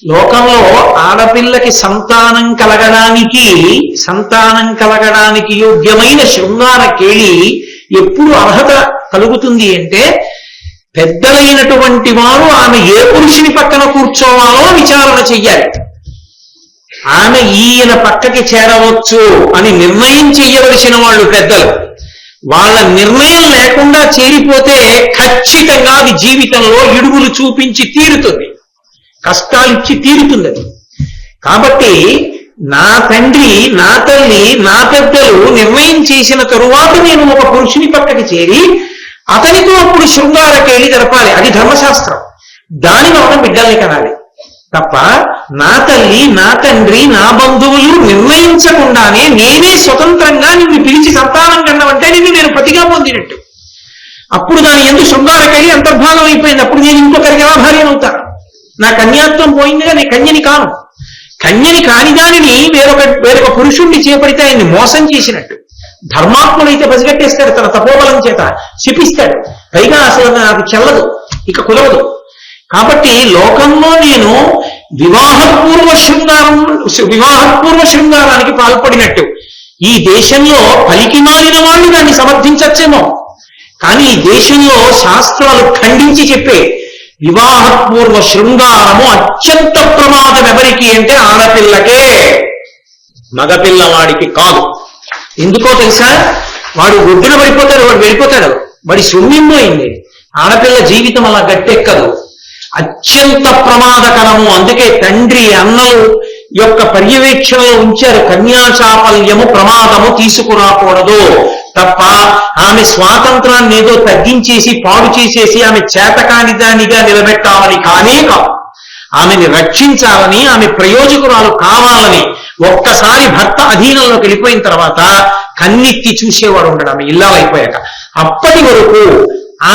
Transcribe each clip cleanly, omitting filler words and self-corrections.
లోకంలో ఆడపిల్లకి సంతానం కలగడానికి యోగ్యమైన శృంగార కేళి ఎప్పుడు అర్హత కలుగుతుంది అంటే, పెద్దలైనటువంటి వారు ఆమె ఏ పురుషుని పక్కన కూర్చోవాలో విచారణ చెయ్యాలి. ఆమె ఈయన పక్కకి చేరవచ్చు అని నిర్ణయం చెయ్యవలసిన వాళ్ళు పెద్దలు. వాళ్ళ నిర్ణయం లేకుండా చేరిపోతే ఖచ్చితంగా అది జీవితంలో ఇడుగులు చూపించి తీరుతుంది, కష్టాలిచ్చి తీరుతుంది. అది కాబట్టి నా తండ్రి, నా తల్లి, నా పెద్దలు నిర్ణయం చేసిన తరువాత నేను ఒక పురుషుని పక్కకి చేరి అతనితో అప్పుడు శృంగారకేళి జరపాలి. అది ధర్మశాస్త్రం. దానిలో ఒక బిడ్డల్ని కనాలి తప్ప నా తల్లి, నా తండ్రి, నా బంధువులు నిర్ణయించకుండానే నేనే స్వతంత్రంగా నిన్ను పిలిచి సంతానం కన్నామంటే నేను పతిగా పొందినట్టు. అప్పుడు దాని ఎందుకు శృంగారకేళి అంతర్భాగం అయిపోయింది. అప్పుడు నేను ఇంకొకరికి ఎలా భార్యనవుతాను? నా కన్యాత్వం పోయిందిగా, నేను కన్యని కాను. కన్యని కాని దానిని వేరొక పురుషుణ్ణి చేపడితే ఆయన్ని మోసం చేసినట్టు. ధర్మాత్ముడైతే పసిగట్టేస్తాడు, తన తపోబలం చేత శపిస్తాడు. పైగా అసలు నాకు చెల్లదు, ఇక కులవదు. కాబట్టి లోకంలో నేను వివాహపూర్వ శృంగారానికి పాల్పడినట్టు. ఈ దేశంలో పలికి మారిన వాళ్ళు దాన్ని సమర్థించచ్చేమో, కానీ ఈ దేశంలో శాస్త్రాలు ఖండించి చెప్పే వివాహపూర్వ శృంగారము అత్యంత ప్రమాదం. ఎవరికి అంటే ఆడపిల్లకే, మగపిల్లవాడికి కాదు. ఎందుకో తెలుసా? వాడు ఒడ్డున పడిపోతాడు, వాడు వెళ్ళిపోతాడు, వాడి శూన్యం పోయింది. ఆడపిల్ల జీవితం అలా గట్టెక్కదు, అత్యంత ప్రమాదకరము. అందుకే తండ్రి అన్నలు యొక్క పర్యవేక్షణలో ఉంచారు. కన్యాచాపల్యము ప్రమాదము తీసుకురాకూడదు తప్ప ఆమె స్వాతంత్రాన్ని ఏదో తగ్గించేసి పాడు చేసేసి ఆమె చేతకాని దానిగా నిలబెట్టాలని కానే కాదు. ఆమెని రక్షించాలని, ఆమె ప్రయోజకురాలు కావాలని. ఒక్కసారి భర్త అధీనంలోకి వెళ్ళిపోయిన తర్వాత కన్నెత్తి చూసేవాడు ఉండడు ఆమె ఇల్లాలైపోయాక. అప్పటి వరకు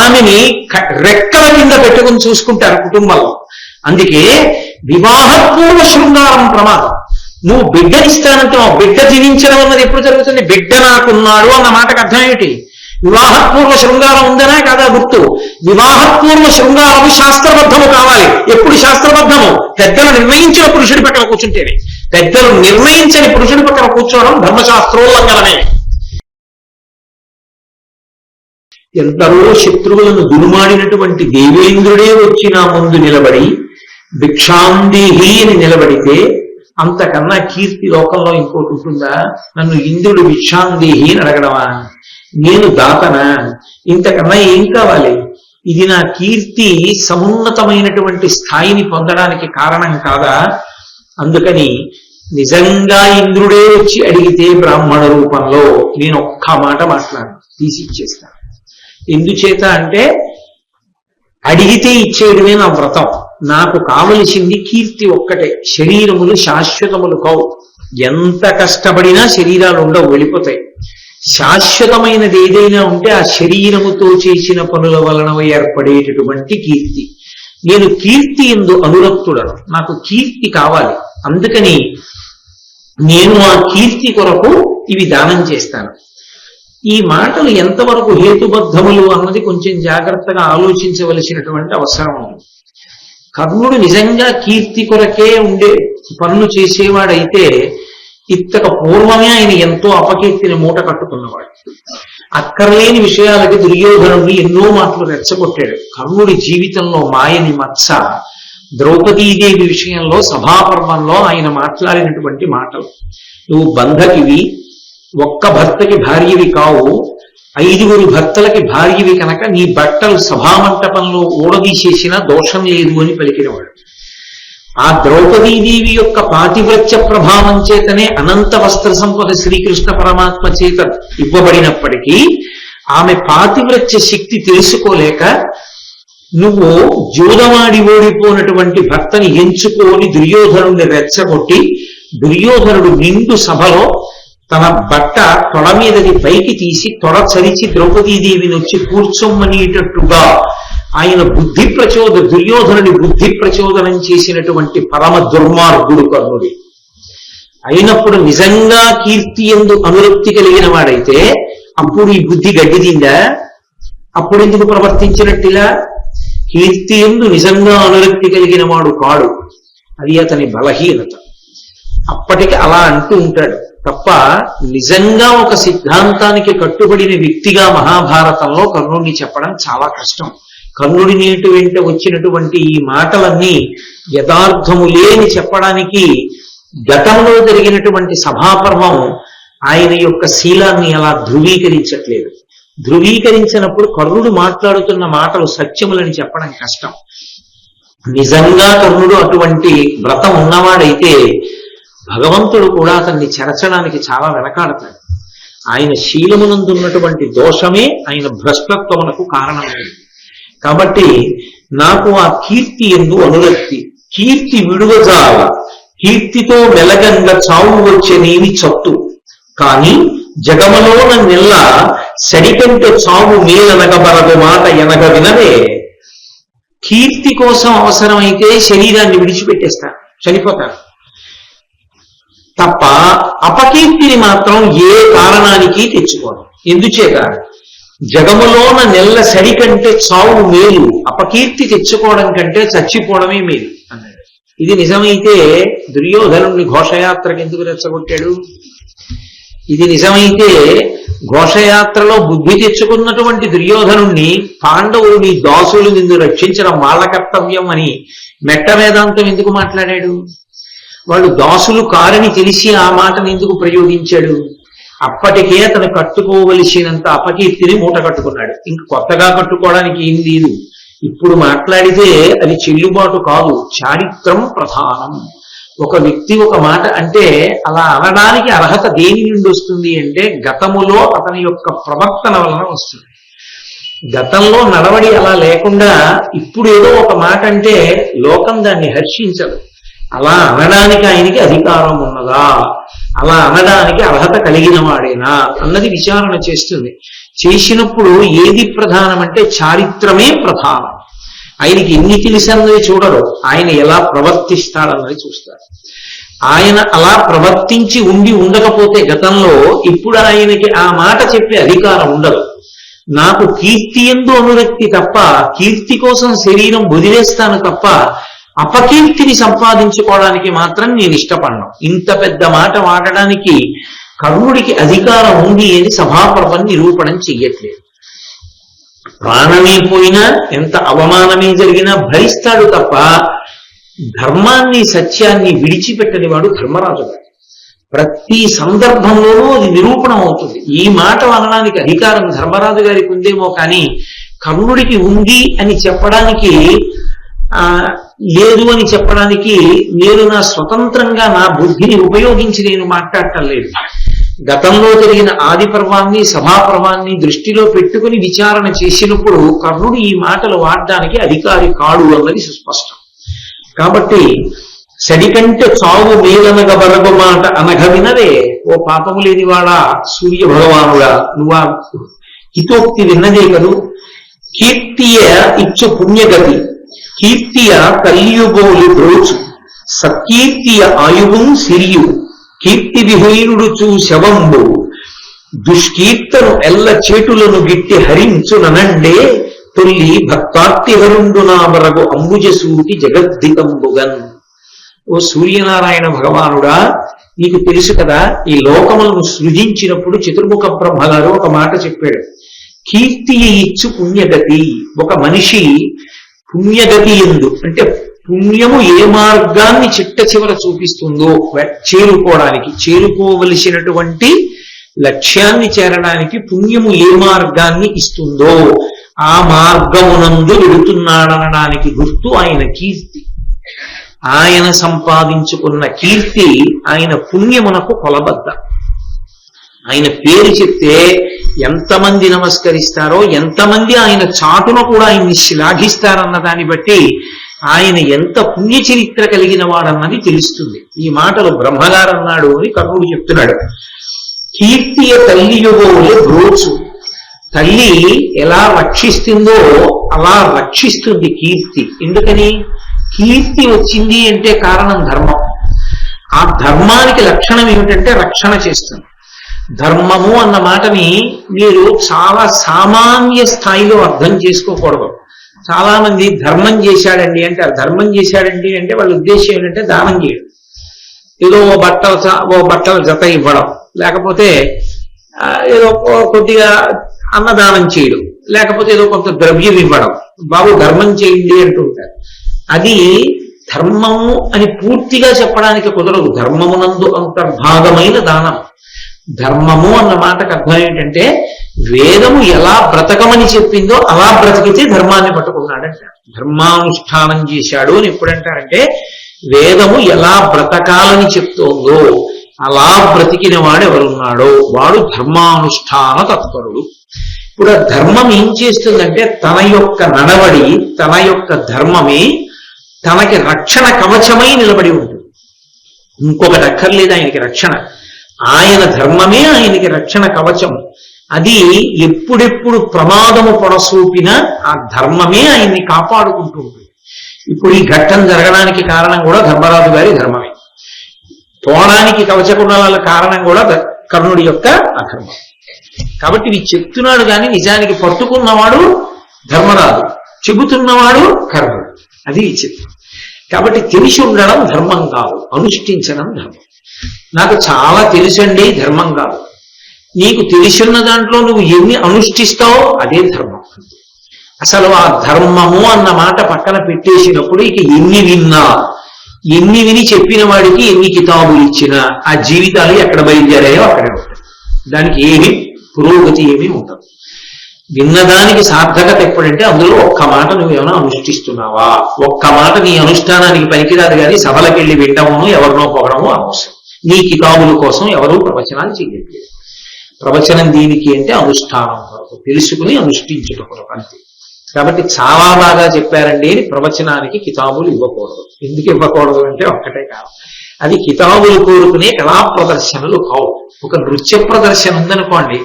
ఆమెని రెక్కల కింద పెట్టుకుని చూసుకుంటారు కుటుంబంలో. అందుకే వివాహపూర్వ శృంగారం ప్రమాదం. నువ్వు బిడ్డనిస్తానంటే ఆ బిడ్డ జీవించడం అన్నది ఎప్పుడు జరుగుతుంది? బిడ్డ నాకున్నాడు అన్న మాటకు అర్థం ఏమిటి? వివాహపూర్వ శృంగారం ఉందనా కాదా గుర్తు? వివాహపూర్వ శృంగారము శాస్త్రబద్ధము కావాలి. ఎప్పుడు శాస్త్రబద్ధము? పెద్దలు నిర్ణయించిన పురుషుడి పక్కన కూర్చుంటేనే. పెద్దలు నిర్ణయించని పురుషుడి పక్కన కూర్చోవడం ధర్మశాస్త్రోల్లంఘనమే. ఎందరో శత్రువులను దునుమాడినటువంటి దేవేంద్రుడే వచ్చి నా ముందు నిలబడి భిక్షాందేహి అని నిలబడితే అంతకన్నా కీర్తి లోకంలో ఇంకోటి ఉంటుందా? నన్ను ఇంద్రుడు భిక్షాందేహి అని అడగడమా? నేను దాతనా? ఇంతకన్నా ఏం కావాలి? ఇది నా కీర్తి సమున్నతమైనటువంటి స్థాయిని పొందడానికి కారణం కాదా? అందుకని నిజంగా ఇంద్రుడే వచ్చి అడిగితే బ్రాహ్మణ రూపంలో నేను ఒక్క మాట మాట్లాడను, తీసి ఇచ్చేస్తాను. ఎందుచేత అంటే అడిగితే ఇచ్చేయడమే నా వ్రతం. నాకు కావలసింది కీర్తి ఒక్కటే. శరీరములు శాశ్వతములు కావు. ఎంత కష్టపడినా శరీరాలు ఉండవు, వెళ్ళిపోతాయి. శాశ్వతమైనది ఏదైనా ఉంటే ఆ శరీరముతో చేసిన పనుల వలన ఏర్పడేటటువంటి కీర్తి. నేను కీర్తి ఎందు అనురక్తుడను, నాకు కీర్తి కావాలి. అందుకని నేను ఆ కీర్తి కొరకు ఇవి దానం చేస్తాను. ఈ మాటలు ఎంతవరకు హేతుబద్ధములు అన్నది కొంచెం జాగ్రత్తగా ఆలోచించవలసినటువంటి అవసరం ఉంది. కర్ణుడు నిజంగా కీర్తి కొరకే ఉండే పనులు చేసేవాడైతే ఇంతక పూర్వమే ఆయన ఎంతో అపకీర్తిని మూట కట్టుకున్నవాడు. అక్కర్లేని విషయాలకి దుర్యోధనుడిని ఎన్నో మాటలు రెచ్చగొట్టాడు. కర్ణుడి జీవితంలో మాయని మత్స ద్రౌపదీదేవి విషయంలో సభాపర్వంలో ఆయన మాట్లాడినటువంటి మాటలు. నువ్వు బంధకివి, ఒక్క భర్తకి భార్యవి కావు, 5 భర్తలకి భార్యవి కనుక నీ బట్టలు సభామంటపంలో ఊడదీసేసినా దోషం లేదు అని పలికినవాడు. ఆ ద్రౌపదీదేవి యొక్క పాతివ్రత్య ప్రభావం చేతనే అనంత వస్త్ర సంపద శ్రీకృష్ణ పరమాత్మ చేత ఇవ్వబడినప్పటికీ ఆమె పాతివ్రత్య శక్తి తెలుసుకోలేక నువ్వు జూదమాడి ఓడిపోయినటువంటి భర్తని ఎంచుకొని దుర్యోధనుడిని రెచ్చగొట్టి దుర్యోధనుడు నిండు సభలో తన బట్ట తొడ మీదది పైకి తీసి తొడ చరిచి ద్రౌపదీదేవిని వచ్చి కూర్చొమ్మనేటట్టుగా ఆయన దుర్యోధనుడి బుద్ధి ప్రచోదనం చేసినటువంటి పరమ దుర్మార్గుడు కర్ణుడి. అయినప్పుడు నిజంగా కీర్తి యందు అనురక్తి కలిగిన వాడైతే అప్పుడు ఈ బుద్ధి గడ్డిదిందా? అప్పుడు ఎందుకు ప్రవర్తించినట్టిలా? కీర్తి యందు నిజంగా అనురక్తి కలిగిన వాడు కాడు. అది అతని బలహీనత. అప్పటికి అలా అంటూ ఉంటాడు తప్ప నిజంగా ఒక సిద్ధాంతానికి కట్టుబడిన వ్యక్తిగా మహాభారతంలో కర్ణుడిని చెప్పడం చాలా కష్టం. కర్ణుడి నేటి వెంట వచ్చినటువంటి ఈ మాటలన్నీ యథార్థములే అని చెప్పడానికి గతంలో జరిగినటువంటి సభాపర్వం ఆయన యొక్క శీలాన్ని అలా ధృవీకరించట్లేదు. ధృవీకరించినప్పుడు కర్ణుడు మాట్లాడుతున్న మాటలు సత్యములని చెప్పడం కష్టం. నిజంగా కర్ణుడు అటువంటి వ్రతం ఉన్నవాడైతే భగవంతుడు కూడా అతన్ని చెరచడానికి చాలా వెనకాడతాడు. ఆయన శీలమునందున్నటువంటి దోషమే ఆయన భ్రష్టత్వమునకు కారణమైంది. కాబట్టి నాకు ఆ కీర్తి ఎందు అనురక్తి. కీర్తి విడువజాల, కీర్తితో మెలగంగా చావు వచ్చేనేమి చత్తు, కానీ జగమలోన నెల్ల సరికంటే చావు మేలనగబరదు మాట ఎనగ వినవే. కీర్తి కోసం అవసరమైతే శరీరాన్ని విడిచిపెట్టేస్తారు, చనిపోతారు తప్ప అపకీర్తిని మాత్రం ఏ కారణానికి తెచ్చుకోరు. ఎందుచేత జగములోన నెల్ల సరి కంటే చావు మేలు, అపకీర్తి తెచ్చుకోవడం కంటే చచ్చిపోవడమే మేలు అన్నాడు. ఇది నిజమైతే దుర్యోధనుడిని ఘోషయాత్రకు ఎందుకు రెచ్చగొట్టాడు? ఇది నిజమైతే ఘోషయాత్రలో బుద్ధి తెచ్చుకున్నటువంటి దుర్యోధనుణ్ణి పాండవులు నీ దాసులు నిన్ను రక్షించడం వాళ్ళ కర్తవ్యం అని మెట్ట వేదాంతం ఎందుకు మాట్లాడాడు? వాళ్ళు దాసులు కారని తెలిసి ఆ మాటను ఎందుకు ప్రయోగించాడు? అప్పటికే అతను కట్టుకోవలసినంత అపకీర్తిని మూట కట్టుకున్నాడు. ఇంక కొత్తగా కట్టుకోవడానికి ఏం లేదు. ఇప్పుడు మాట్లాడితే అది చెల్లుబాటు కాదు. చారిత్రం ప్రధానం. ఒక వ్యక్తి ఒక మాట అంటే అలా అనడానికి అర్హత దేని నుండి వస్తుంది అంటే గతములో అతని యొక్క ప్రవర్తన వలన వస్తుంది. గతంలో నడవడి అలా లేకుండా ఇప్పుడు ఏదో ఒక మాట అంటే లోకం దాన్ని హర్షించదు. అలా అనడానికి ఆయనకి అధికారం ఉన్నదా, అలా అనడానికి అర్హత కలిగిన వాడేనా అన్నది విచారణ చేస్తుంది. చేసినప్పుడు ఏది ప్రధానం అంటే చారిత్రమే ప్రధానం. ఆయనకి ఎన్ని తెలిసన్నది చూడరు, ఆయన ఎలా ప్రవర్తిస్తాడన్నది చూస్తారు. ఆయన అలా ప్రవర్తించి ఉండి ఉండకపోతే గతంలో ఇప్పుడు ఆయనకి ఆ మాట చెప్పే అధికారం ఉండదు. నాకు కీర్తి యందు అనురక్తి తప్ప, కీర్తి కోసం శరీరం వదిలేస్తాను తప్ప అపకీర్తిని సంపాదించుకోవడానికి మాత్రం నేను ఇష్టపడను. ఇంత పెద్ద మాట వాడడానికి కర్ణుడికి అధికారం ఉంది అని సభాపర్వం నిరూపణం చెయ్యట్లేదు. ప్రాణమే పోయినా ఎంత అవమానమే జరిగినా భరిస్తాడు తప్ప ధర్మాన్ని సత్యాన్ని విడిచిపెట్టని వాడు ధర్మరాజు గారు. ప్రతి సందర్భంలోనూ అది నిరూపణం అవుతుంది. ఈ మాట అనడానికి అధికారం ధర్మరాజు గారికి ఉందేమో కానీ కర్ణుడికి ఉంది అని చెప్పడానికి లేదు అని చెప్పడానికి నేను నా స్వతంత్రంగా నా బుద్ధిని ఉపయోగించి నేను మాట్లాడటం లేదు. గతంలో జరిగిన ఆది పర్వాన్ని సభాపర్వాన్ని దృష్టిలో పెట్టుకుని విచారణ చేసినప్పుడు కర్ణుడు ఈ మాటలు వాడడానికి అధికారి కాడు అన్నది సుస్పష్టం. కాబట్టి సరికంటే చావు మేలనగ బరగు మాట అనగ వినవే. ఓ పాపము లేనివాడా సూర్య భగవానుడా, నువ్వా హితోక్తి విన్నదే కదూ. కీర్తియ ఇచ్చు పుణ్యగతి, కీర్తియ కల్యుబోలు బ్రోచు, సత్కీర్తియ ఆయువు సిరియు, కీర్తి విహీనుడు చూశవంబు, దుష్కీర్తను ఎల్ల చేటులను గిట్టి హరించుననండే, తొల్లి భక్తార్తి హరుండు నా బరగు అంబుజసూటి జగద్దికంబుగన్. ఓ సూర్యనారాయణ భగవానుడా, నీకు తెలుసు కదా, ఈ లోకములను సృజించినప్పుడు చతుర్ముఖ బ్రహ్మగారు ఒక మాట చెప్పాడు. కీర్తి ఇచ్చు పుణ్యగతి. ఒక మనిషి పుణ్యగతి ఎందు అంటే పుణ్యము ఏ మార్గాన్ని చిట్ట చివర చూపిస్తుందో చేరుకోవడానికి, చేరుకోవలసినటువంటి లక్ష్యాన్ని చేరడానికి పుణ్యము ఏ మార్గాన్ని ఇస్తుందో ఆ మార్గమునందు వెళుతున్నాడనడానికి గుర్తు ఆయన కీర్తి. ఆయన సంపాదించుకున్న కీర్తి ఆయన పుణ్యమునకు కొలబద్ద. ఆయన పేరు చెప్తే ఎంతమంది నమస్కరిస్తారో, ఎంతమంది ఆయన చాటున కూడా ఆయన్ని శ్లాఘిస్తారన్న దాన్ని బట్టి ఆయన ఎంత పుణ్య చరిత్ర కలిగిన వాడన్నది తెలుస్తుంది. ఈ మాటలు బ్రహ్మగారు అన్నాడు అని కర్ణుడు చెప్తున్నాడు. కీర్తియ తల్లియుగోలే బ్రోచు. తల్లి ఎలా రక్షిస్తుందో అలా రక్షిస్తుంది కీర్తి. ఎందుకని? కీర్తి వచ్చింది అంటే కారణం ధర్మం. ఆ ధర్మానికి లక్షణం ఏమిటంటే రక్షణ చేస్తుంది. ధర్మము అన్న మాటని మీరు చాలా సామాన్య స్థాయిలో అర్థం చేసుకోకూడదు. చాలా మంది ధర్మం చేశాడండి అంటారు. ధర్మం చేశాడండి అంటే వాళ్ళ ఉద్దేశం ఏంటంటే దానం చేయడం, ఏదో ఓ బట్టల జత ఇవ్వడం, లేకపోతే ఏదో కొద్దిగా అన్నదానం చేయడం, లేకపోతే ఏదో కొంత ద్రవ్యం ఇవ్వడం. బాబు ధర్మం చేయండి అంటుంటారు. అది ధర్మము అని పూర్తిగా చెప్పడానికి కుదరదు. ధర్మమునందు అంతర్భాగమైన దానం. ధర్మము అన్న మాటకు అర్థం ఏంటంటే వేదము ఎలా బ్రతకమని చెప్పిందో అలా బ్రతికితే ధర్మాన్ని పట్టుకున్నాడంట. ధర్మానుష్ఠానం చేశాడు అని ఎప్పుడంటారంటే వేదము ఎలా బ్రతకాలని చెప్తోందో అలా బ్రతికిన వాడు ఎవరున్నాడో వాడు ధర్మానుష్ఠాన తత్పరుడు. ఇప్పుడు ఆ ధర్మం ఏం చేస్తుందంటే తన యొక్క నడవడి, తన యొక్క ధర్మమే తనకి రక్షణ కవచమై నిలబడి ఉంటుంది. ఇంకొకటి అక్కర్లేదు ఆయనకి రక్షణ. ఆయన ధర్మమే ఆయనకి రక్షణ కవచం. అది ఎప్పుడెప్పుడు ప్రమాదము పొడసూపినా ఆ ధర్మమే ఆయన్ని కాపాడుకుంటూ ఉంటుంది. ఇప్పుడు ఈ ఘట్టం జరగడానికి కారణం కూడా ధర్మరాజు గారి ధర్మమే. పోవడానికి కవచకుండాల కారణం కూడా కర్ణుడి యొక్క అధర్మం. కాబట్టి ఇవి చెప్తున్నాడు కానీ నిజానికి పట్టుకున్నవాడు ధర్మరాజు, చెబుతున్నవాడు కర్ణుడు. అది చిత్రం. కాబట్టి తెలిసి ఉండడం ధర్మం కాదు, అనుష్ఠించడం ధర్మం. నాకు చాలా తెలుసండి ధర్మం కాదు. నీకు తెలిసిన దాంట్లో నువ్వు ఎన్ని అనుష్ఠిస్తావో అదే ధర్మం. అసలు ఆ ధర్మము అన్న మాట పక్కన పెట్టేసినప్పుడు ఇక ఎన్ని విన్నా, ఎన్ని విని చెప్పిన వాడికి ఎన్ని కితాబులు ఇచ్చినా ఆ జీవితాలు ఎక్కడ బయలుదేరాయో అక్కడే ఉంటాయి. దానికి ఏమి పురోగతి ఏమీ ఉండదు. విన్నదానికి సార్థకత ఎప్పుడంటే అందులో ఒక్క మాట నువ్వేమైనా అనుష్ఠిస్తున్నావా, ఒక్క మాట నీ అనుష్ఠానానికి పనికిరాదు. కానీ సభలకెళ్ళి వింటము, ఎవరినో పొగడము అవసరం. నీ కితాబుల కోసం ఎవరూ ప్రవచనాలు చేయట్లేదు. ప్రవచనం దీనికి అంటే అనుష్ఠానం కొరకు, తెలుసుకుని అనుష్ఠించుట కొరకు, అంతే. కాబట్టి చాలా బాగా చెప్పారండి అని ప్రవచనానికి కితాబులు ఇవ్వకూడదు. ఎందుకు ఇవ్వకూడదు అంటే ఒక్కటే కాదు, అది కితాబులు కోరుకునే కళా ప్రదర్శనలు కావు. ఒక నృత్య ప్రదర్శన ఉందనుకోండి,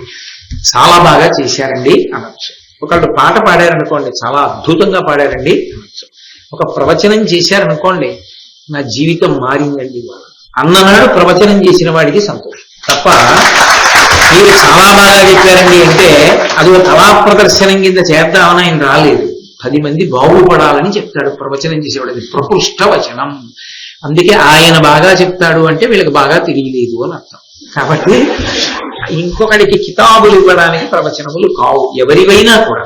చాలా బాగా చేశారండి అనొచ్చు. ఒకళ్ళు పాట పాడారనుకోండి, చాలా అద్భుతంగా పాడారండి అనొచ్చు. ఒక ప్రవచనం చేశారనుకోండి, నా జీవితం మారిందండి అన్ననాడు ప్రవచనం చేసిన వాడికి సంతోషం తప్ప మీరు చాలా బాగా చెప్పారండి అంటే అది ఒక కళా ప్రదర్శనం కింద చేద్దామని ఆయన రాలేదు. 10 మంది బాగుపడాలని చెప్తాడు ప్రవచనం చేసేవాడు. అది ప్రకృష్ట వచనం. అందుకే ఆయన బాగా చెప్తాడు అంటే వీళ్ళకి బాగా తెలియలేదు అని అర్థం. కాబట్టి ఇంకొకడికి కితాబులు ఇవ్వడానికి ప్రవచనములు కావు ఎవరివైనా కూడా.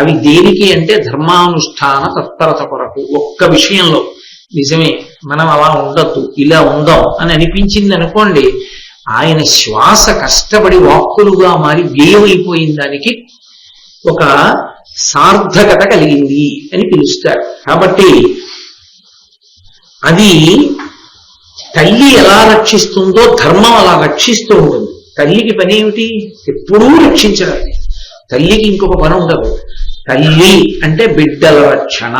అవి దేనికి అంటే ధర్మానుష్ఠాన తత్పరత కొరకు. ఒక్క విషయంలో నిజమే మనం అలా ఉండొద్దు, ఇలా ఉందాం అని అనిపించింది అనుకోండి, ఆయన శ్వాస కష్టపడి వాక్కులుగా మారి వ్యయమైపోయిన దానికి ఒక సార్థకత కలిగింది అని పిలుస్తారు. కాబట్టి అది తల్లి ఎలా రక్షిస్తుందో ధర్మం అలా రక్షిస్తూ ఉంటుంది. తల్లికి పని ఏమిటి? ఎప్పుడూ రక్షించడం. తల్లికి ఇంకొక పని ఉండదు. తల్లి అంటే బిడ్డల రక్షణ.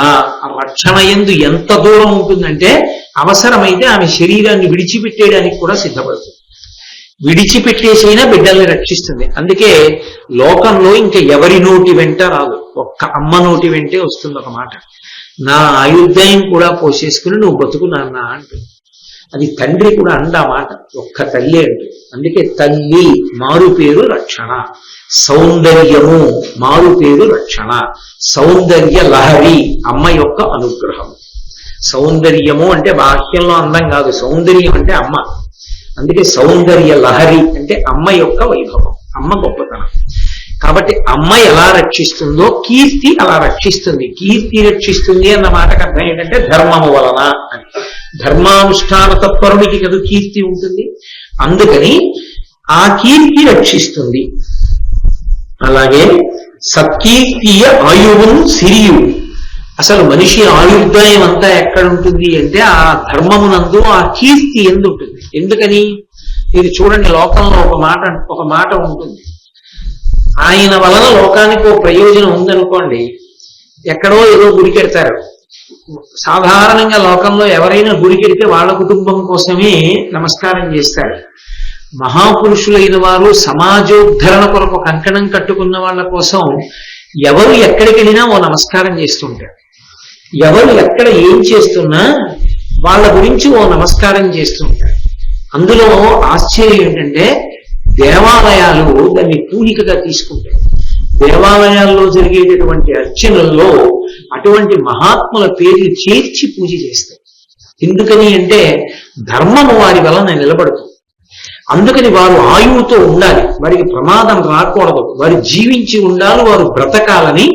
ఆ రక్షణ యందు ఎంత దూరం ఉంటుందంటే అవసరమైతే ఆమె శరీరాన్ని విడిచిపెట్టేయడానికి కూడా సిద్ధపడుతుంది. విడిచిపెట్టేసైనా బిడ్డల్ని రక్షిస్తుంది. అందుకే లోకంలో ఇంకా ఎవరి నోటి వెంట రాదు, ఒక్క అమ్మ నోటి వెంటే వస్తుంది ఒక మాట, నా ఆయుర్దాయం కూడా పోసేసుకుని నువ్వు బతుకు నాన్న అంటుంది. అది తండ్రి కూడా అండ మాట, ఒక్క తల్లి అంటుంది. అందుకే తల్లి మారు పేరు రక్షణ. సౌందర్యము మారు పేరు రక్షణ. సౌందర్య లహరి అమ్మ యొక్క అనుగ్రహం. సౌందర్యము అంటే బాహ్యంలో అందం కాదు, సౌందర్యం అంటే అమ్మ. అందుకే సౌందర్య లహరి అంటే అమ్మ యొక్క వైభవం, అమ్మ గొప్పతనం. కాబట్టి అమ్మ ఎలా రక్షిస్తుందో కీర్తి అలా రక్షిస్తుంది. కీర్తి రక్షిస్తుంది అన్న మాటకు అర్థం ఏంటంటే ధర్మము వలన అని. ధర్మానుష్ఠాన తత్పరుడికి కదా కీర్తి ఉంటుంది. అందుకని ఆ కీర్తి రక్షిస్తుంది. అలాగే సత్కీర్తియ ఆయువును సిరియు. అసలు మనిషి ఆయుర్దాయం అంతా ఎక్కడ ఉంటుంది అంటే ఆ ధర్మమునందు, ఆ కీర్తి ఎందు ఉంటుంది. ఎందుకని ఇది చూడండి, లోకంలో ఒక మాట ఉంటుంది, ఆయన వలన లోకానికి ఓ ప్రయోజనం ఉందనుకోండి, ఎక్కడో ఏదో గుడికెడతారు. సాధారణంగా లోకంలో ఎవరైనా గుడికెడితే వాళ్ళ కుటుంబం కోసమే నమస్కారం చేస్తారు. మహాపురుషులైన వారు సమాజోద్ధరణ కొరకు కంకణం కట్టుకున్న వాళ్ళ కోసం ఎవరు ఎక్కడికి వెళ్ళినా ఓ నమస్కారం చేస్తుంటారు. ఎవరు ఎక్కడ ఏం చేస్తున్నా వాళ్ళ గురించి ఓ నమస్కారం చేస్తుంటారు. అందులో ఆశ్చర్యం ఏంటంటే దేవాలయాలు దాన్ని పూనికగా తీసుకుంటాయి. దేవాలయాల్లో జరిగేటటువంటి అర్చనల్లో అటువంటి మహాత్ముల పేర్లు చేర్చి పూజ చేస్తాయి. ఎందుకని అంటే ధర్మము వారి వలన నిలబడుతుంది. అందుకని వారు ఆయువుతో ఉండాలి, వారికి ప్రమాదం రాకూడదు, వారు జీవించి ఉండాలి, వారు బ్రతకాలని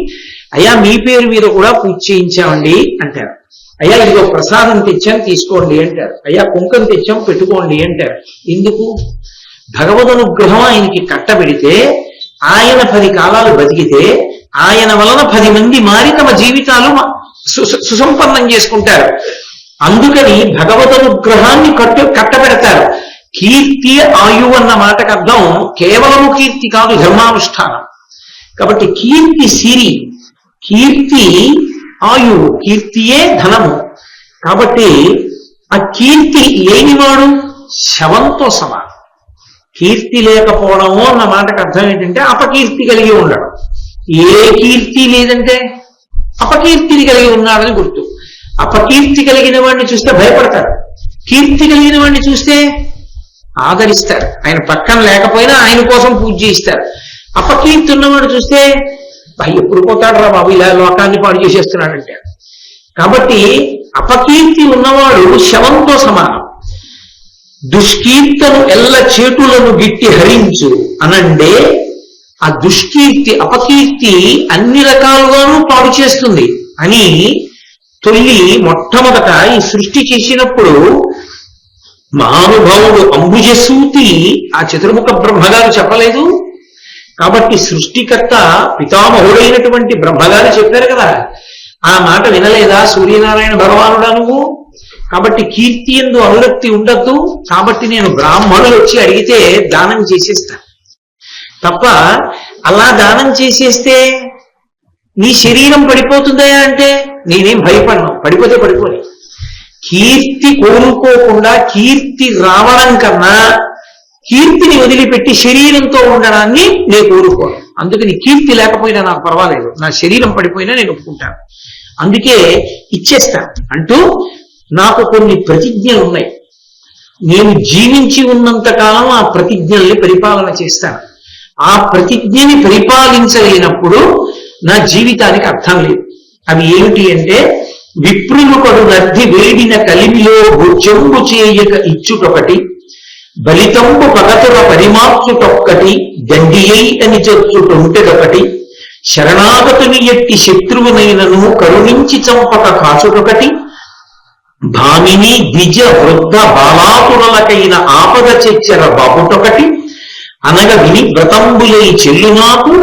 అయ్యా మీ పేరు మీద కూడా పూజ చేయించామండి అంటారు. అయ్యా ఇదిగో ప్రసాదం తెచ్చాం తీసుకోండి అంటారు. అయ్యా కుంకం తెచ్చాం పెట్టుకోండి అంటారు. ఎందుకు? భగవద్ అనుగ్రహం ఆయనకి కట్టబెడితే ఆయన 10 కాలాలు బతికితే ఆయన వలన 10 మంది మారి తమ జీవితాలు సుసంపన్నం చేసుకుంటారు. అందుకని భగవద్ అనుగ్రహాన్ని కట్టబెడతారు. కీర్తి ఆయువు అన్న మాటకు అర్థం కేవలము కీర్తి కాదు, ధర్మానుష్ఠానం. కాబట్టి కీర్తి సిరి, కీర్తి ఆయువు, కీర్తియే ధనము. కాబట్టి ఆ కీర్తి లేనివాడు శవంతో సమానం. కీర్తి లేకపోవడము అన్న మాటకు అర్థం ఏంటంటే అపకీర్తి కలిగి ఉండడం. ఏ కీర్తి లేదంటే అపకీర్తిని కలిగి ఉన్నాడని గుర్తు. అపకీర్తి కలిగిన వాడిని చూస్తే భయపడతారు, కీర్తి కలిగిన వాడిని చూస్తే ఆదరిస్తారు. ఆయన పక్కన లేకపోయినా ఆయన కోసం పూజ చేయిస్తారు. అపకీర్తి ఉన్నవాడు చూస్తే ఎప్పుడు పోతాడు రా బాబు, ఇలా లోకాన్ని పాడు చేసేస్తున్నాడంటే. కాబట్టి అపకీర్తి ఉన్నవాడు శవంతో సమానం. దుష్కీర్తను ఎల్ల చేటులను గిట్టి హరించు అనండే ఆ దుష్కీర్తి, అపకీర్తి అన్ని రకాలుగానూ పాడు చేస్తుంది అని మొట్టమొదట ఈ సృష్టి చేసినప్పుడు మహానుభావుడు అంబుజసూతి ఆ చతుర్ముఖ బ్రహ్మగారు చెప్పలేదు. కాబట్టి సృష్టికర్త పితామహుడైనటువంటి బ్రహ్మగారు చెప్పారు కదా, ఆ మాట వినలేదా సూర్యనారాయణ భగవానుడా నువ్వు? కాబట్టి కీర్తి యందు అనురక్తి ఉండద్దు, కాబట్టి నేను బ్రాహ్మణులు వచ్చి అడిగితే దానం చేసేస్తాను తప్ప అలా దానం చేసేస్తే నీ శరీరం పడిపోతుందా అంటే నేనేం భయపడను, పడిపోతే పడిపోయి. కీర్తి కోరుకోకుండా కీర్తి రావడం కన్నా కీర్తిని వదిలిపెట్టి శరీరంతో ఉండడాన్ని నేను కోరుకోను. అందుకని కీర్తి లేకపోయినా నాకు పర్వాలేదు, నా శరీరం పడిపోయినా నేను ఒప్పుకుంటాను, అందుకే ఇచ్చేస్తాను అంటూ నాకు కొన్ని ప్రతిజ్ఞలు ఉన్నాయి. నేను జీవించి ఉన్నంత కాలం ఆ ప్రతిజ్ఞల్ని పరిపాలన చేస్తాను. ఆ ప్రతిజ్ఞని పరిపాలించలేనప్పుడు నా జీవితానికి అర్థం లేదు. అవి ఏమిటి అంటే విప్రులు కడు నద్ది వేడిన కలిమిలో చెంబు చేయక ఇచ్చుటొకటి, బలితంబు పగతుర పరిమార్చుటొక్కటి, దండియై అని చొచ్చుటొంటెదొకటి, శరణాగతుని ఎట్టి శత్రువునైనను కరుణించి చంపక కాచుటొకటి, భామిని ద్విజ వృద్ధ బాలాతురలకైన ఆపద చెచ్చర బాపుటొకటి, అనగ విని వ్రతంబులై చెల్లునాకు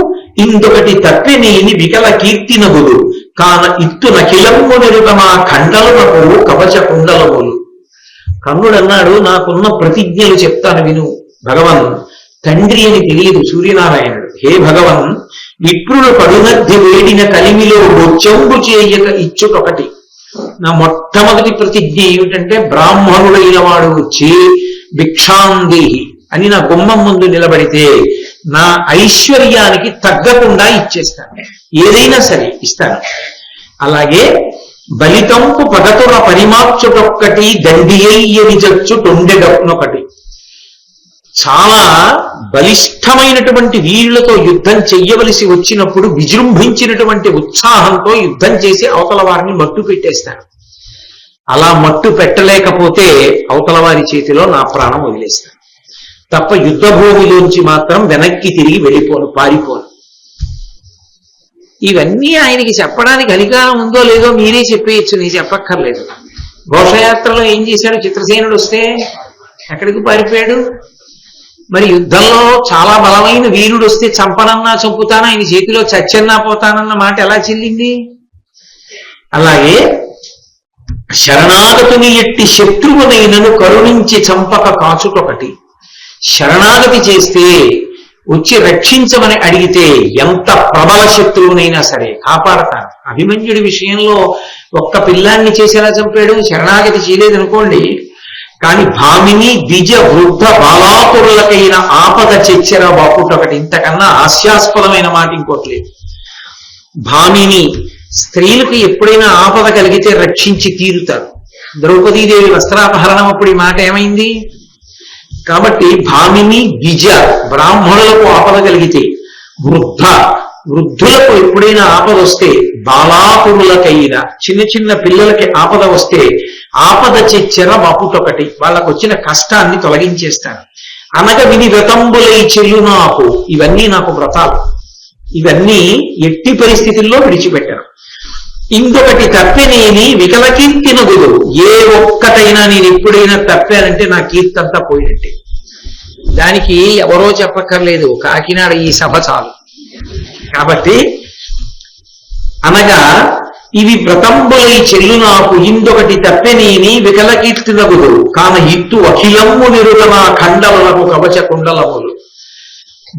ఇందొకటి తప్పినేని వికల కీర్తినబులు కాన ఇత్తు నకిలంబు నిరుగమా ఖండలనకు కవచ కుండలములు. కర్ణుడు అన్నాడు, నాకున్న ప్రతిజ్ఞలు చెప్తాను విను. భగవన్ తండ్రి అని తెలియదు సూర్యనారాయణుడు. హే భగవన్, విప్రులు పడునద్ది వేడిన కలిమిలో బొచ్చెంబు చేయక ఇచ్చుటొకటి. నా మొట్టమొదటి ప్రతిజ్ఞ ఏమిటంటే బ్రాహ్మణుడైన వాడు వచ్చి భిక్షాందేహి అని నా గుమ్మం ముందు నిలబడితే నా ఐశ్వర్యానికి తగ్గకుండా ఇచ్చేస్తాను, ఏదైనా సరే ఇస్తాను. అలాగే బలితంపు పగతుర పరిమార్చుటొక్కటి, దండియని చచ్చుటొండెడొకటి. చాలా బలిష్టమైనటువంటి వీరులతో యుద్ధం చెయ్యవలసి వచ్చినప్పుడు విజృంభించినటువంటి ఉత్సాహంతో యుద్ధం చేసి అవతల వారిని మట్టు పెట్టేస్తాను. అలా మట్టు పెట్టలేకపోతే అవతల వారి చేతిలో నా ప్రాణం వదిలేస్తాను తప్ప యుద్ధ భూమిలోంచి మాత్రం వెనక్కి తిరిగి వెళ్ళిపోను, పారిపోను. ఇవన్నీ ఆయనకి చెప్పడానికి అధికారం ఉందో లేదో మీరే చెప్పేయచ్చు, నేను చెప్పక్కర్లేదు. ఘోషయాత్రలో ఏం చేశాడు? చిత్రసేనుడు వస్తే ఎక్కడికి పారిపోయాడు? మరి యుద్ధంలో చాలా బలమైన వీరుడు వస్తే చంపనన్నా చంపుతాను, ఆయన చేతిలో చచ్చన్నా పోతానన్న మాట ఎలా చెల్లింది? అలాగే శరణాగతుని ఎట్టి శత్రువునైనను కరుణించి చంపక కాచుటొకటి. శరణాగతి చేస్తే వచ్చి రక్షించమని అడిగితే ఎంత ప్రబల శత్రువునైనా సరే కాపాడతాను. అభిమన్యుడి విషయంలో ఒక్క పిల్లాన్ని చేసేలా చంపాడు, శరణాగతి చేయలేదనుకోండి. కానీ భామిని ద్విజ వృద్ధ బాలాతురులకైన ఆపద చెచ్చెర బాపుటొకటి. ఇంతకన్నా హాస్యాస్పదమైన మాట ఇంకోటి లేదు. భామిని స్త్రీలకు ఎప్పుడైనా ఆపద కలిగితే రక్షించి తీరుతారు. ద్రౌపదీదేవి వస్త్రాపహరణం అప్పుడు ఈ మాట ఏమైంది? కాబట్టి భామిని ద్విజ బ్రాహ్మణులకు ఆపద కలిగితే, వృద్ధ వృద్ధులకు ఎప్పుడైనా ఆపద వస్తే, బాలాపురులకైనా చిన్న చిన్న పిల్లలకి ఆపద వస్తే ఆపద చెచ్చెర మపుటొకటి, వాళ్ళకు వచ్చిన కష్టాన్ని తొలగించేస్తాను. అనగ విని వ్రతంబులై చెల్లు నాకు, ఇవన్నీ నాకు వ్రతాలు, ఇవన్నీ ఎట్టి పరిస్థితుల్లో విడిచిపెట్టాను. ఇంకొకటి తప్పినేని వికల కీర్తి నగుదు, ఏ ఒక్కటైనా నేను ఎప్పుడైనా తప్పానంటే నా కీర్తి అంతా పోయినట్టే. దానికి ఎవరో చెప్పక్కర్లేదు, కాకినాడ ఈ సభ చాలు. కాబట్టి అనగా ఇవి వ్రతంబులై చెల్లు నాకు, ఇందొకటి తప్పెనేని వికల కీర్తి నగుదు, కాన ఇట్టు అఖిలమ్ము నిరుతన ఖండములకు కవచ కుండలములు.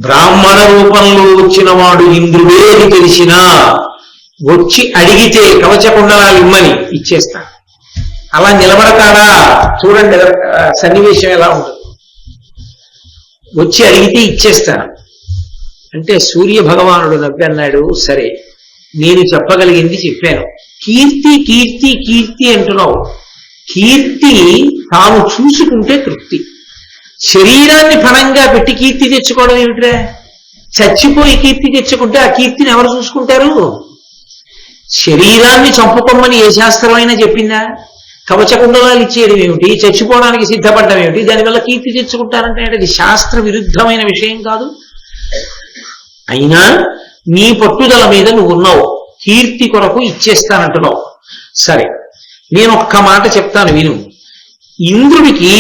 బ్రాహ్మణ రూపంలో వచ్చిన వాడు ఇంద్రుడే అని తెలిసినా వచ్చి అడిగితే కవచ కుండలాలు ఇమ్మని ఇచ్చేస్తా. అలా నిలబడతాడా? చూడండి సన్నివేశం ఎలా ఉంటుంది. వచ్చి అడిగితే ఇచ్చేస్తాను అంటే సూర్య భగవానుడు నవ్వి అన్నాడు, సరే నేను చెప్పగలిగింది చెప్పాను. కీర్తి కీర్తి కీర్తి అంటున్నావు, కీర్తి తాను చూసుకుంటే తృప్తి. శరీరాన్ని ఫలంగా పెట్టి కీర్తి తెచ్చుకోవడం ఏమిట్రా? చచ్చిపోయి కీర్తి తెచ్చుకుంటే ఆ కీర్తిని ఎవరు చూసుకుంటారు? శరీరాన్ని చంపుకోమని ఏ శాస్త్రమైనా చెప్పిందా? కవచకుండలాలు ఇచ్చేయడం ఏమిటి? చచ్చిపోవడానికి సిద్ధపడ్డం ఏమిటి? దానివల్ల కీర్తి తెచ్చుకుంటానంటే అది శాస్త్ర విరుద్ధమైన విషయం కాదు. అయినా నీ పట్టుదల మీద నువ్వు ఉన్నావు, కీర్తి కొరకు ఇచ్చేస్తానంటున్నావు. సరే, నేను ఒక్క మాట చెప్తాను విను. ఇంద్రుడికి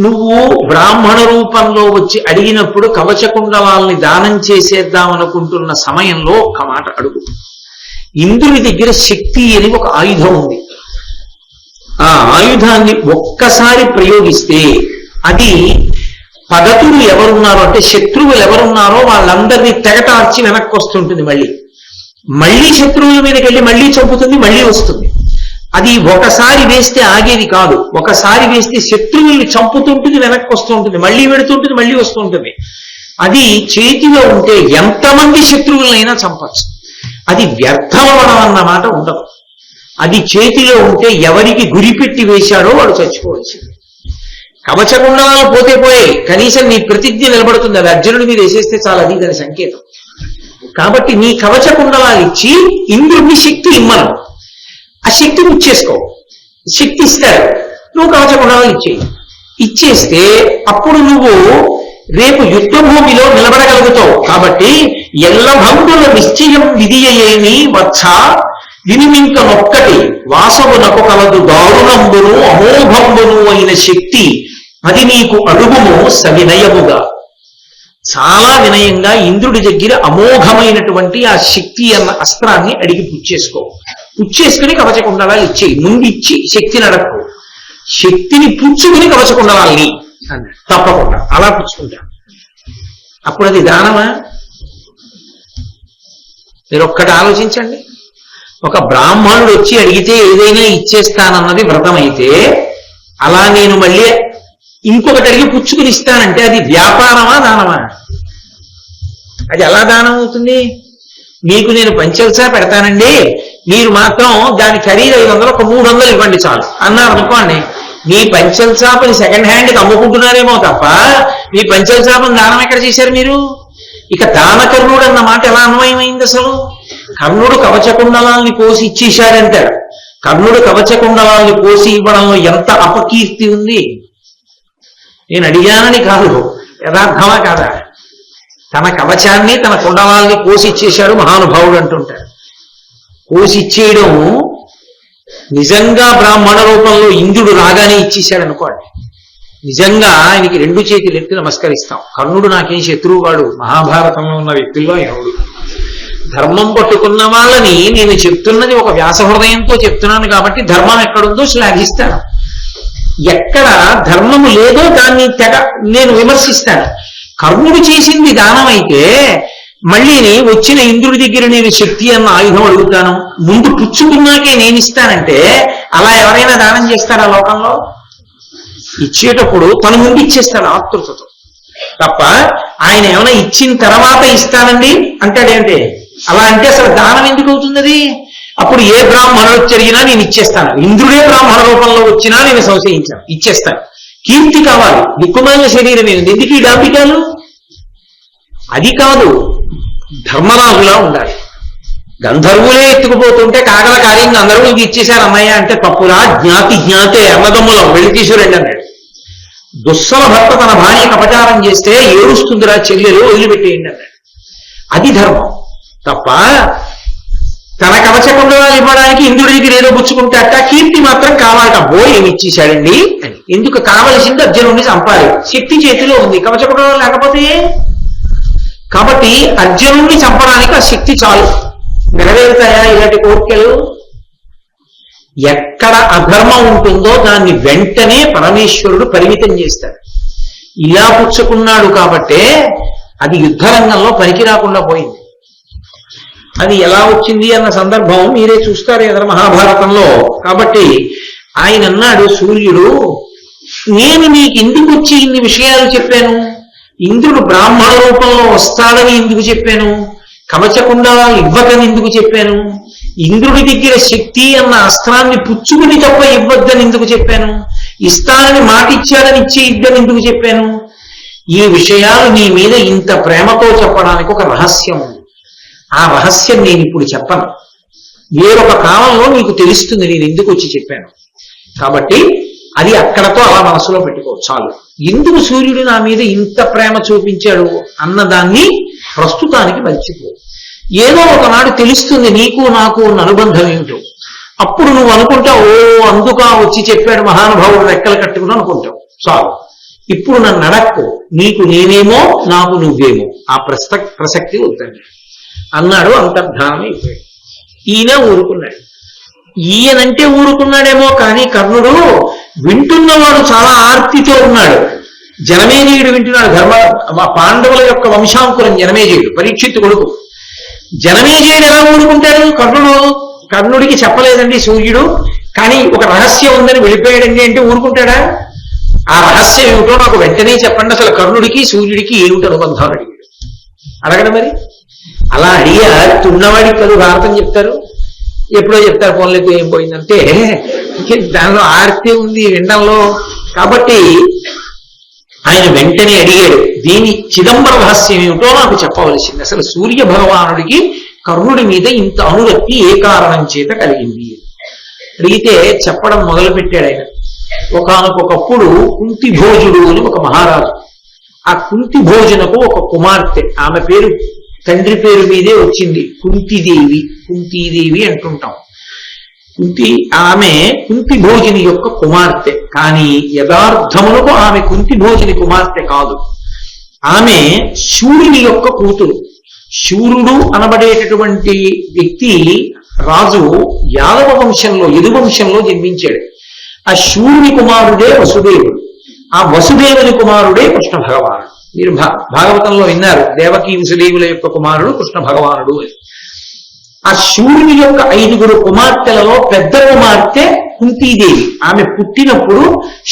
నువ్వు బ్రాహ్మణ రూపంలో వచ్చి అడిగినప్పుడు కవచకుండలాల్ని దానం చేసేద్దామనుకుంటున్న సమయంలో ఒక్క మాట అడుగు. ఇంద్రుడి దగ్గర శక్తి అని ఒక ఆయుధం ఉంది. ఆ ఆయుధాన్ని ఒక్కసారి ప్రయోగిస్తే అది పగతులు ఎవరున్నారో అంటే శత్రువులు ఎవరున్నారో వాళ్ళందరినీ తెగటార్చి వెనక్కి వస్తుంటుంది. మళ్ళీ శత్రువుల మీదకి వెళ్ళి మళ్ళీ చంపుతుంది, మళ్ళీ వస్తుంది. అది ఒకసారి వేస్తే ఆగేది కాదు. ఒకసారి వేస్తే శత్రువుల్ని చంపుతుంటుంది, వెనక్కి వస్తుంటుంది, మళ్ళీ వెడుతుంటుంది, మళ్ళీ వస్తుంటుంది. అది చేతిలో ఉంటే ఎంతమంది శత్రువులైనా చంపచ్చు. అది వ్యర్థమవడం అన్నమాట ఉండదు. అది చేతిలో ఉంటే ఎవరికి గురిపెట్టి వేశాడో వాడు చచ్చిపోవచ్చు. కవచకుండలాలు పోతే పోయే, కనీసం నీ ప్రతిజ్ఞ నిలబడుతుంది. అది అర్జునుడి మీద వేసేస్తే చాలా, అది దాని సంకేతం. కాబట్టి నీ కవచకుండలాలు ఇచ్చి ఇంద్రుడిని శక్తి ఇమ్మను. ఆ శక్తి ఇచ్చేసుకో, శక్తి ఇస్తాడు, నువ్వు కవచకుండలాలు ఇచ్చేస్తే అప్పుడు నువ్వు రేపు యుద్ధభూమిలో నిలబడగలుగుతావు. కాబట్టి ఎల్లభంగుల నిశ్చయం విధియేమి వచ్చ వినిమింకనొక్కటి వాసవునకు కలదు దారుణంబును అమోఘంబును అయిన శక్తి, అది నీకు అడుగుము సవినయముగా. చాలా వినయంగా ఇంద్రుడి దగ్గర అమోఘమైనటువంటి ఆ శక్తి అన్న అస్త్రాన్ని అడిగి పుచ్చేసుకుని కవచకుండలాలు ఇచ్చేయి. ముందు ఇచ్చి శక్తిని అడగకు, శక్తిని పుచ్చుకుని కవచకుండలాల్ని అన్నాడు. తప్పకుండా అలా పుచ్చుకుంటా. అప్పుడు అది దానమా? మీరు ఒక్కటి ఆలోచించండి. ఒక బ్రాహ్మణుడు వచ్చి అడిగితే ఏదైనా ఇచ్చేస్తానన్నది వ్రతం అయితే, అలా నేను మళ్ళీ ఇంకొకటి అడిగి పుచ్చుకుని ఇస్తానంటే అది వ్యాపారమా, దానమా? అది ఎలా దానం అవుతుంది? మీకు నేను పంచల్సా పెడతానండి, మీరు మాత్రం దాని ఖరీదు 500, ఒక 300 ఇవ్వండి చాలు అన్నారు అనుకోండి. మీ పంచల్ చాపని సెకండ్ హ్యాండ్కి అమ్ముకుంటున్నారేమో తప్ప మీ పంచల్ చాపని దానం ఎక్కడ చేశారు మీరు? ఇక దానకర్ణుడు అన్న మాట ఎలా అన్వయమైంది అసలు? కర్ణుడు కవచకుండలాల్ని కోసి ఇచ్చేశాడంటాడు. కర్ణుడు కవచకుండలాల్ని కోసి ఇవ్వడంలో ఎంత అపకీర్తి ఉంది. నేను అడిగానని కాదు, యథార్థమా కాదా? తన కవచాన్ని తన కుండలాల్ని కోసి ఇచ్చేశాడు మహానుభావుడు అంటుంటాడు. కోసి ఇచ్చేయడం నిజంగా బ్రాహ్మణ రూపంలో ఇంద్రుడు రాగానే ఇచ్చేశాడు అనుకోండి, నిజంగా ఆయనకి 2 చేతులు ఎత్తి నమస్కరిస్తాం. కర్ణుడు నాకేం శత్రువు వాడు, మహాభారతంలో ఉన్న వ్యక్తుల్లో ఎవడు. ధర్మం పట్టుకున్న వాళ్ళని నేను చెప్తున్నది ఒక వ్యాస హృదయంతో చెప్తున్నాను కాబట్టి ధర్మం ఎక్కడుందో శ్లాఘిస్తాను. ఎక్కడ ధర్మము లేదో దాన్ని నేను విమర్శిస్తాను. కర్ణుడు చేసింది దానం అయితే మళ్ళీ వచ్చిన ఇంద్రుడి దగ్గర నేను శక్తి అన్న ఆయుధం అడుగుతాను, ముందు పుచ్చుకున్నాకే నేను ఇస్తానంటే అలా ఎవరైనా దానం చేస్తారా లోకంలో? ఇచ్చేటప్పుడు తన ముందు ఇచ్చేస్తాడు ఆతృతతో తప్ప ఆయన ఏమైనా ఇచ్చిన తర్వాత ఇస్తానండి అంటాడేంటి? అలా అంటే అసలు దానం ఎందుకు అవుతుంది అది? అప్పుడు ఏ బ్రాహ్మణుడు జరిగినా నేను ఇచ్చేస్తాను, ఇంద్రుడే బ్రాహ్మణ రూపంలో వచ్చినా నేను సంశయించాను, ఇచ్చేస్తాను. కీర్తి కావాలి, దిక్కుమాలిన శరీరం ఏంది, ఎందుకు ఈ డాంబికాలు? అది కాదు. ధర్మరాజులా ఉండాలి. గంధర్వులే ఎత్తుకుపోతుంటే కాగల కార్యం గంధర్వులకి ఇచ్చేశారు అన్నయ్య అంటే తప్పురా, జ్ఞాతే అన్నదమ్ములం వెళ్ళి తీసుకురండి అన్నాడు. దుస్సల భర్త తన భార్యకు అపచారం చేస్తే ఏడుస్తుందిరా చెల్లెలు, వదిలిపెట్టేయండి అన్నాడు. అది ధర్మం తప్ప తన కవచకుండలాలు ఇవ్వడానికి ఇంద్రుడికి ఏదో పుచ్చుకుంటాట, కీర్తి మాత్రం కావాలట. ఏమి ఇచ్చేశాడండి అని. ఎందుకు కావలసింది అర్జునుడిని చంపాలి, శక్తి చేతిలో ఉంది, కవచకుండలాలు లేకపోతే. కాబట్టి అర్జునుడిని చంపడానికి ఆ శక్తి చాలు. నెరవేరుతాయా ఇలాంటి కోరికలు? ఎక్కడ అధర్మం ఉంటుందో దాన్ని వెంటనే పరమేశ్వరుడు పరిమితం చేస్తాడు. ఇలా పుచ్చుకున్నాడు కాబట్టే అది యుద్ధరంగంలో పనికి రాకుండా పోయింది. అది ఎలా వచ్చింది అన్న సందర్భం మీరే చూస్తారు కదా మహాభారతంలో. కాబట్టి ఆయన అన్నాడు, సూర్యుడు నేను నీకు ఎందుకు వచ్చి ఇన్ని విషయాలు చెప్పాను, ఇంద్రుడు బ్రాహ్మణ రూపంలో వస్తాడని ఎందుకు చెప్పాను, కవచకుండలాలు ఇవ్వకని ఎందుకు చెప్పాను, ఇంద్రుడి దగ్గర శక్తి అన్న అస్త్రాన్ని పుచ్చుకుని తప్ప ఇవ్వద్దని ఎందుకు చెప్పాను, ఇస్తానని మాట ఇచ్చాడని ఇద్దని ఎందుకు చెప్పాను. ఈ విషయాలు నీ మీద ఇంత ప్రేమతో చెప్పడానికి ఒక రహస్యం ఉంది. ఆ రహస్యం నేను ఇప్పుడు చెప్పను, వేరొక కాలంలో నీకు తెలుస్తుంది నేను ఎందుకు వచ్చి చెప్పాను. కాబట్టి అది అక్కడతో అలా మనసులో పెట్టుకో చాలు. ఎందుకు సూర్యుడు నా మీద ఇంత ప్రేమ చూపించాడు అన్నదాన్ని ప్రస్తుతానికి మర్చిపో. ఏదో ఒకనాడు తెలుస్తుంది నీకు నాకు ఉన్న అనుబంధం ఏమిటో. అప్పుడు నువ్వు అనుకుంటావు, అందుక వచ్చి చెప్పాడు మహానుభావుడు రెక్కలు కట్టుకుని అనుకుంటావు. చాలు. ఇప్పుడు నన్ను అడక్కు, నీకు నేనేమో నాకు నువ్వేమో, ఆ ప్రసక్తి వద్దండి అన్నాడు. అంతర్ధానం అయిపోయాడు. ఈయన ఊరుకున్నాడు. ఈయనంటే ఊరుకున్నాడేమో కానీ కర్ణుడు వింటున్నవాడు చాలా ఆర్తితో ఉన్నాడు. జనమేజయుడు వింటున్నాడు. పాండవుల యొక్క వంశాంకురం జనమేజయుడు, పరీక్షిత్తు కొడుకు. జనమేజయుడు ఎలా ఊరుకుంటాడు? కర్ణుడికి చెప్పలేదండి సూర్యుడు, కానీ ఒక రహస్యం ఉందని వెళ్ళిపోయాడండి అంటే ఊరుకుంటాడా? ఆ రహస్యం ఏమిటో నాకు వెంటనే చెప్పండి, అసలు కర్ణుడికి సూర్యుడికి ఏమిటి అనుబంధం అడిగాడు. అడగడం మరి అలా అడిగా తున్నవాడికి కదా భారతం చెప్తారు, ఎప్పుడో చెప్తారు. ఫోన్లకు ఏం పోయిందంటే దానిలో ఆర్తి ఉంది వినడంలో. కాబట్టి ఆయన వెంటనే అడిగాడు, దీని చిదంబర రహస్యం ఏమిటో నాకు చెప్పవలసింది. అసలు సూర్య భగవానుడికి కర్ణుడి మీద ఇంత అనురక్తి ఏ కారణం చేత కలిగింది అడిగితే చెప్పడం మొదలుపెట్టాడు ఆయన. ఒకానొకప్పుడు కుంతి భోజుడు అని ఒక మహారాజు. ఆ కుంతి భోజనకు ఒక కుమార్తె, ఆమె పేరు తండ్రి పేరు మీదే వచ్చింది, కుంతీదేవి అంటుంటాం. ఆమె కుంతి భోజని యొక్క కుమార్తె. కానీ యథార్థములకు ఆమె కుంతి భోజని కుమార్తె కాదు, ఆమె శూరుని యొక్క కూతురు. శూరుడు అనబడేటటువంటి వ్యక్తి రాజు యాదవ వంశంలో, యదువంశంలో జన్మించాడు. ఆ శూరుని కుమారుడే వసుదేవుడు, ఆ వసుదేవుని కుమారుడే కృష్ణ భగవానుడు. మీరు భాగవతంలో విన్నారు, దేవకీ వసుదేవుల యొక్క కుమారుడు కృష్ణ భగవానుడు అని. ఆ శూరుని యొక్క 5 కుమార్తెలలో పెద్ద కుమార్తె కుంతీదేవి. ఆమె పుట్టినప్పుడు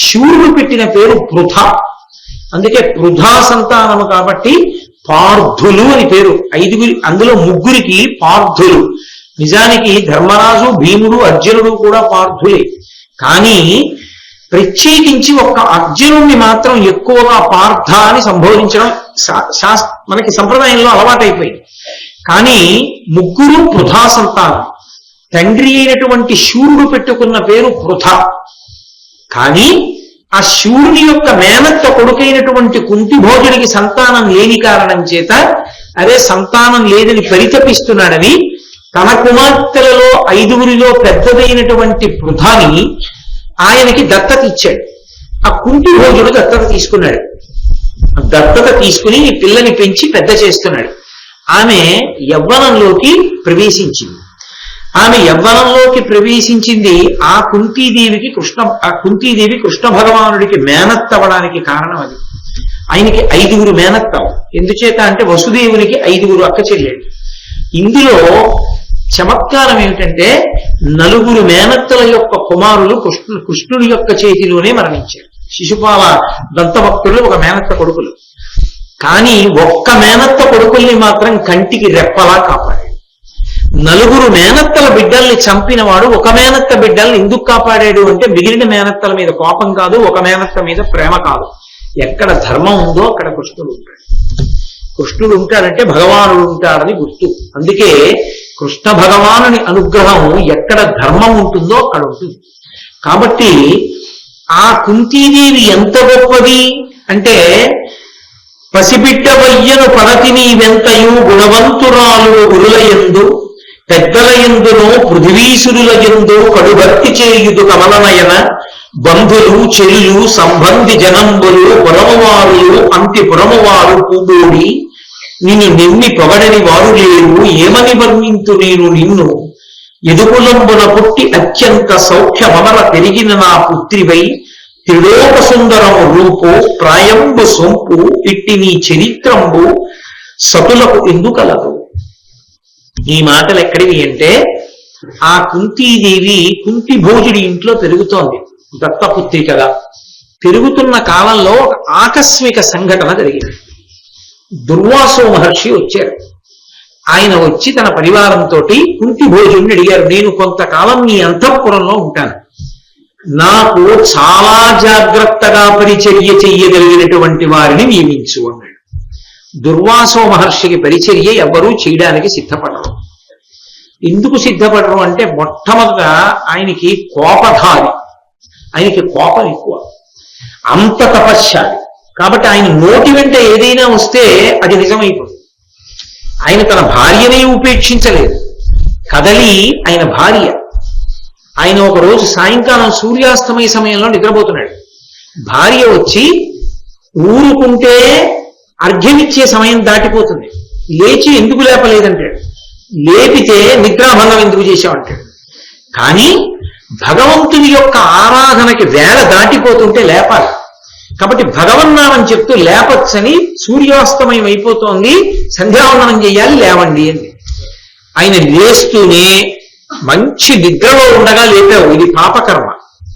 శూరుడు పెట్టిన పేరు పృథ. అందుకే పృథా సంతానము కాబట్టి పార్థులు అని పేరు. 5, అందులో 3 పార్థులు. నిజానికి ధర్మరాజు, భీముడు, అర్జునుడు కూడా పార్థులే. కానీ ప్రత్యేకించి ఒక్క అర్జునుడిని మాత్రం ఎక్కువగా పార్థ అని సంబోధించడం మనకి సంప్రదాయంలో అలవాటైపోయింది. కానీ 3 పృథా సంతానం. తండ్రి అయినటువంటి శూరుడు పెట్టుకున్న పేరు పృథ. కానీ ఆ శూరుని యొక్క మేనత్త కొడుకైనటువంటి కుంతి భోజుడికి సంతానం లేని కారణం చేత, అదే సంతానం లేదని పరితపిస్తున్నాడని తన కుమార్తెలలో 5 పెద్దదైనటువంటి పృథాని ఆయనకి దత్తత ఇచ్చాడు. ఆ కుంతి భోజుడు దత్తత తీసుకున్నాడు. దత్తత తీసుకుని పిల్లని పెంచి పెద్ద చేస్తున్నాడు. ఆమె యవ్వనంలోకి ప్రవేశించింది. ఆమె యవ్వనంలోకి ప్రవేశించింది. ఆ కుంతీదేవి కృష్ణ భగవానుడికి మేనత్తవడానికి కారణం అది. ఆయనకి 5 మేనత్తలు. ఎందుచేత అంటే వసుదేవునికి 5 అక్క చెల్లెళ్ళు. ఇందులో చమత్కారం ఏమిటంటే 4 మేనత్తల యొక్క కుమారులు కృష్ణుడి యొక్క చేతిలోనే మరణించారు. శిశుపాల దంతభక్తులు ఒక మేనత్త కొడుకులు. కానీ ఒక్క మేనత్త కొడుకుల్ని మాత్రం కంటికి రెప్పలా కాపాడాడు. 4 మేనత్తల బిడ్డల్ని చంపిన వాడు ఒక మేనత్త బిడ్డల్ని ఎందుకు కాపాడాడు అంటే మిగిలిన మేనత్తల మీద కోపం కాదు, ఒక మేనత్త మీద ప్రేమ కాదు. ఎక్కడ ధర్మం ఉందో అక్కడ కృష్ణుడు ఉంటాడు. కృష్ణుడు ఉంటాడంటే భగవానుడు ఉంటాడని గుర్తు. అందుకే కృష్ణ భగవానుని అనుగ్రహం ఎక్కడ ధర్మం ఉంటుందో అక్కడ ఉంటుంది. కాబట్టి ఆ కుంతీదేవి ఎంత గొప్పది అంటే, పసిబిడ్డ వయ్యను పడతి నీవెంతయు గుణవంతురాలు గురులయందు పెద్దలయందునో పృథివీసురులయందు కడుభక్తి చేయుదు కమలనయన బంధులు చెల్లు సంబంధి జనంబులు పురమువారులు అంతి పురమువారు పూబోడి నిన్ను నిన్ని పొగడని వారు లేరు ఏమని వర్ణింతు నేను నిన్ను ఎదుగులంబున పుట్టి అత్యంత సౌఖ్యమమల పెరిగిన నా పుత్రివై త్రిలోక సుందరము రూపు ప్రాయంబు సొంపు ఇట్టి నీ చరిత్రంబు సతులకు ఎందుకలదు. ఈ మాటలు ఎక్కడివి అంటే, ఆ కుంతీదేవి కుంతి భోజుడి ఇంట్లో పెరుగుతోంది దత్తపుత్రికగా. పెరుగుతున్న కాలంలో ఒక ఆకస్మిక సంఘటన జరిగింది. దుర్వాసో మహర్షి వచ్చారు. ఆయన వచ్చి తన పరివారంతో కుంతి భోజుడిని అడిగారు, నేను కొంతకాలం నీ అంతఃపురంలో ఉంటాను, నాకు చాలా జాగ్రత్తగా పరిచర్య చెయ్యగలిగినటువంటి వారిని నియమించు అన్నాడు. దుర్వాసో మహర్షికి పరిచర్య ఎవ్వరూ చేయడానికి సిద్ధపడరు. ఎందుకు సిద్ధపడరు అంటే, మొట్టమొదట ఆయనకి కోపధారి, ఆయనకి కోపం ఎక్కువ, అంత తపశ్శాలి. కాబట్టి ఆయన నోటి వెంట ఏదైనా వస్తే అది నిజమైపోతుంది. ఆయన తన భార్యనే ఉపేక్షించలేదు. కదలి ఆయన భార్య, ఆయన ఒకరోజు సాయంకాలం సూర్యాస్తమయ సమయంలో నిద్రపోతున్నాడు. భార్య వచ్చి ఊరుకుంటే అర్ఘ్యమిచ్చే సమయం దాటిపోతుంది, లేచి ఎందుకు లేపలేదంటాడు. లేపితే నిద్రాభంగం ఎందుకు చేశామంటాడు. కానీ భగవంతుని యొక్క ఆరాధనకి వేళ దాటిపోతుంటే లేపాలి. కాబట్టి భగవన్నామని చెప్తూ లేపచ్చని, సూర్యాస్తమయం అయిపోతోంది, సంధ్యావందనం చేయాలి, లేవండి అని. ఆయన లేస్తూనే, మంచి నిద్రలో ఉండగా లేపావు, ఇది పాపకర్మ,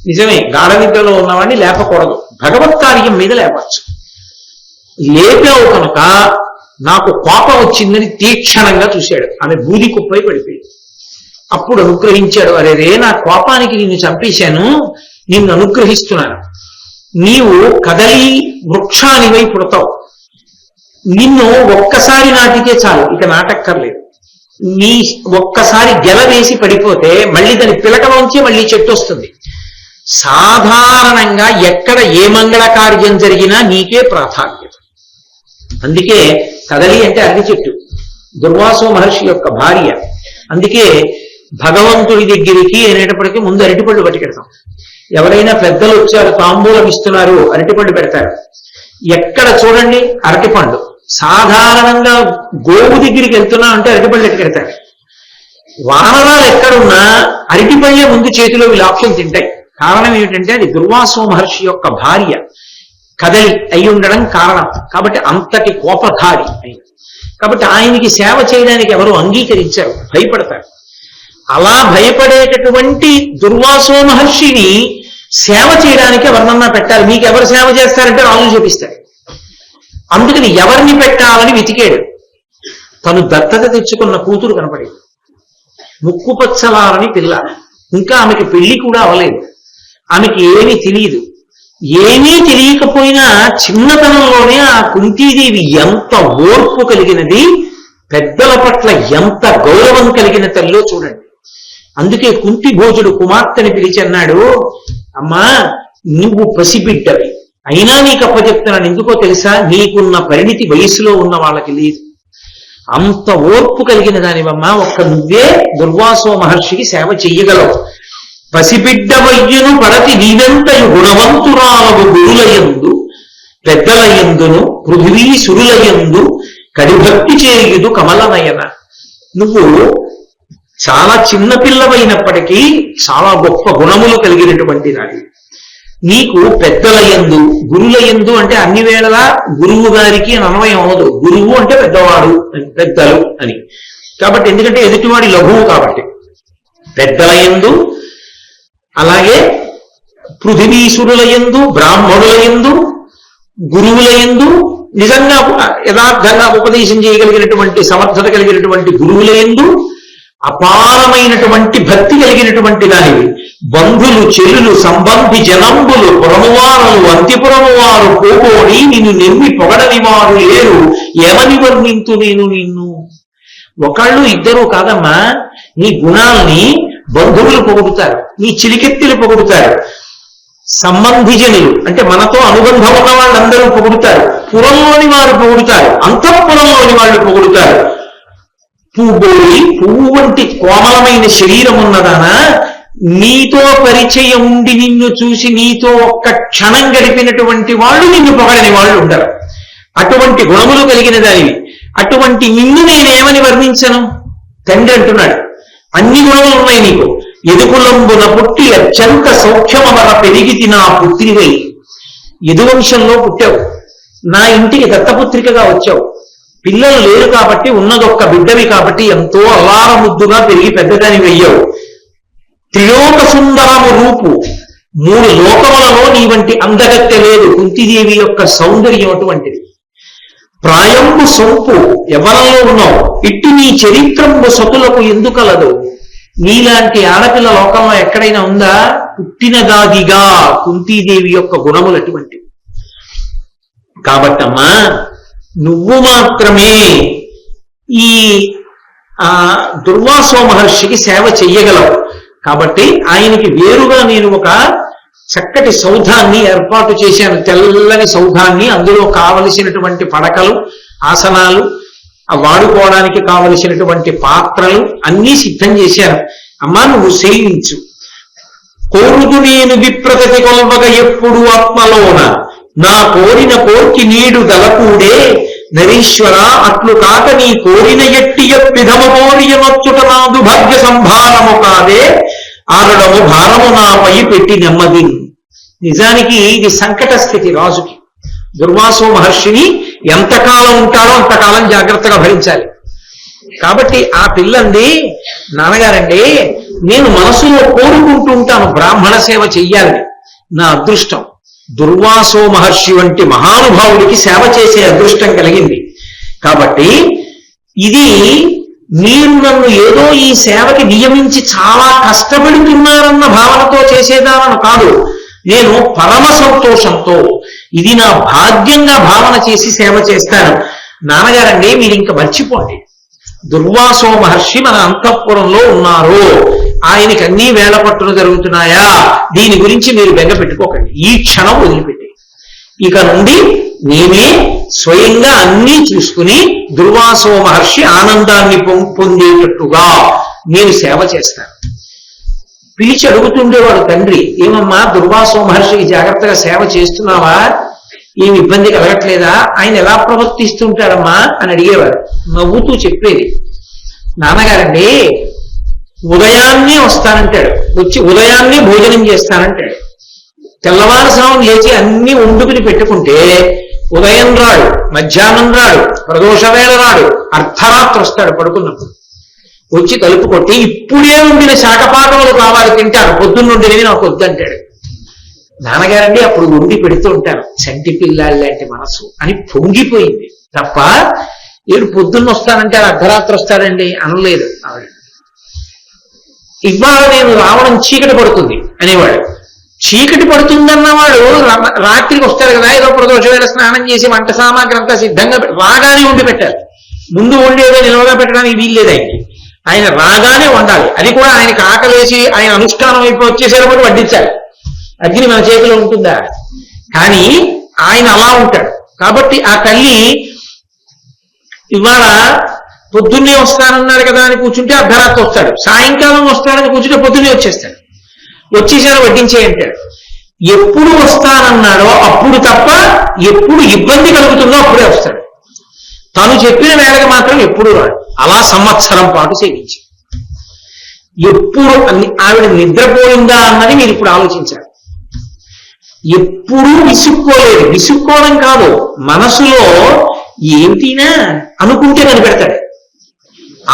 నిజమే, గాఢ నిద్రలో ఉన్నవాడిని లేపకూడదు, భగవత్ కార్యం మీద లేపచ్చు. లేపావు కనుక నాకు కోపం వచ్చిందని తీక్షణంగా చూశాడు. ఆమె బూది కుప్పై పడిపోయింది. అప్పుడు అనుగ్రహించాడు, అరే రే, నా కోపానికి నిన్ను చంపేశాను, నిన్ను అనుగ్రహిస్తున్నాను, నీవు కదలి వృక్షానివై పుడతావు, నిన్ను ఒక్కసారి నాటితే చాలు, ఇక నాటక్కర్లేదు. నీ ఒక్కసారి గెల వేసి పడిపోతే మళ్ళీ దాని పిలకలోంచి మళ్ళీ చెట్టు వస్తుంది. సాధారణంగా ఎక్కడ ఏ మంగళ కార్యం జరిగినా నీకే ప్రాధాన్యత. అందుకే కదలి అంటే అరటి చెట్టు, దుర్వాసో మహర్షి యొక్క భార్య. అందుకే భగవంతుడి దగ్గరికి అనేటప్పటికీ ముందు అరటిపళ్ళు పట్టుకెడతాం. ఎవరైనా పెద్దలు వచ్చారు, తాంబూలం ఇస్తున్నారు, అరటిపండు పెడతారు. ఎక్కడ చూడండి అరటిపండు. సాధారణంగా గోవు దగ్గరికి వెళ్తున్నా అంటే అరటిపళ్ళు ఎట్టుకెడతారు. వానరాలు ఎక్కడున్నా అరటిపళ్ళే ముందు చేతిలో విలాప్యం తింటాయి. కారణం ఏమిటంటే అది దుర్వాసో మహర్షి యొక్క భార్య కదలి అయి ఉండడం కారణం. కాబట్టి అంతటి కోపధారి ఆయన. కాబట్టి ఆయనకి సేవ చేయడానికి ఎవరు అంగీకరించారు, భయపడతారు. అలా భయపడేటటువంటి దుర్వాసో మహర్షిని సేవ చేయడానికి ఎవరినన్నా పెట్టాలి. మీకు ఎవరు సేవ చేస్తారంటే రాజు చూపిస్తారు. అందుకని ఎవరిని పెట్టాలని వెతికాడు. తను దత్తత తెచ్చుకున్న కూతురు కనపడేది, ముక్కుపచ్చలారని పిల్ల. ఇంకా ఆమెకి పెళ్లి కూడా అవ్వలేదు, ఆమెకి ఏమీ తెలియదు. ఏమీ తెలియకపోయినా చిన్నతనంలోనే ఆ కుంతీదేవి ఎంత ఓర్పు కలిగినది, పెద్దల పట్ల ఎంత గౌరవం కలిగిన తల్లో చూడండి. అందుకే కుంతి భోజుడు కుమార్తెని పిలిచి అన్నాడు, అమ్మా నువ్వు పసిబిడ్డవి, అయినా నీకు అప్పచెప్తున్నాను, ఎందుకో తెలుసా, నీకున్న పరిణితి వయసులో ఉన్న వాళ్ళకి లేదు. అంత ఓర్పు కలిగిన దానివమ్మా, ఒక్క నువ్వే దుర్వాసో మహర్షికి సేవ చెయ్యగలవు. పసిబిడ్డ వయ్యును పడతి నీవెంతయు గుణవంతురాలవు గురులయందు పెద్దలయందును పృథివీసురులయందు కడిభక్తి చేయుదు కమలనయన. నువ్వు చాలా చిన్నపిల్లవైనప్పటికీ చాలా గొప్ప గుణములు కలిగినటువంటి నాది. నీకు పెద్దలయందు, గురులయందు అంటే అన్ని వేళలా గురువు గారికి అని అన్వయం అవదు. గురువు అంటే పెద్దవాడు, పెద్దలు అని. కాబట్టి ఎందుకంటే ఎదుటివాడి లఘువు కాబట్టి పెద్దలయందు, అలాగే పృథివీసురులయందు, బ్రాహ్మణులయందు, గురువులయందు, నిజంగా యథార్థంగా ఉపదేశం చేయగలిగినటువంటి సమర్థత కలిగినటువంటి గురువులయందు, అపారమైనటువంటి భక్తి కలిగినటువంటి దానివి. బంధులు చెలులు సంబంధి జనంబులు పురమువారులు అంత్యపురము వారు పోగోడి నిన్ను నెమ్మి పొగడని వారు లేరు, ఏమని వర్ణింతు నేను నిన్ను. ఒకళ్ళు ఇద్దరు కాదమ్మా, నీ గుణాల్ని బంధువులు పొగుడుతారు, నీ చిలికెత్తిలు పొగుడుతారు, సంబంధిజనులు అంటే మనతో అనుబంధం ఉన్న వాళ్ళందరూ పొగుడుతారు, పురంలోని వారు పొగుడుతారు, అంతఃపురంలోని వాళ్ళు పొగుడుతారు. పువ్వుని పువ్వు వంటి కోమలమైన శరీరం ఉన్నదానా, నీతో పరిచయం ఉండి నిన్ను చూసి నీతో ఒక్క క్షణం గడిపినటువంటి వాళ్ళు నిన్ను పొగడని వాళ్ళు ఉండరు. అటువంటి గుణములు కలిగిన దానివి. అటువంటి నిన్ను నేనేమని వర్ణించను? తండ్రి అంటున్నాడు, అన్ని గుణములు ఉన్నాయి నీకు. ఎదుకులంబున పుట్టి అత్యంత సౌఖ్యమవర పెరిగితి నా పుత్రివై. యదువంశంలో పుట్టావు, నా ఇంటికి దత్తపుత్రికగా వచ్చావు. పిల్లలు లేరు కాబట్టి, ఉన్నదొక్క బిడ్డవి కాబట్టి ఎంతో అల్లార ముద్దుగా పెరిగి పెద్దదాని వెయ్యావు. త్రిలోక సుందరము రూపు, 3 లోకములలో నీ వంటి అందగత్తె లేదు. కుంతిదేవి యొక్క సౌందర్యం అటువంటిది. ప్రాయంబు సొంపు ఎవరంలో ఉన్నావు, ఇట్టి నీ చరిత్రంబు సతులకు ఎందుకలదు. నీలాంటి ఆడపిల్ల లోకంలో ఎక్కడైనా ఉందా? పుట్టినదాదిగా కుంతీదేవి యొక్క గుణములు అటువంటివి. కాబట్టమ్మా, నువ్వు మాత్రమే ఈ దుర్వాసో మహర్షికి సేవ చెయ్యగలవు. కాబట్టి ఆయనకి వేరుగా నేను ఒక చక్కటి సౌధాన్ని ఏర్పాటు చేశాను, తెల్లని సౌధాన్ని. అందులో కావలసినటువంటి పడకలు, ఆసనాలు, వాడుకోవడానికి కావలసినటువంటి పాత్రలు అన్నీ సిద్ధం చేశాను. అమ్మా, నువ్వు సేవించు. కోరుదు నేను విప్రగతి కొల్వగ ఎప్పుడు ఆత్మలోన, నా కోరిన కోర్కి నీడు దలకూడే నరీశ్వర. అట్లు కాక నీ కోరిన ఎట్టి విధము కోరియనొచ్చుట నాదు భాగ్య సంభారము కాదే, ఆరడము భారము నాపై పెట్టి నెమ్మది. నిజానికి ఇది సంకట స్థితి రాజుకి. దుర్వాసో మహర్షిని ఎంతకాలం ఉంటాడో అంతకాలం జాగ్రత్తగా భరించాలి. కాబట్టి ఆ పిల్లంది, నాన్నగారండి నేను మనసులో కోరుకుంటూ ఉంటాను బ్రాహ్మణ సేవ చెయ్యాలని. నా అదృష్టం దుర్వాసో మహర్షి వంటి మహానుభావుడికి సేవ చేసే అదృష్టం కలిగింది. కాబట్టి ఇది మీరు నన్ను ఏదో ఈ సేవకి నియమించి చాలా కష్టపడుతున్నారన్న భావనతో చేసేదానను కాదు. నేను పరమ సంతోషంతో ఇది నా భాగ్యంగా భావన చేసి సేవ చేస్తాను. నాన్నగారండి మీరు ఇంకా మర్చిపోండి, దుర్వాసో మహర్షి మన అంతఃపురంలో ఉన్నారు, ఆయనకి అన్నీ వేళ పట్టును జరుగుతున్నాయా, దీని గురించి మీరు బెంగ పెట్టుకోకండి. ఈ క్షణం వదిలిపెట్టి ఇక నుండి నేనే స్వయంగా అన్నీ చూసుకుని దుర్వాసో మహర్షి ఆనందాన్ని పొందేటట్టుగా నేను సేవ చేస్తాను. పిలిచి అడుగుతుండేవాడు తండ్రి, ఏమమ్మా దుర్వాసో మహర్షికి జాగ్రత్తగా సేవ చేస్తున్నావా, ఏమి ఇబ్బంది కలగట్లేదా, ఆయన ఎలా ప్రవర్తిస్తుంటాడమ్మా అని అడిగేవారు. నవ్వుతూ చెప్పేది, నాన్నగారండి ఉదయాన్నే వస్తానంటాడు, వచ్చి ఉదయాన్నే భోజనం చేస్తానంటాడు. తెల్లవారుసాము లేచి అన్ని వండుకుని పెట్టుకుంటే ఉదయం రాడు, మధ్యాహ్నం రాడు, ప్రదోషవేళ రాడు, అర్ధరాత్రి వస్తాడు పడుకున్నప్పుడు. వచ్చి తలుపు కొట్టి ఇప్పుడే ఉండిన శాకపాకములు కావాలి తింటారు, పొద్దున్నుండినవి నాకు వద్దంటాడు. నాన్నగారండి అప్పుడు వండి పెడుతూ ఉంటాను, చంటి పిల్లాళ్ళ లాంటి మనసు అని పొంగిపోయింది తప్ప ఏడు పొద్దున్న వస్తానంటే అర్ధరాత్రి వస్తాడండి అనలేదు ఆవిడ. ఇవాళ నేను రావడం చీకటి పడుతుంది అనేవాడు. చీకటి పడుతుందన్నవాడు రాత్రికి వస్తాడు కదా, ఏదో ప్రదోషవేళ స్నానం చేసి వంట సామాగ్రి అంతా సిద్ధంగా రాగానే వండి పెట్టారు. ముందు వండి ఏదో నిల్వగా పెట్టడానికి వీల్లేదు ఆయనకి. ఆయన రాగానే వండాలి. అది కూడా ఆయనకి ఆకలేసి ఆయన అనుష్ఠానం అయిపోయి వచ్చేసేటప్పుడు వడ్డించాలి. అగ్ని మన చేతిలో ఉంటుందా? కానీ ఆయన అలా ఉంటాడు. కాబట్టి ఆ తల్లి ఇవాళ పొద్దున్నే వస్తానన్నాడు కదా అని కూర్చుంటే అర్ధరాత్రి వస్తాడు, సాయంకాలం వస్తాడని కూర్చుంటే పొద్దున్నే వచ్చేస్తాడు. వచ్చేసారు వడ్డించే అంటాడు. ఎప్పుడు వస్తానన్నాడో అప్పుడు తప్ప ఎప్పుడు ఇబ్బంది కలుగుతుందో అప్పుడే వస్తాడు. తను చెప్పిన వేళకి మాత్రం ఎప్పుడు రాడు. అలా సంవత్సరం పాటు సేవించి ఎప్పుడు ఆవిడ నిద్రపోయిందా అన్నది మీరు ఇప్పుడు ఆలోచించాలి. ఎప్పుడూ విసుక్కోలేదు. విసుక్కోవడం కాదు, మనసులో ఏంటినా అనుకుంటే కనిపెడతాడు.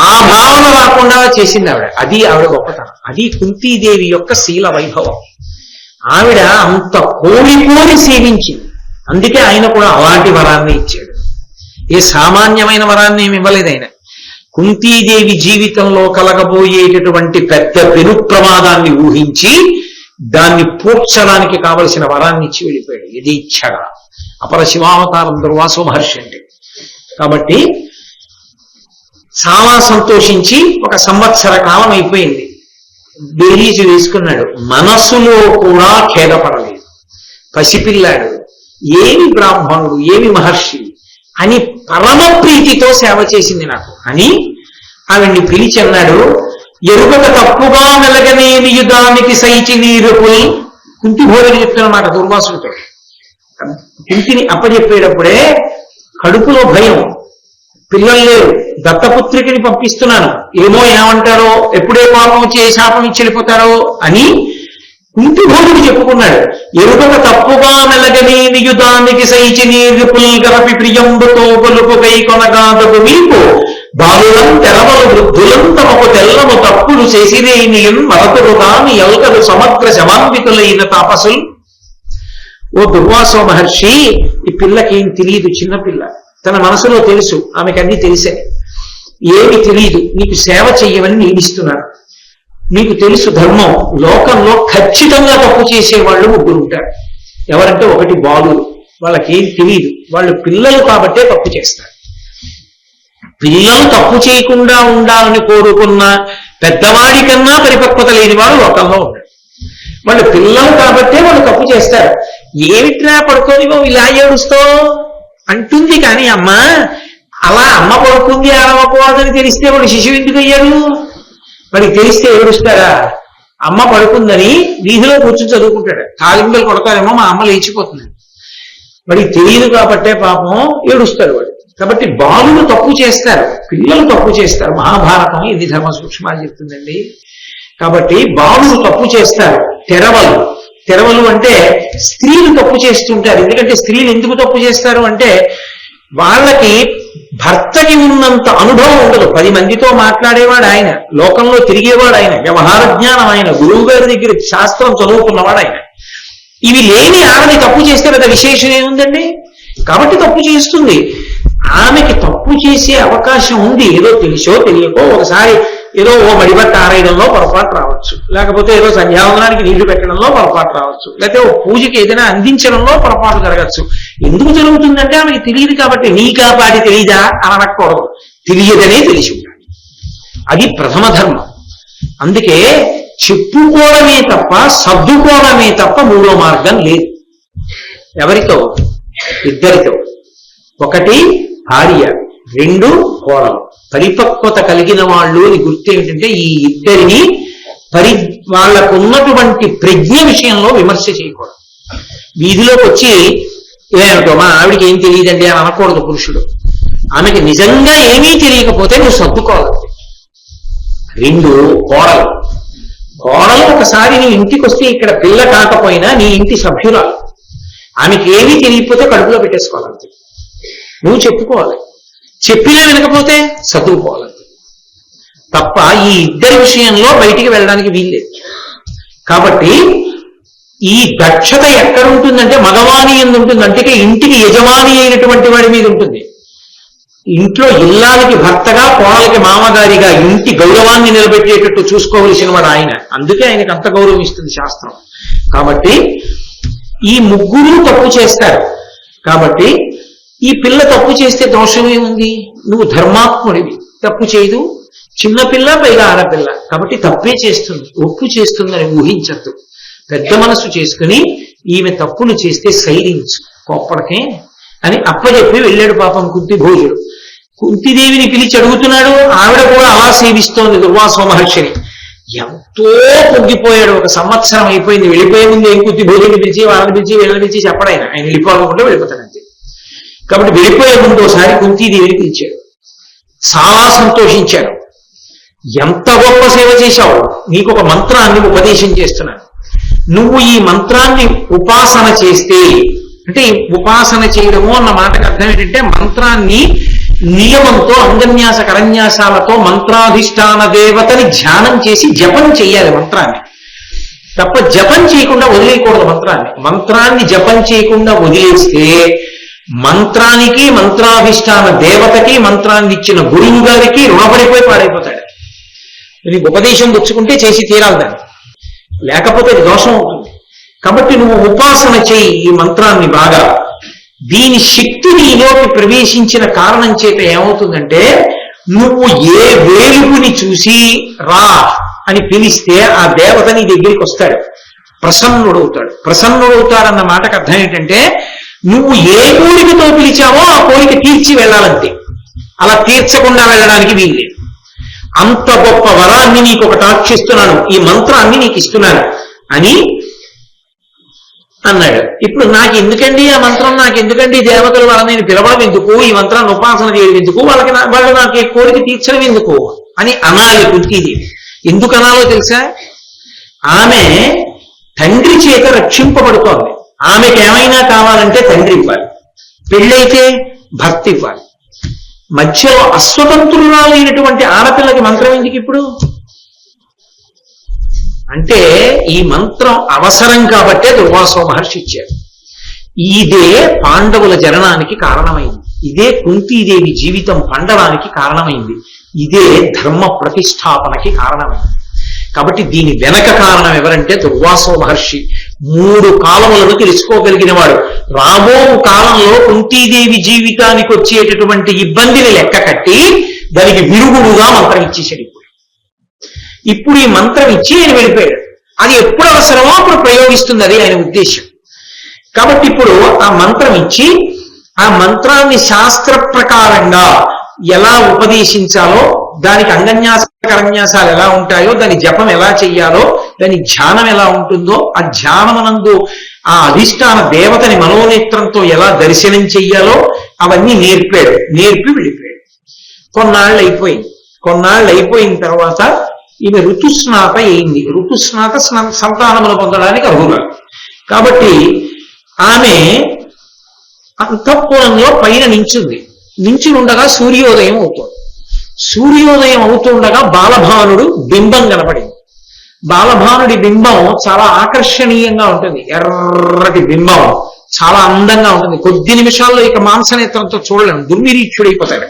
ఆ భావన రాకుండా చేసింది ఆవిడ. అది ఆవిడ గొప్పతనం. అది కుంతీదేవి యొక్క శీల వైభవం. ఆవిడ అంత కోరి సేవించింది. అందుకే ఆయన కూడా అలాంటి వరాన్ని ఇచ్చాడు. ఏ సామాన్యమైన వరాన్ని ఏమి ఇవ్వలేదు ఆయన. కుంతీదేవి జీవితంలో కలగబోయేటటువంటి పెద్ద పెను ప్రమాదాన్ని ఊహించి దాన్ని పూడ్చడానికి కావలసిన వరాన్ని ఇచ్చి వెళ్ళిపోయాడు యథేచ్ఛగా. అపర శివావతారం దుర్వాసో మహర్షి అంటే. కాబట్టి చాలా సంతోషించి 1 సంవత్సర కాలం అయిపోయింది. బేరీజు వేసుకున్నాడు. మనస్సులో కూడా ఖేదపడలేదు. పసిపిల్లాడు, ఏమి బ్రాహ్మణుడు, ఏమి మహర్షి అని పరమ ప్రీతితో సేవ చేసింది నాకు అని ఆవిడ్ని పిలిచి అన్నాడు, ఎరుగక తప్పుగా మెలగనేమియుదానికి సైచి నీరుపుల్. కుంతిభోజుడు చెప్తున్నమాట దుర్వాసుడితో. కుంతిని అప్పచెప్పేటప్పుడే కడుపులో భయం, పిల్లలు లేరు, దత్తపుత్రికని పంపిస్తున్నాను, ఏమో ఏమంటారో, ఎప్పుడే పాపం వచ్చి ఏ శాపం ఇచ్చి వెళ్ళిపోతారో అని కుంతిభోజుడు చెప్పుకున్నాడు. ఎరుగక తప్పుగా మెలగనేమియుదానికి సైచి నీరుపుల్ గరపి ప్రియంబుతో గొలుపు కై కొనగాదకు మీకు బాలులం తెరవలు వృద్ధులం తమకు తెల్లము తప్పులు చేసినేనియన్ మరతులు కాని ఎల్కలు సమగ్ర శమాంబితులైన తాపసులు. ఓ దుర్వాసో మహర్షి, ఈ పిల్లకేం తెలియదు, చిన్నపిల్ల, తన మనసులో తెలుసు, ఆమెకు అన్ని తెలిసే, ఏమి తెలియదు, నీకు సేవ చెయ్యమని నియమిస్తున్నాను. మీకు తెలుసు ధర్మం, లోకంలో ఖచ్చితంగా తప్పు చేసేవాళ్ళు 3 ఉంటారు. ఎవరంటే 1 బాలురు, వాళ్ళకేం తెలియదు, వాళ్ళు పిల్లలు కాబట్టే తప్పు చేస్తారు. పిల్లలు తప్పు చేయకుండా ఉండాలని కోరుకున్న పెద్దవాడి కన్నా పరిపక్వత లేని వాడు లోకంలో ఉన్నాడు. వాళ్ళు పిల్లలు కాబట్టే వాళ్ళు తప్పు చేస్తారు. ఏమిట్రా పడుకోనివో ఇలా ఏడుస్తో అంటుంది, కానీ అమ్మ అలా అమ్మ పడుకుంది ఆడవకూడదని తెలిస్తే వాడు శిశువు ఎందుకు అయ్యాడు? వాడికి తెలిస్తే ఏడుస్తారా? అమ్మ పడుకుందని వీధిలో కూర్చొని చదువుకుంటాడు, కాలింబలు కొడతారేమో మా అమ్మ లేచిపోతుంది. వాడికి తెలియదు కాబట్టే పాపం ఏడుస్తాడు వాడు. కాబట్టి బాలులు తప్పు చేస్తారు, పిల్లలు తప్పు చేస్తారు. మహాభారతం ఇది ధర్మ సూక్ష్మాలు చెప్తుందండి. కాబట్టి బాలులు తప్పు చేస్తారు. తెరవలు అంటే స్త్రీలు తప్పు చేస్తుంటారు. ఎందుకంటే స్త్రీలు ఎందుకు తప్పు చేస్తారు అంటే వాళ్ళకి భర్తకి ఉన్నంత అనుభవం ఉండదు. 10 మందితో మాట్లాడేవాడు ఆయన, లోకంలో తిరిగేవాడు ఆయన, వ్యవహార జ్ఞానం ఆయన, గురువు గారి దగ్గర శాస్త్రం చదువుకున్నవాడు ఆయన. ఇవి లేని ఆమెని తప్పు చేస్తే పెద్ద విశేషం ఏముందండి? కాబట్టి తప్పు చేస్తుంది. ఆమెకి తప్పు చేసే అవకాశం ఉంది. ఏదో తెలుసో తెలియకో ఒకసారి ఏదో ఓ మడిబట్ట ఆరేయడంలో పొరపాటు రావచ్చు, లేకపోతే ఏదో సంధ్యావందనానికి నీళ్లు పెట్టడంలో పొరపాటు రావచ్చు, లేకపోతే ఓ పూజకి ఏదైనా అందించడంలో పొరపాటు జరగచ్చు. ఎందుకు జరుగుతుందంటే ఆమెకి తెలియదు కాబట్టి. నీకా పాటి తెలియదా అని అనకూడదు, తెలియదనే తెలిసి ఉండాలి. అది ప్రథమ ధర్మం. అందుకే చెప్పుకోవడమే తప్ప సర్దుకోవడమే తప్ప 3వ మార్గం లేదు. ఎవరితో? 2 1 భార్య, 2 కోడలు. పరిపక్వత కలిగిన వాళ్ళు అని గుర్తు ఏమిటంటే ఈ ఇద్దరిని వాళ్ళకున్నటువంటి ప్రజ్ఞ విషయంలో విమర్శ చేయకూడదు. వీధిలోకి వచ్చి ఏమిటో మా ఆవిడికి ఏం తెలియదండి అని అనకూడదు పురుషుడు. ఆమెకి నిజంగా ఏమీ తెలియకపోతే నువ్వు సర్దుకోవాలి. 2 కోడలు ఒకసారి నీ ఇంటికి వస్తే ఇక్కడ పిల్ల కాకపోయినా నీ ఇంటి సభ్యురాలు. ఆమెకి ఏమీ తెలియకపోతే కడుపులో పెట్టేసుకోవాలంతే. నువ్వు చెప్పుకోవాలి, చెప్పినా వినకపోతే చదువుకోవాలి తప్ప ఈ ఇద్దరి విషయంలో బయటికి వెళ్ళడానికి వీల్లేదు. కాబట్టి ఈ దక్షత ఎక్కడ ఉంటుందంటే మగవాణి ఎందు ఉంటుంది. అంటే ఇంటికి యజమాని అయినటువంటి వాడి మీద ఉంటుంది. ఇంట్లో ఇల్లాలకి భర్తగా, కోడలకి మామగారిగా ఇంటి గౌరవాన్ని నిలబెట్టేటట్టు చూసుకోవలసిన వాడు ఆయన. అందుకే ఆయనకు అంత గౌరవం ఇస్తుంది శాస్త్రం. కాబట్టి ఈ 3 తప్పు చేస్తారు. కాబట్టి ఈ పిల్ల తప్పు చేస్తే దోషమే ఉంది? నువ్వు ధర్మాత్ముడివి, తప్పు చేయదు. చిన్నపిల్ల, పైగా ఆడపిల్ల, కాబట్టి తప్పే చేస్తుంది, ఒప్పు చేస్తుందని ఊహించద్దు. పెద్ద మనసు చేసుకుని ఈమె తప్పులు చేస్తే సైరించు, కోప్పడకే అని అప్పచెప్పి వెళ్ళాడు పాపం కుంతిభోజుడు. కుంతిదేవిని పిలిచి అడుగుతున్నాడు. ఆవిడ కూడా అలా సేవిస్తోంది దుర్వాసో మహర్షిని. ఎంతో పొంగిపోయాడు. 1 సంవత్సరం అయిపోయింది. వెళ్ళిపోయే ముందు ఏం కుంతిభోజుడిని పిలిచి వాళ్ళని పిలిచి వీళ్ళని పిలిచి చెప్పడాయన, ఆయన వెళ్ళిపోవాలనుకుంటే వెళ్ళిపోతాడంతే. కాబట్టి వెళ్ళిపోయే ముందు ఒకసారి కుంతీదేవిని పిలిచాడు. చాలా సంతోషించాడు. ఎంత గొప్ప సేవ చేశావు, నీకు ఒక మంత్రాన్ని ఉపదేశం చేస్తున్నాను. నువ్వు ఈ మంత్రాన్ని ఉపాసన చేస్తే, అంటే ఉపాసన చేయడము అన్న మాటకు అర్థం ఏంటంటే మంత్రాన్ని నియమంతో, అంగన్యాస కరన్యాసాలతో మంత్రాధిష్టాన దేవతని ధ్యానం చేసి జపం చెయ్యాలి మంత్రాన్ని. తప్ప జపం చేయకుండా వదిలేయకూడదు మంత్రాన్ని. మంత్రాన్ని జపం చేయకుండా వదిలేస్తే మంత్రానికి, మంత్రాధిష్టాన దేవతకి, మంత్రాన్ని ఇచ్చిన గురువు గారికి రుణపడిపోయి పాడైపోతాడు. నీకు ఉపదేశం పుచ్చుకుంటే చేసి తీరాలి దాన్ని, లేకపోతే దోషం అవుతుంది. కాబట్టి నువ్వు ఉపాసన చేయి ఈ మంత్రాన్ని బాగా. దీని శక్తి నీలోకి ప్రవేశించిన కారణం చేత ఏమవుతుందంటే, నువ్వు ఏ వేలుపుని చూసి రా అని పిలిస్తే ఆ దేవత నీ దగ్గరికి వస్తాడు, ప్రసన్నుడవుతాడు. ప్రసన్నుడవుతాడన్న మాటకు అర్థం ఏంటంటే, నువ్వు ఏ కోరికతో పిలిచావో ఆ కోరిక తీర్చి వెళ్ళాలంతే, అలా తీర్చకుండా వెళ్ళడానికి వీల్లేదు. అంత గొప్ప వరాన్ని నీకు ఒకటి ఆక్షిస్తున్నాను, ఈ మంత్రాన్ని నీకు ఇస్తున్నాను అని అన్నాడు. ఇప్పుడు నాకు ఎందుకండి ఆ మంత్రం, నాకు ఎందుకండి దేవతలు వాళ్ళని నేను పిలవడం ఎందుకు, ఈ మంత్రాన్ని ఉపాసన చేయడం ఎందుకు, వాళ్ళు నాకు ఈ కోరిక తీర్చడం ఎందుకు అని అనాలి కుంతీదేవి. ఎందుకు అనాలో తెలుసా? ఆమె తండ్రి చేత రక్షింపబడుతోంది. ఆమెకి ఏమైనా కావాలంటే తండ్రి ఇవ్వాలి, పెళ్ళైతే భర్త ఇవ్వాలి. మధ్యలో అస్వతంత్రురాలైనటువంటి ఆడపిల్లకి మంత్రం ఎందుకు ఇప్పుడు అంటే, ఈ మంత్రం అవసరం కాబట్టే దుర్వాసో మహర్షి ఇచ్చారు. ఇదే పాండవుల జననానికి కారణమైంది, ఇదే కుంతీదేవి జీవితం పండడానికి కారణమైంది, ఇదే ధర్మ ప్రతిష్టాపనకి కారణమైంది. కాబట్టి దీని వెనక కారణం ఎవరంటే దుర్వాసో మహర్షి. 3 కాలములను తెలుసుకోగలిగిన వాడు. రాబో కాలంలో కుంతీదేవి జీవితానికి వచ్చేటటువంటి ఇబ్బందిని లెక్క కట్టి దానికి విరుగుడుగా మంత్రం ఇచ్చేసాడు. ఇప్పుడు ఈ మంత్రం ఇచ్చి ఆయన వెళ్ళిపోయాడు. అది ఎప్పుడు అవసరమో అప్పుడు ప్రయోగిస్తుంది, అది ఆయన ఉద్దేశం. కాబట్టి ఇప్పుడు ఆ మంత్రం ఇచ్చి ఆ మంత్రాన్ని శాస్త్ర ప్రకారంగా ఎలా ఉపదేశించాలో, దానికి అంగన్యాస కరన్యాసాలు ఎలా ఉంటాయో, దాని జపం ఎలా చెయ్యాలో, దాని ధ్యానం ఎలా ఉంటుందో, ఆ ధ్యానమనందు ఆ అధిష్టాన దేవతని మనోనేత్రంతో ఎలా దర్శనం చెయ్యాలో అవన్నీ నేర్పాడు. నేర్పి వెళ్ళిపోయాడు. కొన్నాళ్ళు అయిపోయిన తర్వాత ఈమె ఋతుస్నాత అయింది. ఋతుస్నాత సంతానములు పొందడానికి అర్హురాలు. కాబట్టి ఆమె అంతఃపురంలో పైన నించి ఉండగా సూర్యోదయం అవుతుంది. సూర్యోదయం అవుతుండగా బాలభానుడు బింబం కనపడింది. బాలభానుడి బింబం చాలా ఆకర్షణీయంగా ఉంటుంది, ఎర్రటి బింబం చాలా అందంగా ఉంటుంది. కొద్ది నిమిషాల్లో ఇక మాంసనేత్రంతో చూడలేము, దుర్నిరీక్షుడైపోతాడు.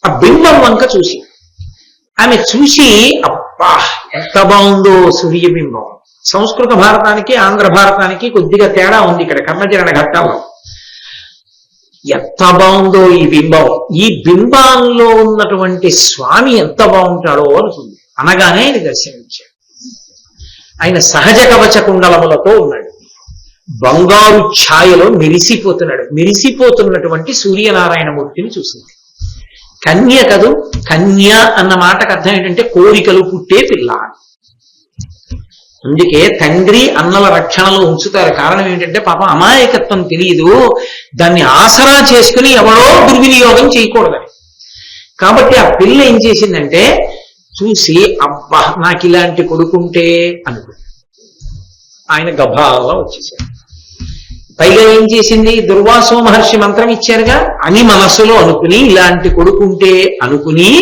ఆ బింబం వంక చూసి ఆమె చూసి, అబ్బా ఎంత బాగుందో సూర్యబింబం. సంస్కృత భారతానికి ఆంధ్ర భారతానికి కొద్దిగా తేడా ఉంది ఇక్కడ కర్మచరణ ఘట్టాల్లో. ఎంత బాగుందో ఈ బింబం, ఈ బింబాల్లో ఉన్నటువంటి స్వామి ఎంత బాగుంటాడో అనుకుంది. అనగానే ఆయన దర్శనమిచ్చాడు. ఆయన సహజ కవచ కుండలములతో ఉన్నాడు, బంగారు ఛాయలో మెరిసిపోతున్నాడు. మెరిసిపోతున్నటువంటి సూర్యనారాయణమూర్తిని చూసింది. కన్య కదూ, కన్య అన్న మాటకు అర్థం ఏంటంటే కోరికలు పుట్టే పిల్ల. అందుకే తండ్రి అన్నల రక్షణలో ఉంచుతారు. కారణం ఏంటంటే పాపం అమాయకత్వం తెలియదు, దాన్ని ఆసరా చేసుకుని ఎవరో దుర్వినియోగం చేయకూడదని. కాబట్టి ఆ పిల్ల ఏం చేసిందంటే చూసి, అబ్బా నాకు ఇలాంటి కొడుకుంటే అనుకుంది. ఆయన గభాలో వచ్చేసాడు. పైగా ఏం చేసింది, దుర్వాసో మహర్షి మంత్రం ఇచ్చారుగా అని మనస్సులో అనుకుని, ఇలాంటి కొడుకుంటే అనుకుని,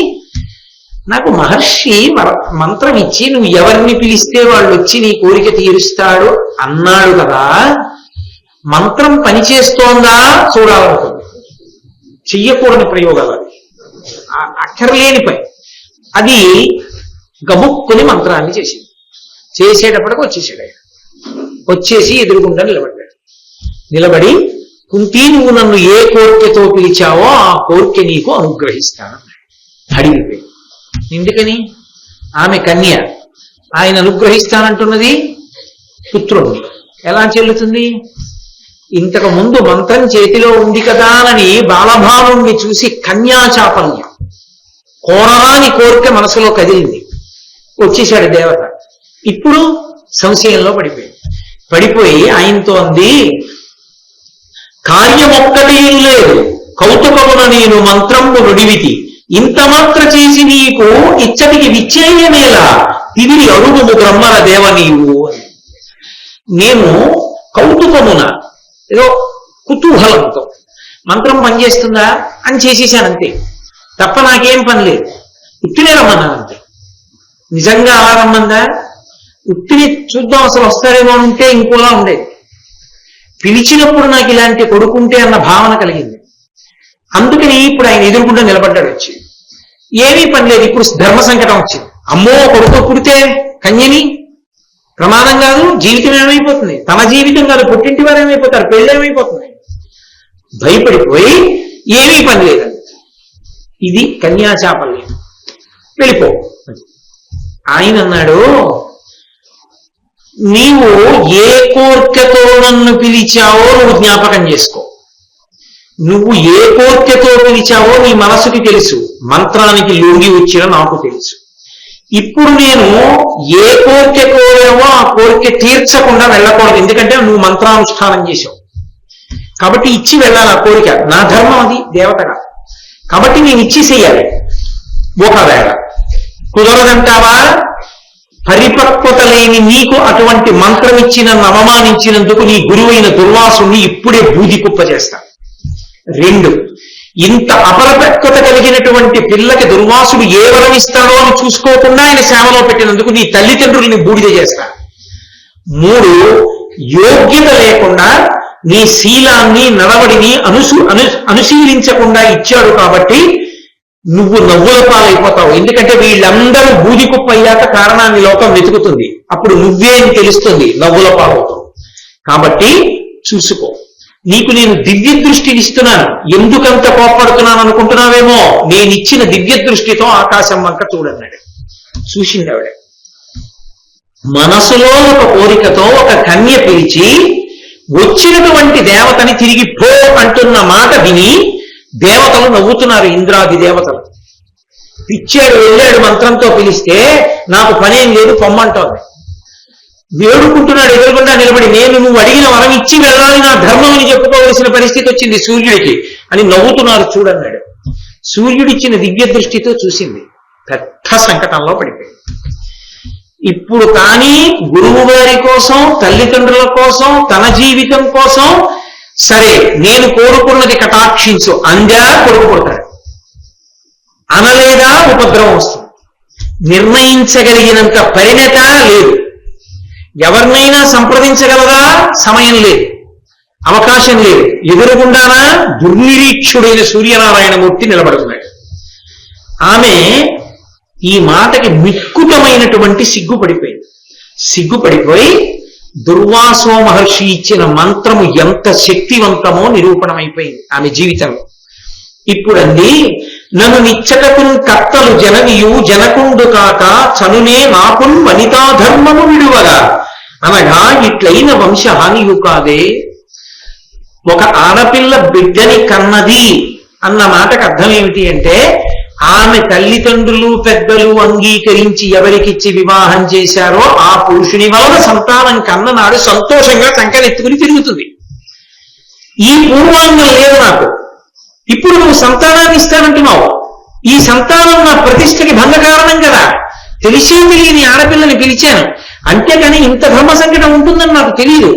నాకు మహర్షి మంత్రం ఇచ్చి నువ్వు ఎవరిని పిలిస్తే వాళ్ళు వచ్చి నీ కోరిక తీరుస్తాడు అన్నాడు కదా, మంత్రం పనిచేస్తోందా చూడాలనుకుంది. చెయ్యకూడని ప్రయోగాలు, అది అక్కర్లేని పని. అది గబుక్కుని మంత్రాన్ని చేసింది. చేసేటప్పటికి వచ్చేసాడు ఆయన. వచ్చేసి ఎదురుగుండా నిలబడి కుంతి, నువ్వు నన్ను ఏ కోరికతో పిలిచావో ఆ కోరిక నీకు అనుగ్రహిస్తాను అడిగిపోయి. ఎందుకని? ఆమె కన్య, ఆయన అనుగ్రహిస్తానంటున్నది పుత్రుణ్ణి. ఎలా చెల్లుతుంది? ఇంతకు ముందు మంత్రం చేతిలో ఉంది కదా అని బాలభానుణ్ణి చూసి కన్యాచాపల్యం, కోరరాని కోరిక మనసులో కదిలింది. వచ్చేశాడు దేవత. ఇప్పుడు సంశయంలో పడిపోయి ఆయనతో అంది, కార్యమొక్కటి లేదు, కౌతుకమున నేను మంత్రము నుడివితి, ఇంత మాత్ర చేసి నీకు ఇచ్చటికి విచ్చేయమేలా, తిరిగి అడుగుము బ్రహ్మల దేవ నీవు. నేను కౌతుకమున ఏదో కుతూహలంతో మంత్రం పనిచేస్తుందా అని చేసేసానంతే, తప్ప నాకేం పని లేదు. ఉట్టినే రమ్మన్నానంతే. నిజంగా అలా రమ్మందా? ఉట్టిని చూద్దాం అసలు వస్తారేమో అంటే ఇంకోలా ఉండేది. పిలిచినప్పుడు నాకు ఇలాంటి కొడుకుంటే అన్న భావన కలిగింది. అందుకని ఇప్పుడు ఆయన ఎదురుకుండా నిలబడ్డాడు. వచ్చి ఏమీ పని లేదు. ఇప్పుడు ధర్మ సంకటం వచ్చింది. అమ్మో కొడుకు పుడితే కన్యని ప్రమాదం కాదు, జీవితం ఏమైపోతుంది, తన జీవితం కాదు పుట్టింటి వారు ఏమైపోతారు, పెళ్ళి ఏమైపోతుంది. భయపడిపోయి ఏమీ పని లేదండి, ఇది కన్యాచాపల్యం, వెళ్ళిపో. ఆయన అన్నాడు, నీవు ఏ కోర్కెతో నన్ను పిలిచావో నువ్వు జ్ఞాపకం చేసుకో. నువ్వు ఏ కోర్కెతో పిలిచావో నీ మనసుకి తెలుసు, మంత్రానికి లొంగి వచ్చిన నాకు తెలుసు. ఇప్పుడు నేను ఏ కోరిక కోరావో ఆ కోరిక తీర్చకుండా వెళ్ళకూడదు, ఎందుకంటే నువ్వు మంత్రానుష్ఠానం చేసావు కాబట్టి ఇచ్చి వెళ్ళాలి. ఆ కోరిక నా ధర్మం, అది దేవతగా, కాబట్టి నేను ఇచ్చేసేయాలి. ఒకవేళ కుదరదంటావా, పరిపక్వత లేని నీకు అటువంటి మంత్రం ఇచ్చి నన్ను అవమానించినందుకు నీ గురువైన దుర్వాసుని ఇప్పుడే బూది కుప్ప చేస్తా. 2, ఇంత అపరిపక్వత కలిగినటువంటి పిల్లకి దుర్వాసుడు ఏ వరం ఇస్తాడో అని చూసుకోకుండా ఆయన సేవలో పెట్టినందుకు నీ తల్లిదండ్రుల్ని బూడిద చేస్తా. 3, యోగ్యత లేకుండా నీ శీలాన్ని నడవడిని అనుశీలించకుండా ఇచ్చాడు కాబట్టి నువ్వు నవ్వుల పాలైపోతావు. ఎందుకంటే వీళ్ళందరూ బూది కుప్ప అయ్యాక కారణాన్ని లోకం వెతుకుతుంది, అప్పుడు నువ్వే అని తెలుస్తుంది, నవ్వుల పాలవుతావు. కాబట్టి చూసుకో, నీకు నేను దివ్య దృష్టిని ఇస్తున్నాను. ఎందుకంత కోప్పడుతున్నాను అనుకుంటున్నావేమో, నేనిచ్చిన దివ్య దృష్టితో ఆకాశం వంక చూడన్నాడు. చూసింది ఆవిడ. మనసులో ఒక కోరికతో ఒక కన్య పిలిచి వచ్చినటువంటి దేవతని తిరిగి పో అంటున్న మాట విని దేవతలు నవ్వుతున్నారు, ఇంద్రాది దేవతలు. పిచ్చాడు, వెళ్ళాడు, మంత్రంతో పిలిస్తే నాకు పనేం లేదు పొమ్మంటోంది. వేడుకుంటున్నాడు ఎదురుకుండా నిలబడి, నేను నువ్వు అడిగిన వరం ఇచ్చి వెళ్ళాలి, నా ధర్మం అని చెప్పుకోవలసిన పరిస్థితి వచ్చింది సూర్యుడికి అని నవ్వుతున్నారు చూడన్నాడు. సూర్యుడిచ్చిన దివ్య దృష్టితో చూసింది, పెద్ద సంకటంలో పడిపోయింది. ఇప్పుడు కానీ గురువు గారి కోసం, తల్లిదండ్రుల కోసం, తన జీవితం కోసం సరే నేను కోరుకున్నది కటాక్షించు అందా, కొడుకు పుడతాడు. అనలేదా ఉపద్రవం వస్తుంది. నిర్ణయించగలిగినంత పరిణత లేదు, ఎవరినైనా సంప్రదించగలదా సమయం లేదు, అవకాశం లేదు. ఎదురుగుండానా దుర్నిరీక్షుడైన సూర్యనారాయణమూర్తి నిలబడుతున్నాడు. ఆమె ఈ మాటకి మిక్కుటమైనటువంటి సిగ్గుపడిపోయి దుర్వాసో మహర్షి ఇచ్చిన మంత్రము ఎంత శక్తివంతమో నిరూపణమైపోయింది ఆమె జీవితంలో. ఇప్పుడండి, నన్ను నిచ్చటకున్ కర్తలు జననియు జనకుండు కాక చనునే నాకున్ వనితాధర్మము విడువగా అనగా ఇట్లైన వంశహానియు కాదే. ఒక ఆడపిల్ల బిడ్డని కన్నది అన్న మాటకు అర్థం ఏమిటి అంటే, ఆమె తల్లిదండ్రులు పెద్దలు అంగీకరించి ఎవరికిచ్చి వివాహం చేశారో ఆ పురుషుని వలన సంతానం కన్ననాడు సంతోషంగా సంకనెత్తుకుని తిరుగుతుంది. ఈ పూర్వాంగం లేదు నాకు, ఇప్పుడు నువ్వు సంతానాన్ని ఇస్తానంటున్నావు, ఈ సంతానం నా ప్రతిష్టకి భంగకారణం కదా, తెలిసి తెలియని ఆడపిల్లని పిలిచాను, అంతేకాని ఇంత ధర్మ సంకటం ఉంటుందని నాకు తెలియదు.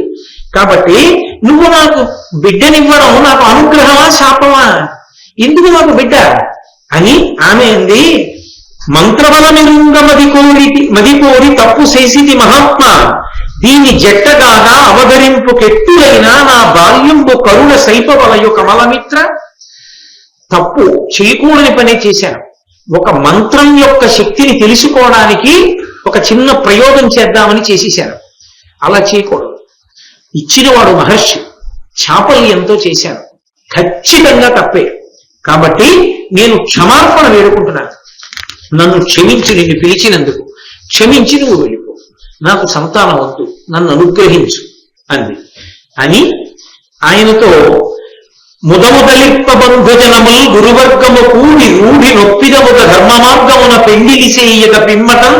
కాబట్టి నువ్వు నాకు బిడ్డనివ్వడం నాకు అనుగ్రహమా శాపమా, ఎందుకు నాకు బిడ్డ అని ఆమె అంది. మంత్రబలమిరుంగ మది కోరి తప్పు చేసిది మహాత్మ, దీని జట్టగాగా అవధరింపు కెట్టులైనా నా బాల్యంబు కరుణ సైపవలయు కమలమిత్ర. తప్పు చేయకూడని పని చేశాను. ఒక మంత్రం యొక్క శక్తిని తెలుసుకోవడానికి ఒక చిన్న ప్రయోగం చేద్దామని చేసేశాను, అలా చేయకూడదు. ఇచ్చినవాడు మహర్షి, చాపల్యంతో చేశాను, ఖచ్చితంగా తప్పే. కాబట్టి నేను క్షమార్పణ వేడుకుంటున్నాను, నన్ను క్షమించి, నిన్ను పిలిచినందుకు క్షమించి నువ్వు వెళ్ళిపో, నాకు సంతానం వద్దు, నన్ను అనుగ్రహించు అంది. అని ఆయనతో ముదముదలిప్ప బంధుజనముల్ గురువర్గము కూడి రూఢి నొప్పిదముగ ధర్మ మార్గమున పెండిలిసేయక పిమ్మటం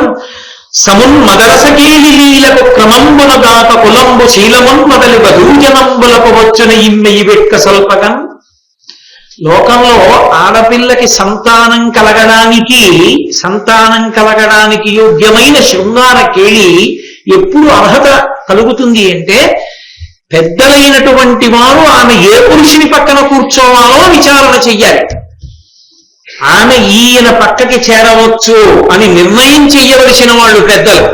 సమున్ మదరసకేలి లీలకు క్రమంబున దాత కులంబు శీలమున్ మొదలి బధూజనంబులకు వచ్చున ఇమ్మెయి వెట్క సల్పగన్. లోకంలో ఆడపిల్లకి సంతానం కలగడానికి యోగ్యమైన శృంగార కేళి ఎప్పుడు అర్హత కలుగుతుంది అంటే, పెద్దలైనటువంటి వారు ఆమె ఏ పురుషుని పక్కన కూర్చోవాలో విచారణ చెయ్యాలి. ఆమె ఈయన పక్కకి చేరవచ్చు అని నిర్ణయం చెయ్యవలసిన వాళ్ళు పెద్దలు.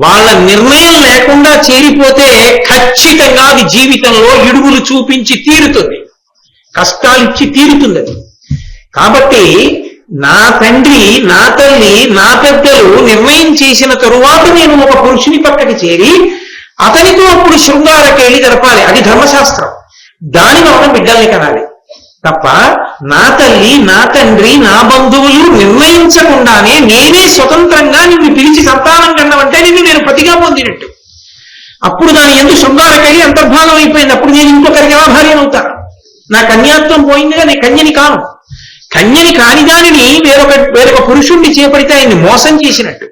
వాళ్ళ నిర్ణయం లేకుండా చేరిపోతే ఖచ్చితంగా అది జీవితంలో ఇడుగులు చూపించి తీరుతుంది, కష్టాలిచ్చి తీరుతుంది అది. కాబట్టి నా తండ్రి, నా తల్లి, నా పెద్దలు నిర్ణయం చేసిన తరువాత నేను ఒక పురుషుని పక్కకి చేరి అతనితో అప్పుడు శృంగారకేళి జరపాలి. అది ధర్మశాస్త్రం. దానిలో ఒక బిడ్డల్ని కనాలి తప్ప నా తల్లి, నా తండ్రి, నా బంధువులు నిర్ణయించకుండానే నేనే స్వతంత్రంగా నిన్ను పిలిచి సంతానం కన్నామంటే నేను పతిగా పొందినట్టు. అప్పుడు దాని ఎందుకు శృంగారకేళి అంతర్భాగం అయిపోయింది. అప్పుడు నేను ఇంకొకరికి ఎలా భార్యనవుతాను? నా కన్యాత్వం పోయిందిగా, నేను కన్యని కాను. కన్యని కాని దానిని వేరొక పురుషుణ్ణి చేపడితే ఆయన్ని మోసం చేసినట్టు.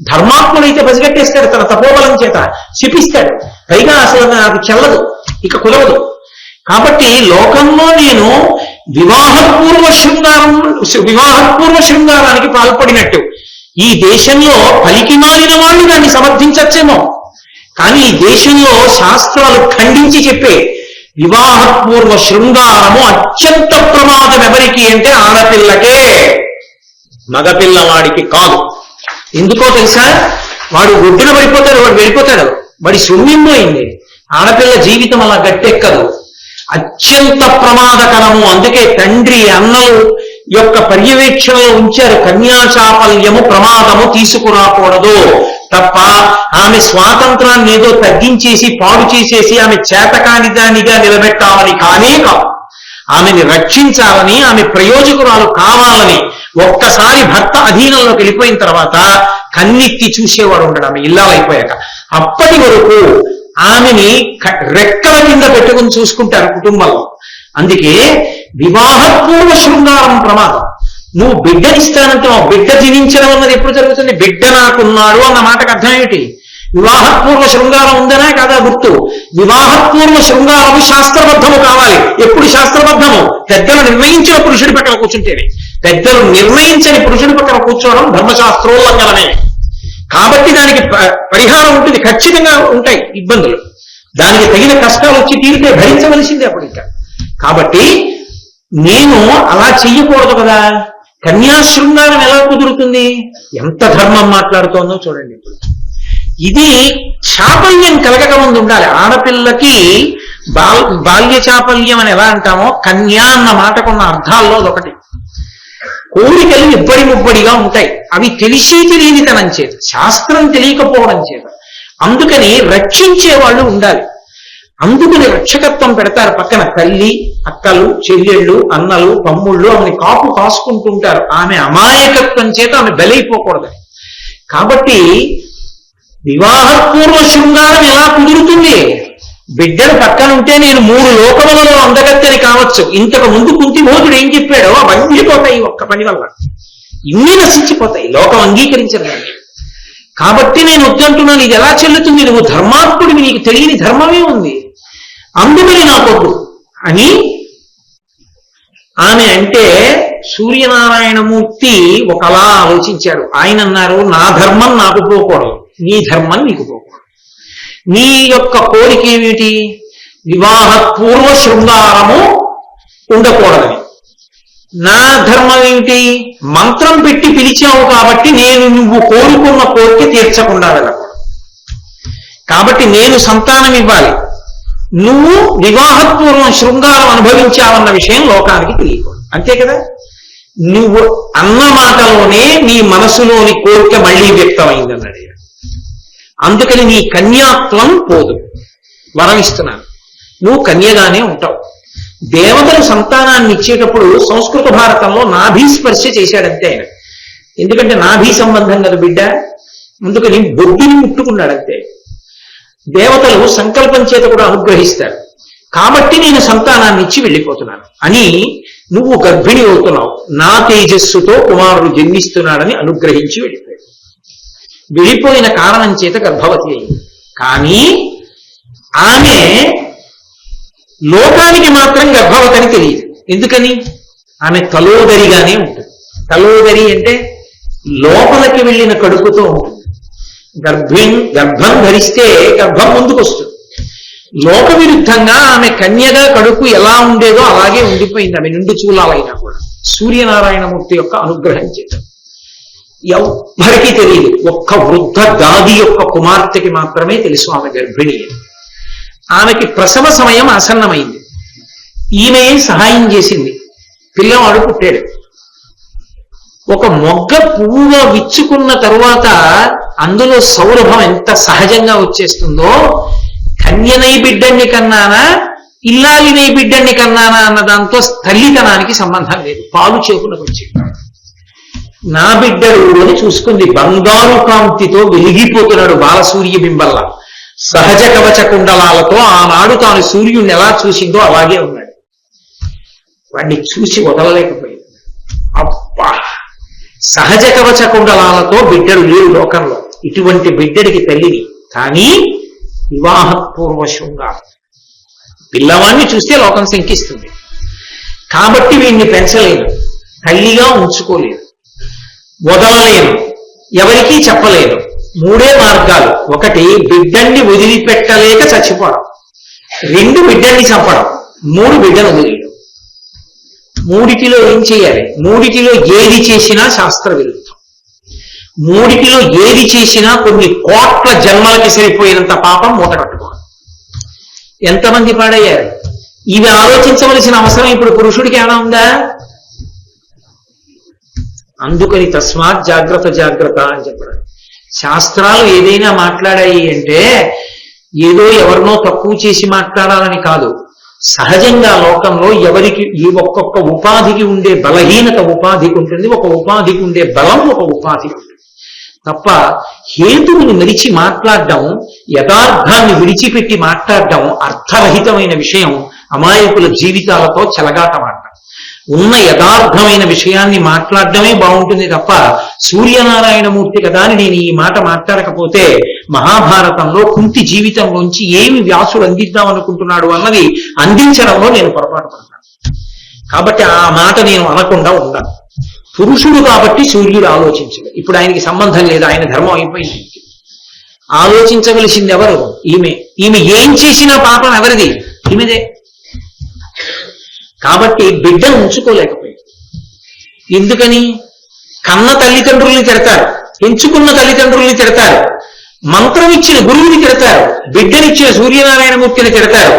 ధర్మాత్ముడైతే పసిగట్టేస్తాడు, తన తపోబలం చేత శపిస్తాడు. పైగా అసలు నాకు చెల్లదు, ఇక కులవదు. కాబట్టి లోకంలో నేను వివాహపూర్వ శృంగారానికి పాల్పడినట్టు. ఈ దేశంలో పలికి మారిన వాళ్ళు దాన్ని సమర్థించచ్చేమో, కానీ ఈ దేశంలో శాస్త్రాలు ఖండించి చెప్పే వివాహపూర్వ శృంగారము అత్యంత ప్రమాదం. ఎవరికి అంటే ఆడపిల్లకే, మగపిల్లవాడికి కాదు. ఎందుకో తెలుసా? వాడు ఒడ్డున పడిపోతాడు, వాడు వెళ్ళిపోతాడు, వాడి శూన్యం పోయింది. ఆడపిల్ల జీవితం అలా గట్టెక్కదు, అత్యంత ప్రమాదకరము. అందుకే తండ్రి అన్నలు యొక్క పర్యవేక్షణలో ఉంచారు. కన్యాచాపల్యము ప్రమాదము తీసుకురాకూడదు తప్ప ఆమె స్వాతంత్రాన్ని ఏదో తగ్గించేసి పాడు చేసేసి ఆమె చేతకాని దానిగా నిలబెట్టాలని కానే కాదు. ఆమెని రక్షించాలని, ఆమె ప్రయోజకురాలు కావాలని. ఒక్కసారి భర్త అధీనంలోకి వెళ్ళిపోయిన తర్వాత కన్నెత్తి చూసేవాడు ఉండడు ఆమె ఇల్లాలైపోయాక. అప్పటి వరకు ఆమెని రెక్కల కింద పెట్టుకుని చూసుకుంటారు కుటుంబంలో. అందుకే వివాహపూర్వ శృంగారం ప్రమాదం. నువ్వు బిడ్డనిస్తానంటే ఆ బిడ్డ జీవించడం అన్నది ఎప్పుడు జరుగుతుంది? బిడ్డ నాకున్నాడు అన్న మాటకు అర్థం ఏమిటి? వివాహపూర్వ శృంగారం ఉందనే కాదా గుర్తు? వివాహపూర్వ శృంగారము శాస్త్రబద్ధము కావాలి. ఎప్పుడు శాస్త్రబద్ధము? పెద్దలు నిర్ణయించిన పురుషుడి పక్కన కూర్చుంటేనే. పెద్దలు నిర్ణయించని పురుషుడి పక్కన కూర్చోవడం ధర్మశాస్త్రోల్లంఘనమే. కాబట్టి దానికి పరిహారం ఉంటుంది, ఖచ్చితంగా ఉంటాయి ఇబ్బందులు. దానికి తగిన కష్టాలు వచ్చి తీరితే భరించవలసిందే అప్పుడు ఇంకా. కాబట్టి నేను అలా చెయ్యకూడదు కదా. కన్యాశృంగారం ఎలా కుదురుతుంది? ఎంత ధర్మం మాట్లాడుతోందో చూడండి. ఇప్పుడు ఇది చాపల్యం కలగక ముందు ఉండాలి. ఆడపిల్లకి బాల్య చాపల్యం అని ఎలా అంటామో, కన్యా అన్న మాటకున్న అర్థాల్లో ఒకటి. కోరికలు ఇబ్బడి ముబ్బడిగా ఉంటాయి. అవి తెలిసి తెలియనితనం చేత, శాస్త్రం తెలియకపోవడం చేత. అందుకని రక్షించే వాళ్ళు ఉండాలి. అందుకని రక్షకత్వం పెడతారు పక్కన. తల్లి, అక్కలు, చెల్లెళ్ళు, అన్నలు, తమ్ముళ్ళు ఆమెని కాపు కాసుకుంటుంటారు. ఆమె అమాయకత్వం చేత ఆమె బలైపోకూడదని. కాబట్టి వివాహపూర్వ శృంగారం ఎలా కుదురుతుంది? బిడ్డలు పక్కనుంటే నేను 3 లోకములలో అందగత్తెని కావచ్చు. ఇంతకు ముందు కుంతిభోజుడు ఏం చెప్పాడో అవన్నీ పోతాయి ఒక్క పని వల్ల. ఇన్ని నశించిపోతాయి, లోకం అంగీకరించదు దాన్ని. కాబట్టి నేను వద్దంటున్నాను. ఇది ఎలా చెల్లుతుంది? నువ్వు ధర్మాత్ముడివి, నీకు తెలియని ధర్మమే ఉంది, అందుకని నాకొద్దు అని ఆమె అంటే. సూర్యనారాయణమూర్తి ఒకలా ఆలోచించాడు. ఆయన అన్నారు, నా ధర్మం నాకు పోకూడదు, నీ ధర్మం నీకు పోకూడదు. నీ యొక్క కోరిక ఏమిటి? వివాహపూర్వ శృంగారము ఉండకూడదని. నా ధర్మం ఏమిటి? మంత్రం పెట్టి పిలిచావు కాబట్టి నేను నువ్వు కోరుకున్న కోరిక తీర్చకుండా వెళ్ళకూడదు. కాబట్టి నేను సంతానం ఇవ్వాలి, నువ్వు వివాహపూర్వం శృంగారం అనుభవించావన్న విషయం లోకానికి తెలియకూడదు. అంతే కదా? నువ్వు అన్న మాటలోనే నీ మనసులోని కోరిక మళ్ళీ వ్యక్తమైందన్నాడు. అందుకని నీ కన్యాత్వం పోదు, వరమిస్తున్నాను, నువ్వు కన్యగానే ఉంటావు. దేవతలు సంతానాన్ని ఇచ్చేటప్పుడు సంస్కృత భారతంలో నాభీస్పర్శ చేశాడంతే ఆయన. ఎందుకంటే నాభీ సంబంధం కదా బిడ్డ, అందుకని బొడ్డుని ముట్టుకున్నాడంతే. దేవతలు సంకల్పం చేత కూడా అనుగ్రహిస్తారు. కాబట్టి నేను సంతానాన్ని ఇచ్చి వెళ్ళిపోతున్నాను అని, నువ్వు గర్భిణి అవుతున్నావు, నా తేజస్సుతో కుమారుడు జన్మిస్తున్నాడని అనుగ్రహించి వెళ్ళిపోయాడు. వెళ్ళిపోయిన కారణం చేత గర్భవతి అయింది. కానీ ఆమె లోకానికి మాత్రం గర్భవతి అని తెలియదు. ఎందుకని? ఆమె తలోదరిగానే ఉంటుంది. తలోదరి అంటే లోపలికి వెళ్ళిన కడుపుతో ఉంటుంది. గర్భం ధరిస్తే గర్భం ముందుకు వస్తుంది. లోక విరుద్ధంగా ఆమె కన్యగా కడుపు ఎలా ఉండేదో అలాగే ఉండిపోయింది. ఆమె నిండు చూలాలైనా కూడా సూర్యనారాయణమూర్తి యొక్క అనుగ్రహం చేత. ఎవ్వరికీ తెలియదు. ఒక్క వృద్ధ గాది యొక్క కుమార్తెకి మాత్రమే తెలుసు ఆమె గర్భిణి అని. ఆమెకి ప్రసవ సమయం ఆసన్నమైంది. ఈమె సహాయం చేసింది. పిల్లవాడు పుట్టాడు. ఒక మొగ్గ పువ్వుగా విచ్చుకున్న తరువాత అందులో సౌరభం ఎంత సహజంగా వచ్చేస్తుందో, కన్యనై బిడ్డని కన్నానా ఇల్లాలినై బిడ్డని కన్నానా అన్న దాంతో తల్లితనానికి సంబంధం లేదు. పాలు చేకులకు వచ్చింది. నా బిడ్డడు అని చూసుకుంది. బంగారు కాంతితో వెలిగిపోతున్నాడు బాలసూర్య బింబల్లా. సహజ కవచ కుండలాలతో ఆనాడు తాను సూర్యుడిని ఎలా చూసిందో అలాగే ఉన్నాడు. వాడిని చూసి వదలలేకపోయింది. అబ్బా, సహజ కవచ కుండలాలతో బిడ్డడు లేరు లోకంలో. ఇటువంటి బిడ్డడికి తల్లిని. కానీ వివాహపూర్వ శృంగారం. పిల్లవాడిని చూస్తే లోకం శంకిస్తుంది. కాబట్టి వీడిని పెంచలేను, తల్లిగా ఉంచుకోలేదు, వదలలేను, ఎవరికీ చెప్పలేను. మూడే మార్గాలు. ఒకటి, బిడ్డన్ని వదిలిపెట్టలేక చచ్చిపోవడం. 2, బిడ్డన్ని చంపడం. 3, బిడ్డను వదిలేయడం. మూడిటిలో ఏం చేయాలి? మూడిటిలో ఏది చేసినా శాస్త్ర విరుద్ధం. మూడిటిలో ఏది చేసినా కొన్ని కోట్ల జన్మలకి సరిపోయినంత పాపం మూట కట్టుకోవాలి. ఎంతమంది పాడయ్యారు? ఇవి ఆలోచించవలసిన అవసరం ఇప్పుడు పురుషుడికి ఏమైనా ఉందా? అందుకని తస్మాత్ జాగ్రత్త జాగ్రత్త అని చెప్పడం. శాస్త్రాలు ఏదైనా మాట్లాడాయి అంటే ఏదో ఎవరినో తక్కువ చేసి మాట్లాడాలని కాదు. సహజంగా లోకంలో ఎవరికి ఈ ఒక్కొక్క ఉపాధికి ఉండే బలహీనత ఉపాధికి ఉంటుంది, ఒక ఉపాధికి ఉండే బలం ఒక ఉపాధికి ఉంటుంది. తప్ప హేతువుని మరిచి మాట్లాడడం, యథార్థాన్ని విడిచిపెట్టి మాట్లాడడం అర్థరహితమైన విషయం. అమాయకుల జీవితాలతో చెలగాటమాడటం. ఉన్న యథార్థమైన విషయాన్ని మాట్లాడడమే బాగుంటుంది తప్ప సూర్యనారాయణమూర్తి కదా అని నేను ఈ మాట మాట్లాడకపోతే మహాభారతంలో కుంతి జీవితంలోంచి ఏమి వ్యాసుడు అందిద్దాం అనుకుంటున్నాడు అన్నది అందించడంలో నేను పొరపాటు పడతాను. కాబట్టి ఆ మాట నేను అనకుండా ఉండాలి. పురుషుడు కాబట్టి సూర్యుడు ఆలోచించడు. ఇప్పుడు ఆయనకి సంబంధం లేదు, ఆయన ధర్మం అయిపోయింది. ఆలోచించవలసింది ఎవరు? ఈమె. ఈమె ఏం చేసినా పాపం ఎవరిది? ఈమెదే. కాబట్టి బిడ్డను ఉంచుకోలేకపోయింది. ఎందుకని? కన్న తల్లిదండ్రుల్ని తిడతారు, పెంచుకున్న తల్లిదండ్రుల్ని తిడతారు, మంత్రం ఇచ్చిన గురువుని తిడతారు, బిడ్డనిచ్చిన సూర్యనారాయణమూర్తిని తిడతారు,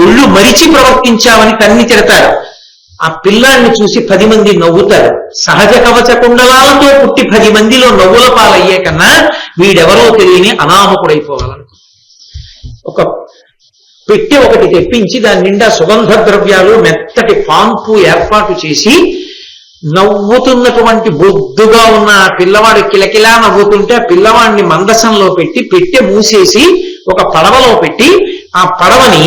ఒళ్ళు మరిచి ప్రవర్తించావని తన్ని తిడతారు. ఆ పిల్లాన్ని చూసి 10 మంది నవ్వుతారు. సహజ కవచ కుండలాలతో పుట్టి 10 మందిలో నవ్వుల పాలయ్యే కన్నా వీడెవరో తెలియని అనామకుడైపోవాలను. ఒక పెట్టె ఒకటి తెప్పించి దాని నిండా సుగంధ ద్రవ్యాలు, మెత్తటి పాన్పు ఏర్పాటు చేసి నవ్వుతున్నటువంటి బొద్దుగా ఉన్న ఆ పిల్లవాడు కిలకిలా నవ్వుతుంటే ఆ పిల్లవాడిని మందసంలో పెట్టి పెట్టె మూసేసి ఒక పడవలో పెట్టి ఆ పడవని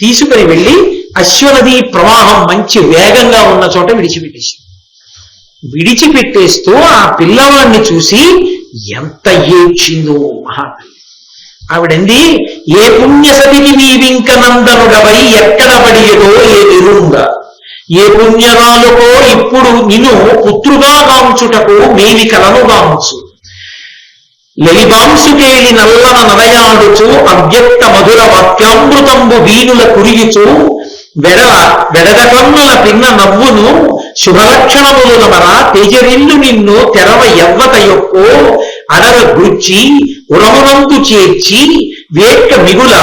తీసుకుని వెళ్ళి అశ్వనది ప్రవాహం మంచి వేగంగా ఉన్న చోట విడిచిపెట్టేస్తూ ఆ పిల్లవాడిని చూసి ఎంత ఏడ్చిందో మహాతల్లి. ఆవిడంది, ఏ పుణ్యసతికి నీవింక నందనుడవై ఎక్కడ పడియడో ఏ నిరుంగా, ఏ పుణ్యరాలుకో ఇప్పుడు నిన్ను పుత్రుగా గాంచుటకు మేవి కలను గాంచు, లలిబాంసుకేలి నల్లన నరయాడుచు అవ్యక్త మధుర వాక్యామృతంబు వీనుల కురియుచు వెడద కన్నుల పిన్న నవ్వును శుభలక్షణములు నమర తేజరిల్లు నిన్ను తెరవ యవ్వత యొక్కో అడవ గుర్చి ఉరమునందు చేర్చి వేట్క మిగుల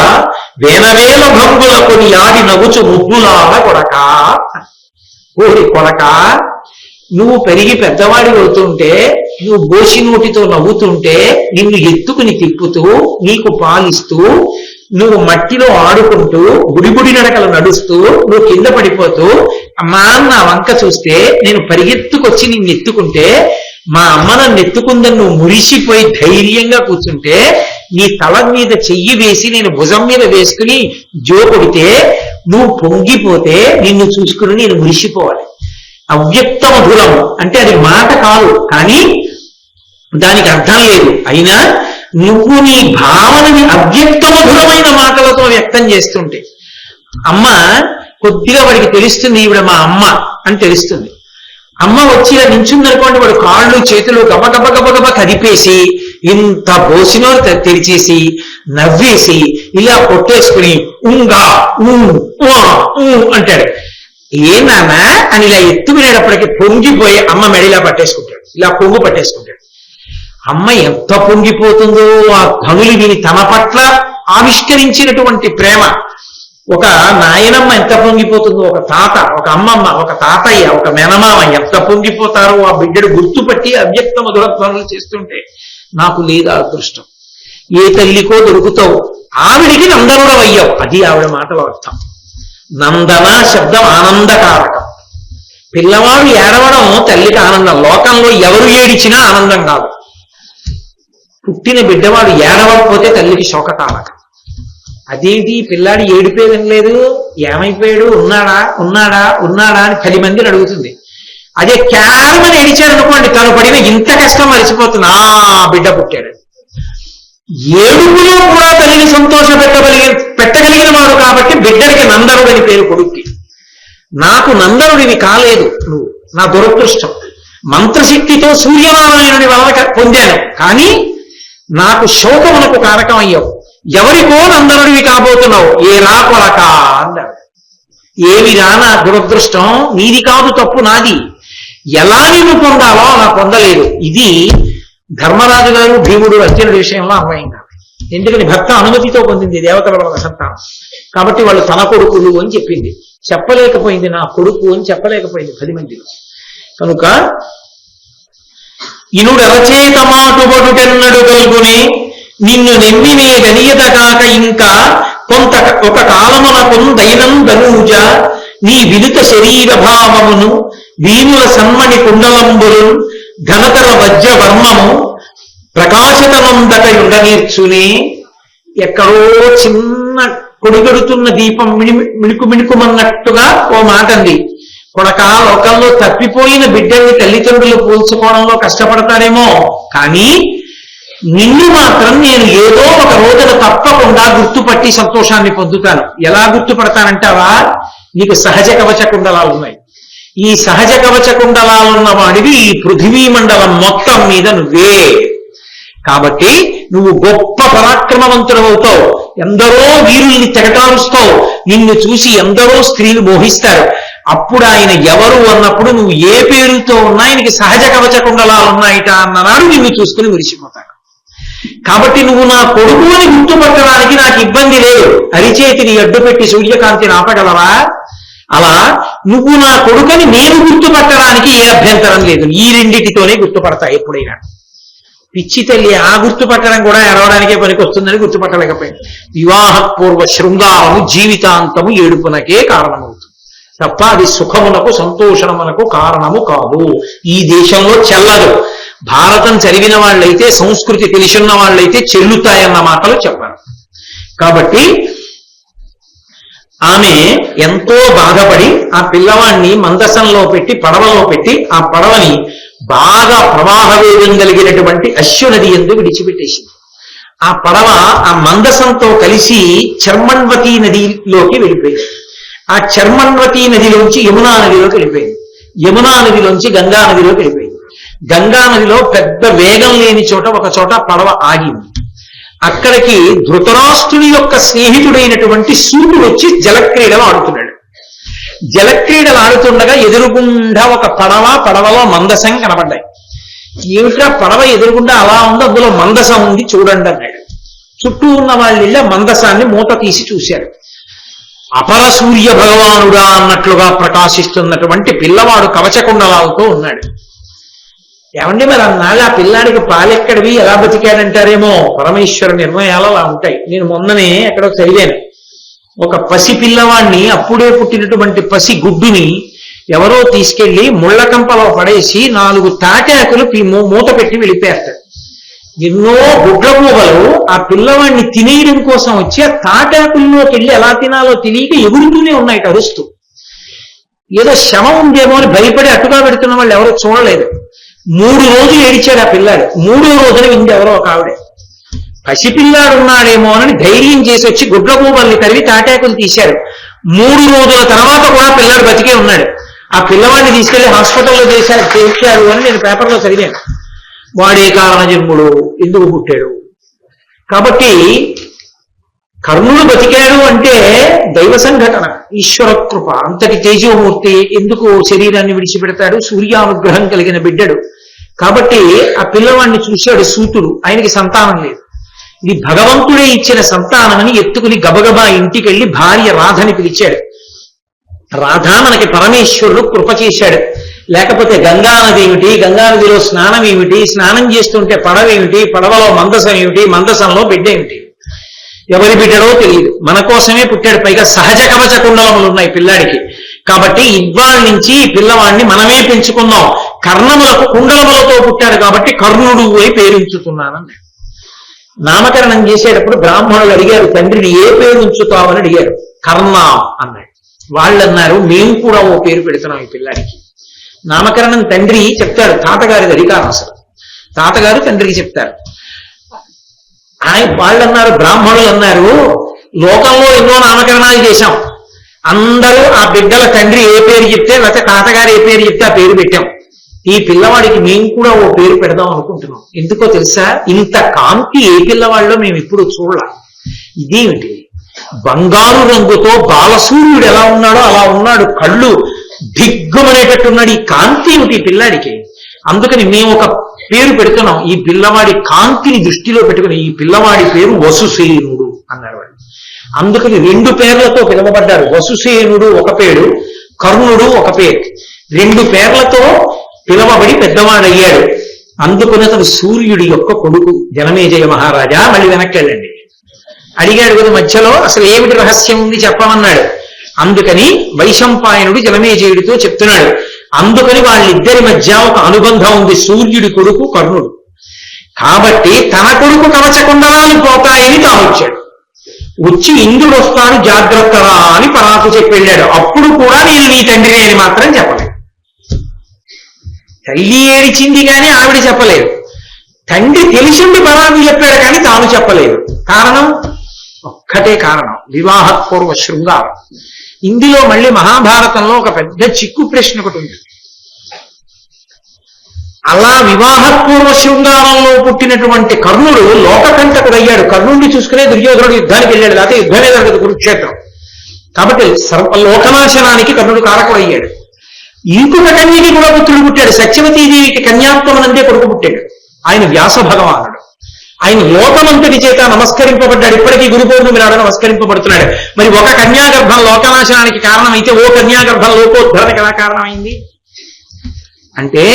వేనవేల భంగుల కొని ఆడి నవ్వుచు ముద్దులాల కొడక. ఓడి కొడక, నువ్వు పెరిగి పెద్దవాడి అవుతుంటే, నువ్వు బోసి నోటితో నవ్వుతుంటే, నిన్ను ఎత్తుకుని తిప్పుతూ నీకు పాలిస్తూ నువ్వు మట్టిలో ఆడుకుంటూ గుడిగుడి నడకలు నడుస్తూ నువ్వు కింద పడిపోతూ అమ్మా నా వంక చూస్తే నేను పరిగెత్తుకొచ్చి నిన్ను ఎత్తుకుంటే, మా అమ్మ నన్ను ఎత్తుకుందని నువ్వు మురిసిపోయి ధైర్యంగా కూర్చుంటే, నీ తల మీద చెయ్యి వేసి నేను భుజం మీద వేసుకుని జోకొడితే నువ్వు పొంగిపోతే నిన్ను చూసుకుని నేను మురిసిపోవాలి. అవ్యక్త మధురం అంటే అది మాట కాదు, కానీ దానికి అర్థం లేదు. అయినా నువ్వు నీ భావనని అవ్యక్త మధురమైన మాటలతో వ్యక్తం చేస్తుంటే అమ్మ కొద్దిగా వాడికి తెలుస్తుంది, ఈవిడ మా అమ్మ అని తెలుస్తుంది. అమ్మ వచ్చి ఇలా నించుందనుకోండి, వాడు కాళ్ళు చేతులు గబగబ కదిపేసి ఇంత బోసినో తెరిచేసి నవ్వేసి ఇలా కొట్టేసుకుని ఉంగా అంటాడు. ఏ నాన్న అని ఇలా ఎత్తుకునేటప్పటికి పొంగిపోయి అమ్మ మెడిలా పట్టేసుకుంటాడు, ఇలా కొంగు పట్టేసుకుంటాడు. అమ్మ ఎంత పొంగిపోతుందో ఆ ధనులు విని, తన పట్ల ఆవిష్కరించినటువంటి ప్రేమ. ఒక నాయనమ్మ ఎంత పొంగిపోతుందో, ఒక తాత, ఒక అమ్మమ్మ, ఒక తాతయ్య, ఒక మేనమామ ఎంత పొంగిపోతారో ఆ బిడ్డడు గుర్తుపట్టి అవ్యక్త మధురత్వాలు చేస్తుంటే. నాకు లేదా అదృష్టం, ఏ తల్లికో దొరుకుతావు, ఆవిడికి నందనుడవయ్యావు. అది ఆవిడ మాటల అర్థం. నందన శబ్దం ఆనందకారకం. పిల్లవాడు ఏడవడం తల్లికి ఆనందం. లోకంలో ఎవరు ఏడిచినా ఆనందం కాదు. పుట్టిన బిడ్డవాడు ఏడవకపోతే తల్లికి శోకకారకం. అదేంటి పిల్లాడు ఏడిపోయేదని లేదు, ఏమైపోయాడు, ఉన్నాడా ఉన్నాడా ఉన్నాడా అని 10 మందిని అడుగుతుంది. అదే కేవలం ఏడిచాడనుకోండి, తను పడిన ఇంత కష్టం మరిచిపోతుంది. బిడ్డ పుట్టాడు. ఏడుపులో కూడా తల్లిని పెట్టగలిగిన వాడు కాబట్టి బిడ్డడికి నందనుడని పేరు కొడుక్కి. నాకు నందనుడివి కాలేదు నువ్వు, నా దురదృష్టం. మంత్రశక్తితో సూర్యనారాయణుని వల్ల పొందాను, కానీ నాకు శోకమునకు కారకం అయ్యావు. ఎవరికో నందనుడివి కాబోతున్నావు, ఏలా కొలక అన్నాడు. ఏమిరా నా దురదృష్టం, నీది కాదు, తప్పు నాది. ఎలా నిన్ను పొందాలో అలా పొందలేదు. ఇది ధర్మరాజు గారు భీముడు అర్జునుడి విషయంలో అన్వయం కాదు. ఎందుకని భర్త అనుమతితో పొందింది దేవతల వల్ల సంతానం కాబట్టి వాళ్ళు తన కొడుకులు అని చెప్పింది. చెప్పలేకపోయింది నా కొడుకు అని చెప్పలేకపోయింది 10 మందిలో. కనుక ఇనుడరచేత మాటుబడుటెన్నడు కలుగుని, నిన్ను నెమ్మినే గనియత కాక ఇంకా కొంత ఒక కాలమునకు దైనందనూజ, నీ విలుత శరీర భావమును వీనుల సన్మణి కుండలంబులు ఘనతర వజ్రవర్మము ప్రకాశతనందక యుండనేర్చునే. ఎక్కడో చిన్న కొడిగడుతున్న దీపం మిణుకు మిణుకుమన్నట్టుగా ఓ మాట అంది. కొడక, లోకంలో తప్పిపోయిన బిడ్డల్ని తల్లిదండ్రులు పోల్చుకోవడంలో కష్టపడతారేమో, కానీ నిన్ను మాత్రం నేను ఏదో ఒక రోజున తప్పకుండా గుర్తుపట్టి సంతోషాన్ని పొందుతాను. ఎలా గుర్తుపడతానంటావా? నీకు సహజ కవచ కుండలాలు ఉన్నాయి. ఈ సహజ కవచ కుండలాలున్న వాడివి ఈ పృథివీ మండలం మొత్తం మీద నువ్వే. కాబట్టి నువ్వు గొప్ప పరాక్రమవంతుడవుతావు, ఎందరో వీరుల్ని తెగటారుస్తావు, నిన్ను చూసి ఎందరో స్త్రీలు మోహిస్తారు. అప్పుడు ఆయన ఎవరు అన్నప్పుడు నువ్వు ఏ పేరుతో ఉన్నా ఆయనకి సహజ కవచ కుండలాలున్నాయిట అన్ననాడు నిన్ను చూసుకుని విరిచిపోతాడు. కాబట్టి నువ్వు నా కొడుకు అని గుర్తుపట్టడానికి నాకు ఇబ్బంది లేదు. అరిచేతిని అడ్డుపెట్టి సూర్యకాంతిని ఆపగలవా? అలా నువ్వు నా కొడుకుని నేను గుర్తుపట్టడానికి ఏ అభ్యంతరం లేదు. ఈ రెండిటితోనే గుర్తుపడతా ఎప్పుడైనా. పిచ్చి తల్లి ఆ గుర్తుపట్టడం కూడా ఎడవడానికే పనికొస్తుందని గుర్తుపట్టలేకపోయింది. వివాహపూర్వ శృంగారము జీవితాంతము ఏడుపునకే కారణమవుతుంది తప్ప అది సుఖమునకు సంతోషమునకు కారణము కాదు. ఈ దేశంలో చెల్లదు. భారతం చదివిన వాళ్ళైతే, సంస్కృతి తెలిసిన వాళ్ళైతే చెల్లుతాయన్న మాటలు చెప్పారు. కాబట్టి ఆమె ఎంతో బాధపడి ఆ పిల్లవాడిని మందసంలో పెట్టి పడవలో పెట్టి ఆ పడవని బాగా ప్రవాహ వేగం కలిగినటువంటి అశ్వనది యందు విడిచిపెట్టేసింది. ఆ పడవ ఆ మందసంతో కలిసి చర్మణ్వతీ నదిలోకి వెళ్ళిపోయింది. ఆ చర్మణ్వతీ నదిలోంచి యమునా నదిలోకి వెళ్ళిపోయింది. యమునా నదిలోంచి గంగా నదిలోకి వెళ్ళిపోయింది. గంగా నదిలో పెద్ద వేగం లేని చోట ఒక చోట పడవ ఆగింది. అక్కడికి ధృతరాష్ట్రుని యొక్క స్నేహితుడైనటువంటి సూర్యుడు వచ్చి జలక్రీడలు ఆడుతున్నాడు. జలక్రీడలు ఆడుతుండగా ఎదురుగుండా ఒక పడవలో మందసం కనబడ్డాయి. ఏమిట్రా పడవ ఎదురుగుండా అలా ఉంది, అందులో మందసం ఉంది చూడండి అన్నాడు. చుట్టూ ఉన్న వాళ్ళ మందసాన్ని మూత తీసి చూశారు. అపర సూర్య భగవానుడా అన్నట్లుగా ప్రకాశిస్తున్నటువంటి పిల్లవాడు కవచకుండలాలతో ఉన్నాడు. ఏమండి మరి అన్నాళ్ళు ఆ పిల్లాడికి పాలెక్కడివి, ఎలా బతికాడంటారేమో. పరమేశ్వర నిర్ణయాలు అలా ఉంటాయి. నేను మొన్ననే ఎక్కడో చదివాను, ఒక పసి పిల్లవాడిని, అప్పుడే పుట్టినటువంటి పసి గుడ్డుని ఎవరో తీసుకెళ్లి ముళ్ళకంపలో పడేసి 4 తాటాకులు మూత పెట్టి వెళ్ళిపోయారు. ఎన్నో గుడ్ల మూగలు ఆ పిల్లవాడిని తినేయడం కోసం వచ్చి ఆ తాటాకుల్లోకి వెళ్ళి ఎలా తినాలో తెలియక ఎగురుతూనే ఉన్నాయి అరుస్తూ. ఏదో శవం ఉందేమో అని భయపడి అటుగా పెడుతున్న వాళ్ళు ఎవరో చూడలేదు. 3 రోజులు ఏడిచాడు ఆ పిల్లాడు. 3వ రోజున వింది ఎవరో ఒక ఆవిడ. పసిపిల్లాడు ఉన్నాడేమో అని ధైర్యం చేసి వచ్చి గుడ్ల మూగల్ని తరివి తాటాకులు తీశారు. 3 రోజుల తర్వాత కూడా పిల్లాడు బతికే ఉన్నాడు. ఆ పిల్లవాడిని తీసుకెళ్లి హాస్పిటల్లో చేశారు అని నేను పేపర్లో చదివాను. వాడే కారణ జన్ముడు, ఎందుకు పుట్టాడు. కాబట్టి కర్ణుడు బతికాడు అంటే దైవ సంఘటన, ఈశ్వర కృప. అంతటి తేజోమూర్తి ఎందుకు శరీరాన్ని విడిచిపెడతాడు? సూర్యానుగ్రహం కలిగిన బిడ్డడు. కాబట్టి ఆ పిల్లవాడిని చూశాడు సూతుడు, ఆయనకి సంతానం లేదు. ఇది భగవంతుడే ఇచ్చిన సంతానమని ఎత్తుకుని గబగబా ఇంటికి వెళ్ళి భార్య రాధని పిలిచాడు. రాధ మనకి పరమేశ్వరుడు కృప చేశాడు, లేకపోతే గంగానది ఏమిటి, గంగానదిలో స్నానం ఏమిటి, స్నానం చేస్తుంటే పడవేమిటి, పడవలో మందసం ఏమిటి, మందసంలో బిడ్డ ఏమిటి, ఎవరి బిడ్డడో తెలియదు. మన కోసమే పుట్టాడు, పైగా సహజ కవచ కుండలములు ఉన్నాయి పిల్లాడికి. కాబట్టి ఇవాళ నుంచి పిల్లవాడిని మనమే పెంచుకుందాం. కర్ణములకు కుండలములతో పుట్టాడు కాబట్టి కర్ణుడు అని పేరుంచుతున్నానన్నాడు. నామకరణం చేసేటప్పుడు బ్రాహ్మణులు అడిగారు, తండ్రిని ఏ పేరు ఉంచుతావని అడిగారు. కర్ణ అన్నాడు. వాళ్ళు అన్నారు, మేము కూడా ఓ పేరు పెడుతున్నాం ఈ పిల్లాడికి. నామకరణం తండ్రి చెప్తారు, తాతగారిది అధికారం అసలు. తాతగారు తండ్రికి చెప్తారు. వాళ్ళు అన్నారు, బ్రాహ్మణులు అన్నారు, లోకంలో ఎన్నో నామకరణాలు చేశాం, అందరూ ఆ బిడ్డల తండ్రి ఏ పేరు చెప్తే లేకపోతే తాతగారు ఏ పేరు చెప్తే ఆ పేరు పెట్టాం. ఈ పిల్లవాడికి మేము కూడా ఓ పేరు పెడదాం అనుకుంటున్నాం. ఎందుకో తెలుసా, ఇంత కాంతి ఏ పిల్లవాడిలో మేము ఇప్పుడు చూడాలి. ఇదేమిటి, బంగారు రంగుతో బాలసూర్యుడు ఎలా ఉన్నాడో అలా ఉన్నాడు, కళ్ళు దిగ్గుమనేటట్టున్నాడు. ఈ కాంతి ఏమిటి పిల్లాడికి. అందుకని మేము ఒక పేరు పెడుతున్నాం, ఈ పిల్లవాడి కాంతిని దృష్టిలో పెట్టుకుని ఈ పిల్లవాడి పేరు వసుసేనుడు అన్నారు వాళ్ళు. అందుకని 2 పేర్లతో పిలువబడ్డారు. వసుసేనుడు ఒక పేరు, కర్ణుడు ఒక పేరు. 2 పేర్లతో పిలవబడి పెద్దవాడయ్యాడు. అందుకని అతను సూర్యుడి యొక్క కొడుకు. జనమేజయ మహారాజా, మళ్ళీ వెనక్కి వెళ్ళండి. అడిగాడు కదా మధ్యలో, అసలు ఏమిటి రహస్యం ఉంది చెప్పమన్నాడు. అందుకని వైశంపాయనుడు జనమేజయుడితో చెప్తున్నాడు. అందుకని వాళ్ళిద్దరి మధ్య ఒక అనుబంధం ఉంది, సూర్యుడి కొడుకు కర్ణుడు. కాబట్టి తన కొడుకు కవచకుండలాలు పోతాయని తాను వచ్చాడు. వచ్చి ఇంద్రుడు వస్తాను జాగ్రత్తరా అని పరాకు చెప్పి వెళ్ళాడు. అప్పుడు కూడా నేను నీ తండ్రిని అని మాత్రం చెప్పలేదు. తల్లి ఏడిచింది కానీ ఆవిడ చెప్పలేదు. తండ్రి తెలిసిండి పరాకు చెప్పాడు కానీ తాను చెప్పలేదు. కారణం ఒక్కటే కారణం, వివాహపూర్వ శృంగారం. ఇందులో మళ్ళీ మహాభారతంలో ఒక పెద్ద చిక్కు ప్రశ్న ఒకటి ఉంది. అలా వివాహపూర్వ శృంగారంలో పుట్టినటువంటి కర్ణుడు లోకకంటకుడయ్యాడు. కర్ణుడిని చూసుకునే దుర్యోధనుడు యుద్ధానికి వెళ్ళాడు, లేకపోతే యుద్ధమే జరగదు కురుక్షేత్రం. కాబట్టి లోకనాశనానికి కర్ణుడు కారకుడయ్యాడు. ఇంకొక కన్యకి కూడా పుత్రుడు పుట్టాడు. సత్యవతీదేవికి కన్యాత్మనందే కొడుకు పుట్టాడు. ఆయన వ్యాస భగవానుడు. ఆయన లోకమంతటి చేత నమస్కరింపబడ్డాడు. ఇప్పటికీ గురు పౌర్ణమి నాడు నమస్కరింపబడుతున్నాడు. మరి ఒక కన్యాగర్భం లోకనాశనానికి కారణమైతే ఓ కన్యాగర్భం లోకోద్ధరణకి ఎలా కారణమైంది అంటే,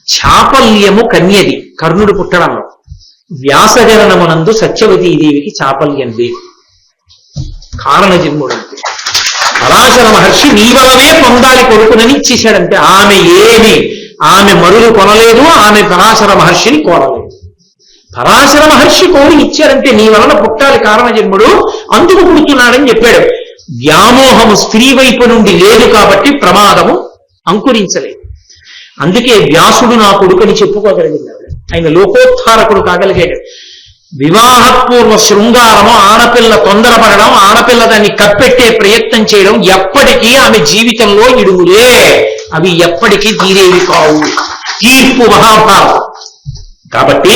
చాపల్యము కన్యది కర్ణుడు పుట్టడంలో. వ్యాసజననమునందు సత్యవతీదేవికి చాపల్యం లేదు, కారణజన్ముడు. పరాశర మహర్షి నీ వలనే పొందాలి కొడుకునని ఇచ్చేశాడంటే, ఆమె మరులు కొనలేదు, ఆమె పరాశర మహర్షిని కోరలేదు. పరాశర మహర్షి కోరి ఇచ్చారంటే నీ వలన పుట్టాలి కారణజన్ముడు, అందుకు పుడుతున్నాడని చెప్పాడు. వ్యామోహము స్త్రీ వైపు నుండి లేదు కాబట్టి ప్రమాదము అంకురించలేదు. అందుకే వ్యాసుడు నా కొడుకుని చెప్పుకోగలిగినాడు. ఆయన లోకోద్ధారకుడు కాగలిగాడు. వివాహపూర్వ శృంగారము, ఆడపిల్ల తొందరపడడం, ఆడపిల్ల దాన్ని కప్పెట్టే ప్రయత్నం చేయడం ఎప్పటికీ ఆమె జీవితంలో ఇడుగులే. అవి ఎప్పటికీ తీరేవి కావు. తీర్పు మహాభారతం. కాబట్టి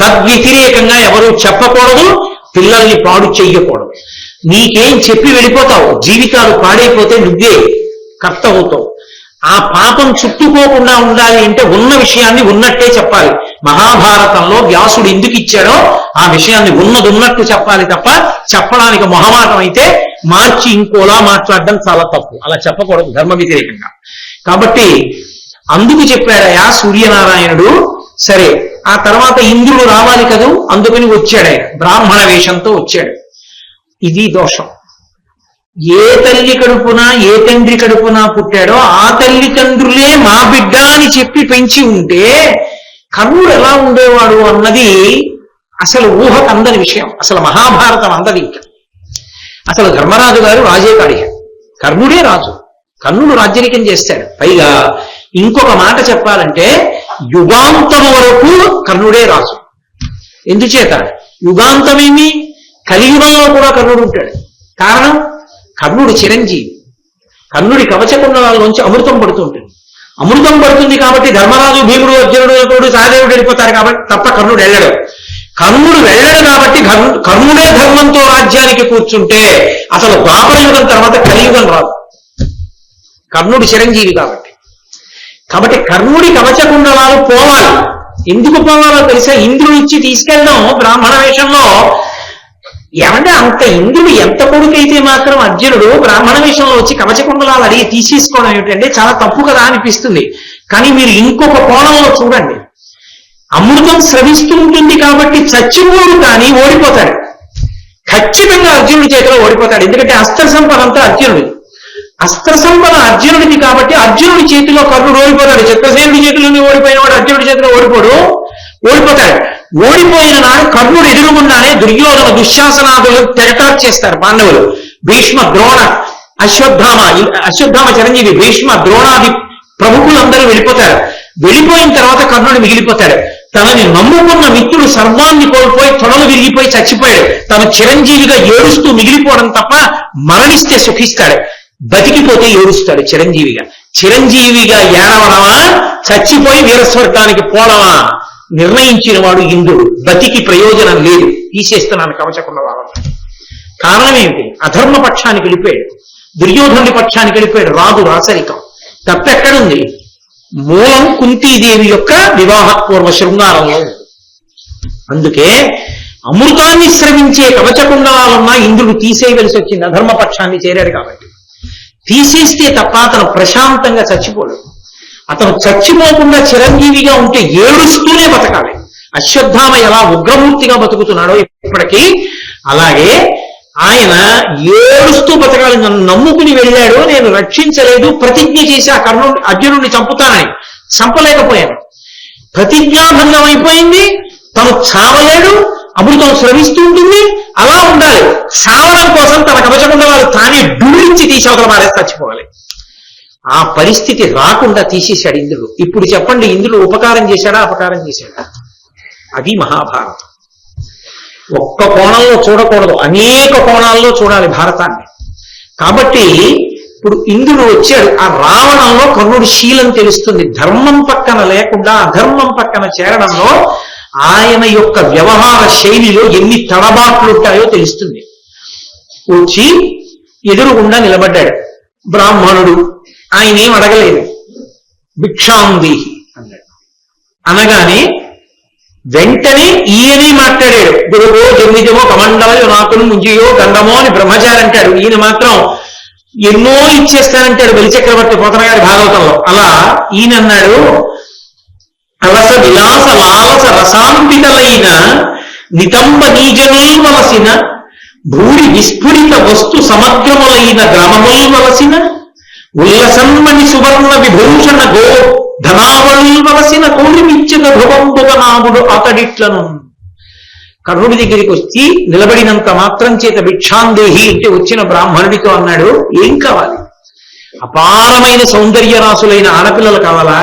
తద్వ్యతిరేకంగా ఎవరూ చెప్పకూడదు, పిల్లల్ని పాడు చెయ్యకూడదు. నీకేం చెప్పి వెళ్ళిపోతావు, జీవితాలు పాడైపోతే నువ్వే కర్త అవుతావు. ఆ పాపం చుట్టుకోకుండా ఉండాలి అంటే ఉన్న విషయాన్ని ఉన్నట్టే చెప్పాలి. మహాభారతంలో వ్యాసుడు ఎందుకు ఇచ్చాడో ఆ విషయాన్ని ఉన్నట్టు చెప్పాలి తప్ప, చెప్పడానికి మొహమాటం అయితే మార్చి ఇంకోలా మాట్లాడడం చాలా తప్పు. అలా చెప్పకూడదు, ధర్మ వ్యతిరేకంగా. కాబట్టి అందుకు చెప్పాడయా సూర్యనారాయణుడు. సరే, ఆ తర్వాత ఇంద్రుడు రావాలి కదూ, అందుకని వచ్చాడు. ఆయన బ్రాహ్మణ వేషంతో వచ్చాడు. ఇది దోషం. ఏ తల్లి కడుపున ఏ తండ్రి కడుపున పుట్టాడో ఆ తల్లిదండ్రులే మా బిడ్డ అని చెప్పి పెంచి ఉంటే కర్ణుడు ఎలా ఉండేవాడు అన్నది అసలు ఊహకు అందని విషయం. అసలు మహాభారతం అందది. ఇంకా అసలు ధర్మరాజు గారు రాజే కాడి, కర్ణుడే రాజు. కర్ణుడు రాజ్యరికం చేస్తాడు. పైగా ఇంకొక మాట చెప్పాలంటే యుగాంతం వరకు కర్ణుడే రాజు. ఎందుచేత యుగాంతమేమి, కలియుగంలో కూడా కర్ణుడు ఉంటాడు. కారణం, కర్ణుడు చిరంజీవి. కర్ణుడి కవచకుండలాల్లోంచి అమృతం పడుతుంటుంది. అమృతం పడుతుంది కాబట్టి ధర్మరాజు, భీముడు, అర్జునుడు, నకులుడు, సహదేవుడు వెళ్ళిపోతారు కాబట్టి తప్ప కర్ణుడు వెళ్ళడు. కర్ణుడు వెళ్ళడు కాబట్టి కర్ణుడే ధర్మంతో రాజ్యానికి కూర్చుంటే అసలు ద్వాపర యుగం తర్వాత కలియుగం రాదు. కర్ణుడు చిరంజీవి కాబట్టి. కాబట్టి కర్ణుడి కవచకుండలాలు పోవాలి. ఎందుకు పోవాలో తెలుసా? ఇంద్రుడు ఇచ్చి తీసుకెళ్ళడం బ్రాహ్మణ వేషంలో. ఏమంటే అంత ఇంద్రుడు ఎంత కొడుకైతే మాత్రం అర్జునుడు బ్రాహ్మణ వేషంలో వచ్చి కవచకుండలాలు అడిగి తీసేసుకోవడం ఏమిటంటే చాలా తప్పు కదా అనిపిస్తుంది. కానీ మీరు ఇంకొక కోణంలో చూడండి. అమృతం స్రవిస్తూ ఉంటుంది కాబట్టి చచ్చిపోడు, కానీ ఓడిపోతాడు. ఖచ్చితంగా అర్జునుడి చేతిలో ఓడిపోతాడు. ఎందుకంటే అస్త్ర సంపద అంతా అర్జునుడి. అస్త్ర సంపద అర్జునుడిది కాబట్టి అర్జునుడి చేతిలో కర్ణుడు ఓడిపోతాడు. చిత్రసేనుడి చేతిలోనే ఓడిపోయిన వాడు అర్జునుడి చేతిలో ఓడిపోతాడు. ఓడిపోయిన నాడు కర్ణుడు ఎదురుగుండానే దుర్యోధన దుశ్శాసనాదులు తెరటాట్ చేస్తారు పాండవులు. భీష్మ ద్రోణ అశ్వత్థామ చిరంజీవి భీష్మ ద్రోణాది ప్రముఖులందరూ వెళ్ళిపోతారు. వెళ్ళిపోయిన తర్వాత కర్ణుడు మిగిలిపోతాడు. తనని నమ్ముకున్న మిత్రుడు సర్వాన్ని కోల్పోయి తొడలు విరిగిపోయి చచ్చిపోయాడు. తను చిరంజీవిగా ఏడుస్తూ మిగిలిపోవడం తప్ప మరణిస్తే సుఖిస్తాడు, బతికిపోతే ఏడుస్తాడు చిరంజీవిగా. చిరంజీవిగా ఏడవడమా, చచ్చిపోయి వీరస్వర్గానికి పోవడమా నిర్ణయించిన వాడు ఇంద్రుడు. బతికి ప్రయోజనం లేదు, తీసేస్తున్నాను కవచకుండా వాళ్ళ. కారణం ఏమిటి? అధర్మ పక్షానికి వెళ్ళిపోయాడు, దుర్యోధనుడి పక్షానికి వెళ్ళిపోయాడు. రాదు రాసరికం. తప్పెక్కడుంది? మూలం కుంతీదేవి యొక్క వివాహపూర్వ శృంగారంలో. అందుకే అమృతాన్ని శ్రవించే కవచకుండలాలున్నా ఇంద్రుడు తీసేయవలసి వచ్చింది. అధర్మపక్షాన్ని చేరాడు కాబట్టి. తీసేస్తే తప్ప అతను ప్రశాంతంగా చచ్చిపోడు. అతను చచ్చిపోకుండా చిరంజీవిగా ఉంటే ఏడుస్తూనే బతకాలి. అశ్వత్థామ ఎలా ఉగ్రమూర్తిగా బతుకుతున్నాడో ఇప్పటికీ, అలాగే ఆయన ఏడుస్తూ బతకాలి. నన్ను నమ్ముకుని వెళ్ళాడు, నేను రక్షించలేదు, ప్రతిజ్ఞ చేసి ఆ అర్జునుడిని చంపుతానని చంపలేకపోయాను. ప్రతిజ్ఞాభంగం అయిపోయింది, తను చావలేడు, అమృతం శ్రవిస్తూ ఉంటుంది. అలా ఉండాలి. చావడం కోసం తన కవచకుండా వాళ్ళు తానే డూరించి తీసేవతల మారేసి చచ్చిపోవాలి. ఆ పరిస్థితి రాకుండా తీసేశాడు ఇంద్రుడు. ఇప్పుడు చెప్పండి, ఇంద్రుడు ఉపకారం చేశాడా అపకారం చేశాడా? అది మహాభారతం. ఒక్క కోణంలో చూడకూడదు, అనేక కోణాల్లో చూడాలి భారతాన్ని. కాబట్టి ఇప్పుడు ఇంద్రుడు వచ్చాడు. ఆ రావణంలో కర్ణుడి శీలం తెలుస్తుంది. ధర్మం పక్కన లేకుండా అధర్మం పక్కన చేరడంలో ఆయన యొక్క వ్యవహార శైలిలో ఎన్ని తడబాట్లు ఉంటాయో తెలుస్తుంది. వచ్చి ఎదురుగుండా నిలబడ్డాడు బ్రాహ్మణుడు. ఆయన ఏం అడగలేదు. భిక్షాందేహి అన్నాడు. అనగానే వెంటనే ఈయనే మాట్లాడాడు. గురువో జన్మిజమో కమండలయో నాకును ముంజియో గంధమో అని బ్రహ్మచారి అంటాడు. ఈయన మాత్రం ఎన్నో ఇచ్చేస్తానంటాడు బలిచక్రవర్తి పోతన గారి భాగవతంలో. అలా ఈయన అన్నాడు, అలస విలాస లాలస రసాంపితలైన నితంబ నీజనుల్వలసిన భూరి విస్ఫురిత వస్తు సమగ్రములైన గ్రామముల్వలసిన ఉల్లసన్మణి సువర్ణ విభూషణ గో ధనావళుల్వలసిన కోరిమిచ్చక ధ్రువంబుగనాముడు అతడిట్లను. కర్ణుడి దగ్గరికి వచ్చి నిలబడినంత మాత్రం చేత భిక్షాందేహి అంటే వచ్చిన బ్రాహ్మణుడితో అన్నాడు, ఏం కావాలి? అపారమైన సౌందర్య రాసులైన ఆడపిల్లలు కావాలా?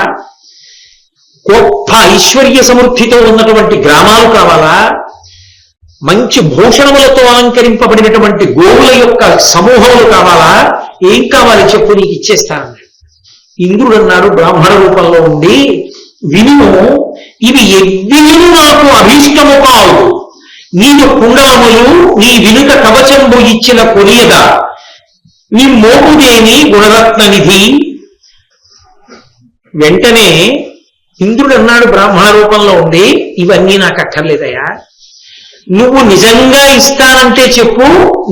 గొప్ప ఐశ్వర్య సమృద్ధితో ఉన్నటువంటి గ్రామాలు కావాలా? మంచి భూషణములతో అలంకరింపబడినటువంటి గోవుల యొక్క సమూహములు కావాలా? ఏం కావాలి చెప్పు, నీకు ఇచ్చేస్తానన్నాడు. ఇంద్రుడు అన్నాడు బ్రాహ్మణ రూపంలో ఉండి, వినుము, ఇవి ఎవ్విను నాకు అభీష్టము కావు. నీకు కుండలములు నీ వినుక కవచంబు ఇచ్చిన కొనియగా నీ మోపుదేని గుణరత్న నిధి. వెంటనే ఇంద్రుడు అన్నాడు బ్రాహ్మణ రూపంలో ఉండి, ఇవన్నీ నాకు అక్కర్లేదయ్యా, నువ్వు నిజంగా ఇస్తానంటే చెప్పు,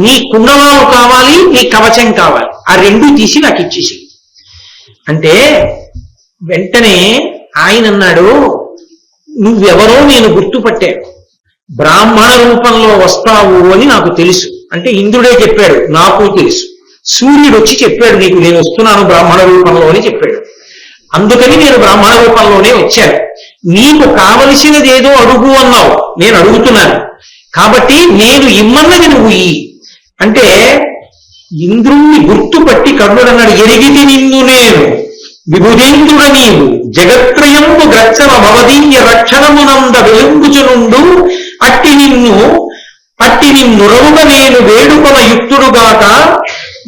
నీ కుండలాలు కావాలి, నీ కవచం కావాలి, ఆ రెండు తీసి నాకు ఇచ్చేసి. అంటే వెంటనే ఆయన అన్నాడు, నువ్వెవరో నేను గుర్తుపట్టాను, బ్రాహ్మణ రూపంలో వస్తావు అని నాకు తెలుసు. అంటే ఇంద్రుడే చెప్పాడు, నాకు తెలుసు. సూర్యుడు వచ్చి చెప్పాడు నీకు నేను వస్తున్నాను బ్రాహ్మణ రూపంలో అని చెప్పాడు. అందుకని నేను బ్రాహ్మణ రూపంలోనే వచ్చాను. నీకు కావలసినది ఏదో అడుగు అన్నావు, నేను అడుగుతున్నాను. కాబట్టి నేను ఇమ్మన్నది నువ్వు ఈ అంటే ఇంద్రుణ్ణి గుర్తుపట్టి కర్ణుడు అన్నాడు, ఎరిగితి నిన్ను నేను విభుదేంద్రుడ నీవు జగత్రయంబు గ్రచ్చన భవదీయ రక్షణమునంద వెలుంగుచునుండు అట్టి నిన్నురవుగ నేను వేడుకొన యుక్తుడుగాక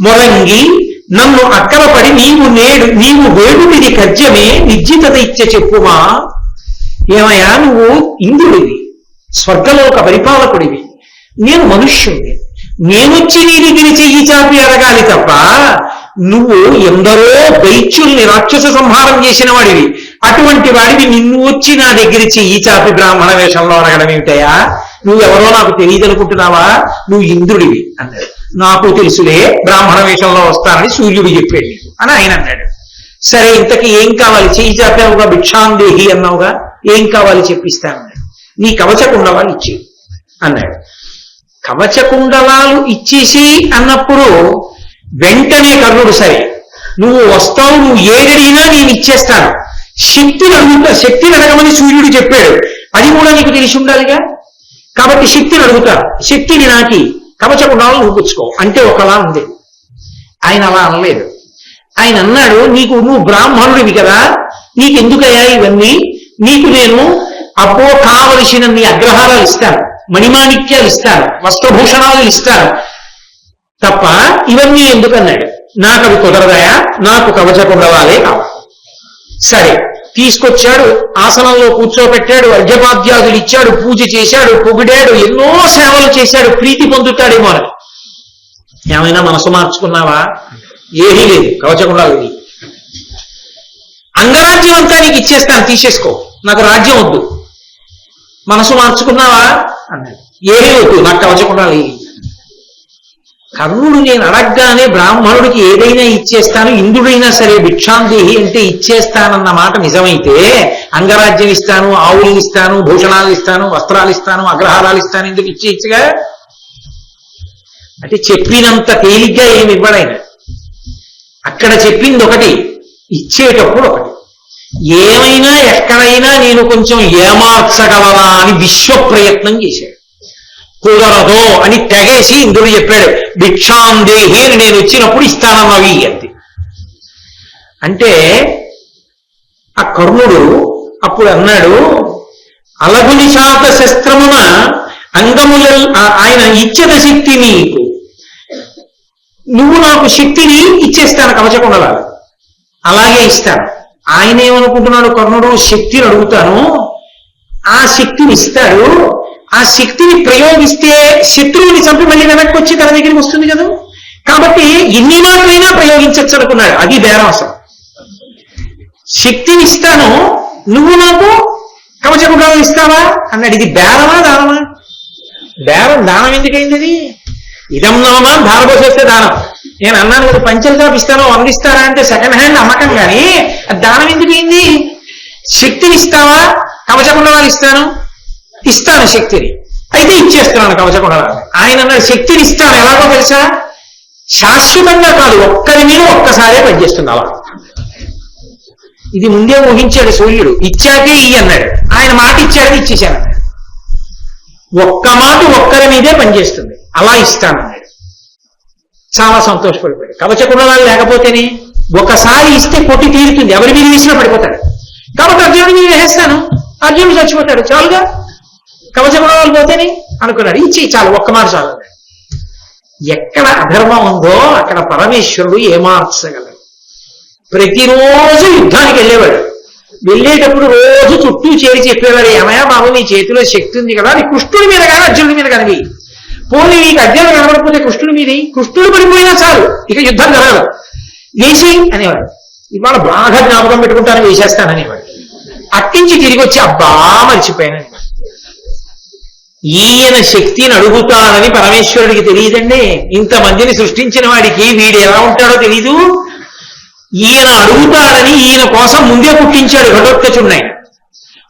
మొరంగి నన్ను అక్కరపడి నీవు వేడుడిది కజ్జమే నిర్జితత ఇచ్చ చెప్పుమా. ఏమయ్యా, నువ్వు ఇంద్రుడివి, స్వర్గలోక పరిపాలకుడివి, నేను మనుష్యుడిని. నేనొచ్చి నీ దగ్గర చెయ్యి చాపి అడగాలి తప్ప నువ్వు ఎందరో దైత్యుల్ని రాక్షస సంహారం చేసిన వాడివి, అటువంటి వాడివి నిన్ను వచ్చి నా దగ్గర చెయ్యి చాపి బ్రాహ్మణ వేషంలో అనగడం ఏమిటయా? నువ్వెవరో నాకు తెలియదనుకుంటున్నావా? నువ్వు ఇంద్రుడివి అన్నాడు. నాకు తెలుసులే, బ్రాహ్మణ వేషంలో వస్తానని సూర్యుడు చెప్పాడు అని ఆయన అన్నాడు. సరే, ఇంతకీ ఏం కావాలి? చెయ్యి చాపావుగా, భిక్షాందేహి అన్నావుగా, ఏం కావాలి చెప్పిస్తానన్నాడు. నీ కవచ కుండలాలు ఇచ్చేయి అన్నాడు. కవచ కుండలాలు ఇచ్చేసి అన్నప్పుడు వెంటనే కర్ణుడు, సరే నువ్వు వస్తావు, నువ్వు ఏదడిగినా నేను ఇచ్చేస్తాను, శక్తిని అడుగుతా, శక్తిని అడగమని సూర్యుడు చెప్పాడు, అది కూడా నీకు తెలిసి ఉండాలిగా, కాబట్టి శక్తిని అడుగుతా, శక్తిని నాకి, కవచ కుండలాలు నువ్వు పుచ్చుకో అంటే ఒకలా ఉంది. ఆయన అలా అనలేదు. ఆయన అన్నాడు, నువ్వు బ్రాహ్మణుడివి కదా, నీకెందుకయ్యా ఇవన్నీ? నీకు నేను అబ్బో కావలసినన్ని అగ్రహారాలు ఇస్తాను, మణిమాణిక్యాలు ఇస్తాను, వస్త్రభూషణాలు ఇస్తాను తప్ప ఇవన్నీ ఎందుకన్నాడు. నాకు అవి కుదరదాయా, నాకు కవచ కుండలాలే కావాలి. సరే తీసుకొచ్చాడు, ఆసనంలో కూర్చోబెట్టాడు, అర్ఘ్యపాద్యాదులు ఇచ్చాడు, పూజ చేశాడు, పొగిడాడు, ఎన్నో సేవలు చేశాడు, ప్రీతి పొందుతాడేమో అని. ఏమైనా మనసు మార్చుకున్నావా? ఏమీ లేదు, కవచ కుండలు. అంగరాజ్యం అంతా నీకు ఇచ్చేస్తాను, తీసేసుకో, నాకు రాజ్యం వద్దు. మనసు మార్చుకున్నావా అన్నాడు. ఏమీ వద్దు, నాకు కవచ కుండలు. కర్ణుడు నేను అడగగానే బ్రాహ్మణుడికి ఏదైనా ఇచ్చేస్తాను, ఇంద్రుడైనా సరే భిక్షాందేహి అంటే ఇచ్చేస్తానన్న మాట నిజమైతే అంగరాజ్యం ఇస్తాను, ఆవులు ఇస్తాను, భూషణాలు ఇస్తాను, వస్త్రాలు ఇస్తాను, అగ్రహారాలు ఇస్తాను, ఎందుకు ఇచ్చేయచ్చుగా? అంటే చెప్పినంత తేలిగ్గా ఏమి ఇవ్వడైనా. అక్కడ చెప్పింది ఒకటి, ఇచ్చేటప్పుడు ఒకటి. ఏమైనా ఎక్కడైనా నేను కొంచెం ఏమార్చగలనా అని విశ్వ ప్రయత్నం చేశాడు. కుదరదు అని తెగేసి ఇంద్రుడు చెప్పాడు, భిక్షాందేహి అని నేను వచ్చినప్పుడు ఇస్తానన్నవి అంతే. అంటే ఆ కర్ణుడు అప్పుడు అన్నాడు, అలగుని శాత శస్త్రమున అంగముల ఆయన ఇచ్చద శక్తి నీకు, నువ్వు నాకు శక్తిని ఇచ్చేస్తాను, కవచ కుండలాలు అలాగే ఇస్తాను. ఆయన ఏమనుకుంటున్నాడు కర్ణుడు, శక్తిని అడుగుతాను, ఆ శక్తిని ఇస్తాడు, ఆ శక్తిని ప్రయోగిస్తే శత్రువుని చంపి మళ్ళీ వెనక్కి వచ్చి తన దగ్గరికి వస్తుంది కదా, కాబట్టి ఎన్ని మాటలైనా ప్రయోగించచ్చు అనుకున్నాడు. అది బేరం అసలు. శక్తిని ఇస్తాను, నువ్వు నాకు కవచ కుండలాలు ఇస్తావా అన్నాడు. ఇది బేరమా దానమా? బేరం. దానం ఎందుకైంది? అది ఇదం నమమా ధారపోసేస్తే దానం. నేను అన్నాను కదా, పంచలు కాపిస్తాను, అందిస్తారా అంటే సెకండ్ హ్యాండ్ అమ్మకం, కానీ అది దానం ఎందుకైంది? శక్తిని ఇస్తావా? కవచ కుండలాలు ఇస్తాను శక్తిని, అయితే ఇచ్చేస్తున్నాను కవచ కుండలాలు. ఆయన అన్నాడు, శక్తిని ఇస్తాను, ఎలాగో తెలుసా? శాశ్వతంగా కాదు, ఒక్కరి మీద ఒక్కసారే పనిచేస్తుంది అలా. ఇది ముందే ఊహించాడు సూర్యుడు. ఇచ్చాకే ఇయ్యి అన్నాడు, ఆయన మాట ఇచ్చాడని ఇచ్చేశాను అన్నాడు. ఒక్క మాట ఒక్కరి మీదే పనిచేస్తుంది, అలా ఇస్తానన్నాడు. చాలా సంతోషపడిపోయాడు. కవచ కుండలాలు లేకపోతేనే ఒకసారి ఇస్తే కొట్టి తీరుతుంది, ఎవరి మీద వేసినా పడిపోతాడు. కాబట్టి అర్జునుడి మీద వేసేస్తాను, అర్జునుడు చచ్చిపోతాడు, చాలుగా, కవచ కుండలాలు పోతేనే అనుకున్నాడు. ఇచ్చి చాలు, ఒక్క మాట చాలు. ఎక్కడ అధర్మం ఉందో అక్కడ పరమేశ్వరుడు ఏమార్చగలడు. ప్రతిరోజు యుద్ధానికి వెళ్ళేవాడు. వెళ్ళేటప్పుడు రోజు చుట్టూ చేరి చెప్పేవాడు, ఏమయ్యా బాబు నీ చేతిలో శక్తి ఉంది కదా, అది కృష్ణుడి మీద కానీ అర్జునుడి మీద కానీ, పోనీ నీకు అర్జునుడు కనబడిపోతే కృష్ణుడి మీద, కృష్ణుడు పడిపోయినా చాలు, ఇక యుద్ధం జరగదు, వేసి అనేవాడు. ఇవాళ బాగా జ్ఞాపకం పెట్టుకుంటాను, వేసేస్తాననేవాడు. అట్టించి తిరిగి వచ్చి అబ్బా మర్చిపోయానని. ఈయన శక్తిని అడుగుతానని పరమేశ్వరుడికి తెలియదండి. ఇంతమందిని సృష్టించిన వాడికి వీడు ఎలా ఉంటాడో తెలీదు. ఈయన అడుగుతాడని ఈయన కోసం ముందే పుట్టించాడు ఘటోత్కచుడిని.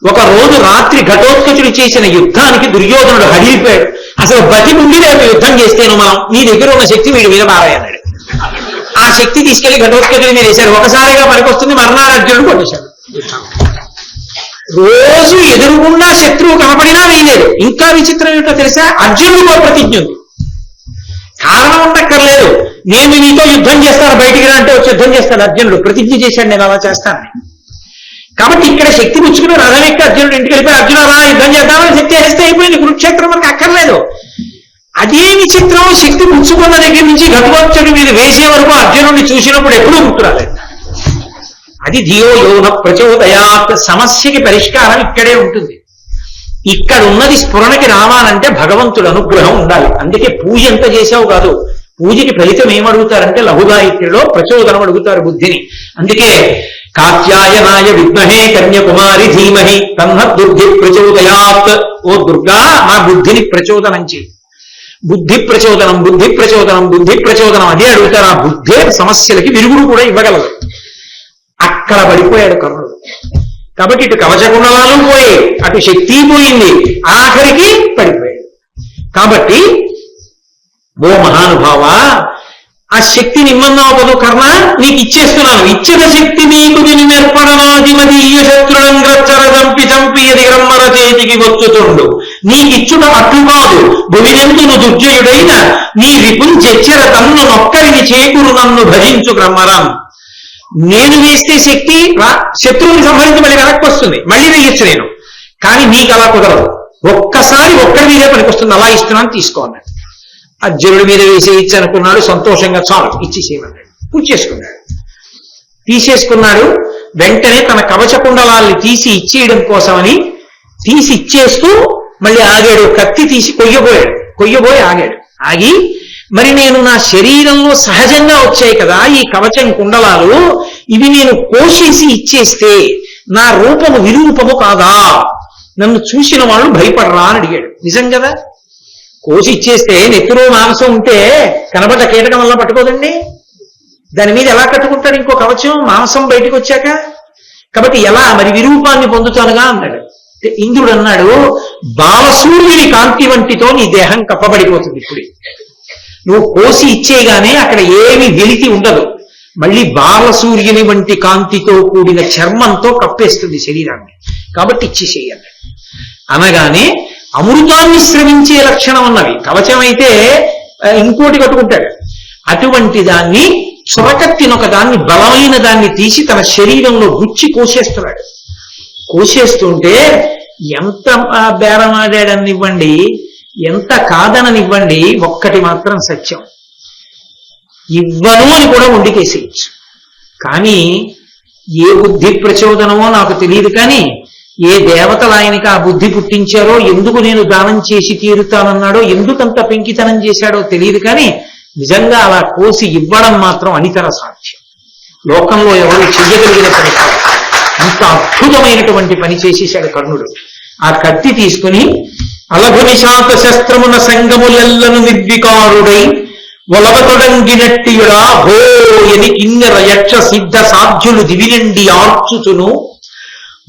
ఒక రోజు రాత్రి ఘటోత్కచుడు చేసిన యుద్ధానికి దుర్యోధనుడు హడిలిపోయాడు. అసలు బతి నుండి రేపు యుద్ధం చేస్తేను మనం, నీ దగ్గర ఉన్న శక్తి వీడి మీద బారయ్యన్నాడు. ఆ శక్తి తీసుకెళ్లి ఘటోత్కచుడి మీద వేశాడు. ఒకసారిగా పనికొస్తుంది, మర్నాడు అర్జునుడు కొట్టేశాడు. రోజు ఎదురుగుండా శత్రువు కనపడినా వేయలేదు. ఇంకా విచిత్రం ఏమిటో తెలుసా? అర్జునుడికో ప్రతిజ్ఞ ఉంది. కారణం ఉండక్కర్లేదు, నేను నీతో యుద్ధం చేస్తాను, బయటికి రా అంటే వచ్చి యుద్ధం చేస్తాడు. అర్జునుడు ప్రతిజ్ఞ చేశాడు, నేను అలా చేస్తానని. కాబట్టి ఇక్కడ శక్తి పుచ్చుకుని రథం ఎక్కి అర్జునుడు ఇంటికి వెళ్ళిపోయి, అర్జున అలా యుద్ధం చేద్దామని శక్తి వేస్తే అయిపోయింది, కురుక్షేత్రం మనకు అక్కర్లేదు. అదే విచిత్రం, శక్తి పుచ్చుకున్న దగ్గర నుంచి ఘటోత్కచుడి మీద వేసే వరకు అర్జునుడిని చూసినప్పుడు ఎప్పుడూ గుర్తురాలేదు. అది ధియో యోన ప్రచోదయాత్. సమస్యకి పరిష్కారం ఇక్కడే ఉంటుంది. ఇక్కడ ఉన్నది స్ఫురణకి రావాలంటే భగవంతుడు అనుగ్రహం ఉండాలి. అందుకే పూజ ఎంత చేసావు కాదు, పూజకి ఫలితం ఏమడుగుతారంటే లఘుగాయత్రిలో ప్రచోదనం అడుగుతారు బుద్ధిని. అందుకే కాత్యాయనాయ విద్మహే కన్యకుమారి ధీమహి తన్న దుర్గి ప్రచోదయాత్. ఓ దుర్గా, నా బుద్ధిని ప్రచోదనం చేయి. బుద్ధి ప్రచోదనం, బుద్ధి ప్రచోదనం, బుద్ధి ప్రచోదనం అదే అడుగుతారు. ఆ బుద్ధే సమస్యలకి విరుగుడు కూడా ఇవ్వగలదు. అక్కడ పడిపోయాడు కర్ణుడు. కాబట్టి ఇటు కవచకుండలాలు పోయి, అటు శక్తి పోయింది, ఆఖరికి పడిపోయాడు. కాబట్టి ఓ మహానుభావ, ఆ శక్తిని ఇమ్మన్నావు కదూ కర్ణ, నీకు ఇచ్చేస్తున్నాను. ఇచ్చిన శక్తి నీకు వినిమెర్పడనాదిమదీయ శత్రులం గ్రచ్చర చంపి చంపి ఎది గ్రమ్మర చేతికి వచ్చుతుండు. నీకిచ్చుట అట్లు కాదు భువినందును దుర్జయుడైన నీ విపుంచెచ్చర తన్ను నొక్కరిని చేకూరు నన్ను భజించు గ్రమ్మరం. నేను వేస్తే శక్తి శత్రువుని సంహరించి మళ్ళీ వెనక్కి వస్తుంది, మళ్ళీ వేయచ్చు నేను. కానీ నీకు అలా కుదరదు. ఒక్కసారి ఒక్కడి మీదే పనికొస్తుంది, అలా ఇస్తున్నాను తీసుకో అన్నాడు. అర్జునుడి మీద వేసి ఇచ్చి అనుకున్నాడు. సంతోషంగా చాలు ఇచ్చేసేయమన్నాడు. పూజ చేసుకున్నాడు. తీసేసుకున్నాడు. వెంటనే తన కవచ కుండలాల్ని తీసి ఇచ్చేయడం కోసమని తీసి ఇచ్చేస్తూ మళ్ళీ ఆగాడు. కత్తి తీసి కొయ్యబోయి ఆగాడు. ఆగి, మరి నేను నా శరీరంలో సహజంగా వచ్చాయి కదా ఈ కవచం కుండలాలు, ఇవి నేను కోసేసి ఇచ్చేస్తే నా రూపము విరూపము కాదా? నన్ను చూసిన వాళ్ళు భయపడరా అని అడిగాడు. నిజం కదా, కోసి ఇచ్చేస్తే నెత్తులో మాంసం ఉంటే కనబడ్డ కీటకం వల్ల పట్టుకోదండి. దాని మీద ఎలా కట్టుకుంటాడు ఇంకో కవచం మాంసం బయటకు వచ్చాక? కాబట్టి ఎలా మరి విరూపాన్ని పొందుతానుగా అన్నాడు. ఇంద్రుడు అన్నాడు, బాలసూర్యుని కాంతి వంటితో నీ దేహం కప్పబడిపోతుంది. ఇప్పుడు నువ్వు కోసి ఇచ్చేగానే అక్కడ ఏమి వెలితి ఉండదు. మళ్ళీ బాలసూర్యుని వంటి కాంతితో కూడిన చర్మంతో కప్పేస్తుంది శరీరాన్ని. కాబట్టి ఇచ్చేసేయాలి అనగానే అమృతాన్ని స్రవించే లక్షణం ఉన్నవి. కవచం అయితే ఇంకోటి కట్టుకుంటాడు. అటువంటి దాన్ని చొరకత్తినొక దాన్ని, బలమైన దాన్ని తీసి తన శరీరంలో గుచ్చి కోసేస్తున్నాడు. కోసేస్తుంటే ఎంత బేరమాడాడనివ్వండి, ఎంత కాదననివ్వండి, ఒక్కటి మాత్రం సత్యం, ఇవ్వను అని కూడా వండికేసేయచ్చు. కానీ ఏ బుద్ధి ప్రచోదనమో నాకు తెలియదు, కానీ ఏ దేవతలు ఆయనకి ఆ బుద్ధి పుట్టించారో, ఎందుకు నేను దానం చేసి తీరుతానన్నాడో, ఎందుకంత పెంకితనం చేశాడో తెలియదు, కానీ నిజంగా అలా కోసి ఇవ్వడం మాత్రం అనితర సాధ్యం. లోకంలో ఎవరు చెయ్యగలిగిన పని కాదు. అంత అద్భుతమైనటువంటి పని చేసేశాడు కర్ణుడు. ఆ కత్తి తీసుకుని అలభు నిశాత శస్త్రమున సంగములెల్లను నిర్వికారుడై ఒలగతొడంగినట్టియుడా హో ఎని కిన్నెర యక్ష సిద్ధ సాధ్యులు దివినండి ఆర్చుచును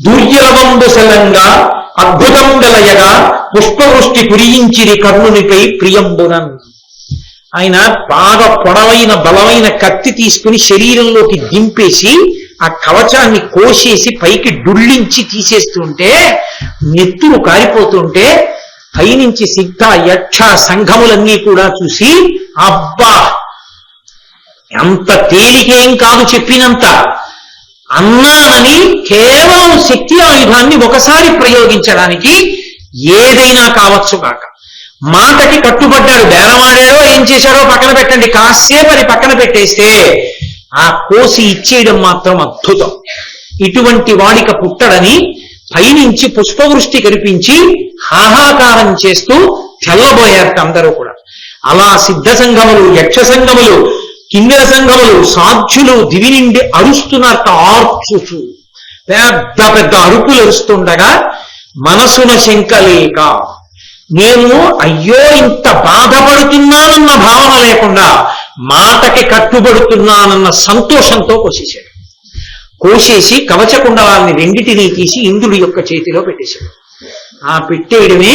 దూర్యలవంబు శలంగా అద్భుతం గలయగా పుష్పవృష్టి కురియించిరి కర్ణునిపై ప్రియంబునన్. ఆయన బాగా పొడవైన బలమైన కత్తి తీసుకుని శరీరంలోకి దింపేసి ఆ కవచాన్ని కోసేసి పైకి డుళ్ళించి తీసేస్తుంటే, నెత్తురు కారిపోతుంటే పైనుంచి సిద్ధ యక్ష సంఘములన్నీ కూడా చూసి, అబ్బా అంత తేలికేం కాదు చెప్పినంత అన్నానని, కేవలం శక్తి ఆయుధాన్ని ఒకసారి ప్రయోగించడానికి ఏదైనా కావచ్చు కాక మాటకి కట్టుబడ్డాడు. బేరమాడాడో ఏం చేశాడో పక్కన పెట్టండి, కాసేపు అది పక్కన పెట్టేస్తే ఆ కోసి ఇచ్చేయడం మాత్రం అద్భుతం. ఇటువంటి వాడిక పుట్టడని పైనుంచి పుష్పవృష్టి కనిపించి హాహాకారం చేస్తూ తెల్లబోయారట అందరూ కూడా. అలా సిద్ధ సంఘములు, యక్ష సంఘములు, కిన్నెర సంఘములు, సాధ్యులు దివి నుండి అరుస్తున్నారట. ఆర్చుచు పెద్ద పెద్ద అరుపులు అరుస్తుండగా మనసున శంకలేక, నేను అయ్యో ఇంత బాధపడుతున్నానన్న భావన లేకుండా మాటకి కట్టుబడుతున్నానన్న సంతోషంతో కోసేశాడు. కోసేసి కవచకుండలాల్ని రెండిటినీ తీసి ఇంద్రుడి యొక్క చేతిలో పెట్టేశాడు. ఆ పెట్టేయడమే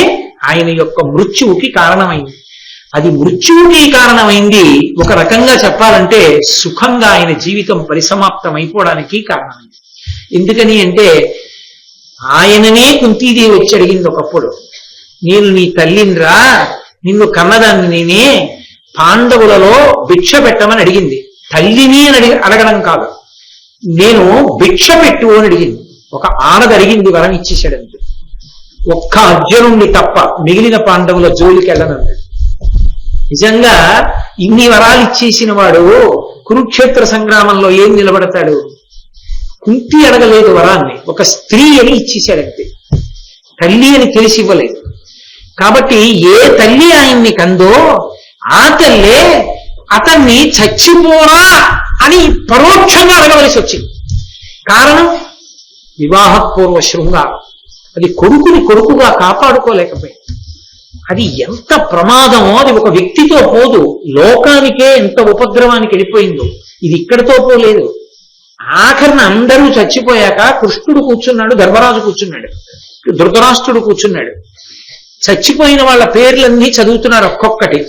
ఆయన యొక్క మృత్యువుకి కారణమైంది. అది మృత్యువుకి కారణమైంది. ఒక రకంగా చెప్పాలంటే సుఖంగా ఆయన జీవితం పరిసమాప్తం అయిపోవడానికి కారణమైంది. ఎందుకని అంటే ఆయననే కుంతీదేవి వచ్చి అడిగింది ఒకప్పుడు, నేను నీ తల్లినిరా, నిన్ను కన్నదాన్ని నేనే, పాండవులలో భిక్ష పెట్టమని అడిగింది. తల్లిని అని అడగడం కాదు, నేను భిక్ష పెట్టు అని అడిగింది. ఒక ఆనది అడిగింది, వరం ఇచ్చేసాడంతే. ఒక్క అర్జునుణ్ణి తప్ప మిగిలిన పాండవుల జోలికి వెళ్ళనన్నాడు. నిజంగా ఇన్ని వరాలు ఇచ్చేసిన వాడు కురుక్షేత్ర సంగ్రామంలో ఏం నిలబడతాడు? కుంతి అడగలేదు వరాన్ని, ఒక స్త్రీ అని ఇచ్చేశాడంతే. తల్లి అని తెలిసి ఇవ్వలేదు. కాబట్టి ఏ తల్లి ఆయన్ని కందో ఆ తల్లే అతన్ని చచ్చిపోరా అని పరోక్షంగా అడగవలసి వచ్చింది. కారణం వివాహపూర్వ శృంగారం. అది కొడుకుని కొడుకుగా కాపాడుకోలేకపోయింది. అది ఎంత ప్రమాదమో, అది ఒక వ్యక్తితో పోదు, లోకానికే ఎంత ఉపద్రవానికి వెళ్ళిపోయిందో. ఇది ఇక్కడితో పోలేదు. ఆఖరిన అందరూ చచ్చిపోయాక కృష్ణుడు కూర్చున్నాడు, ధర్మరాజు కూర్చున్నాడు, ధృతరాష్ట్రుడు కూర్చున్నాడు. చచ్చిపోయిన వాళ్ళ పేర్లన్నీ చదువుతున్నారు ఒక్కొక్కటి.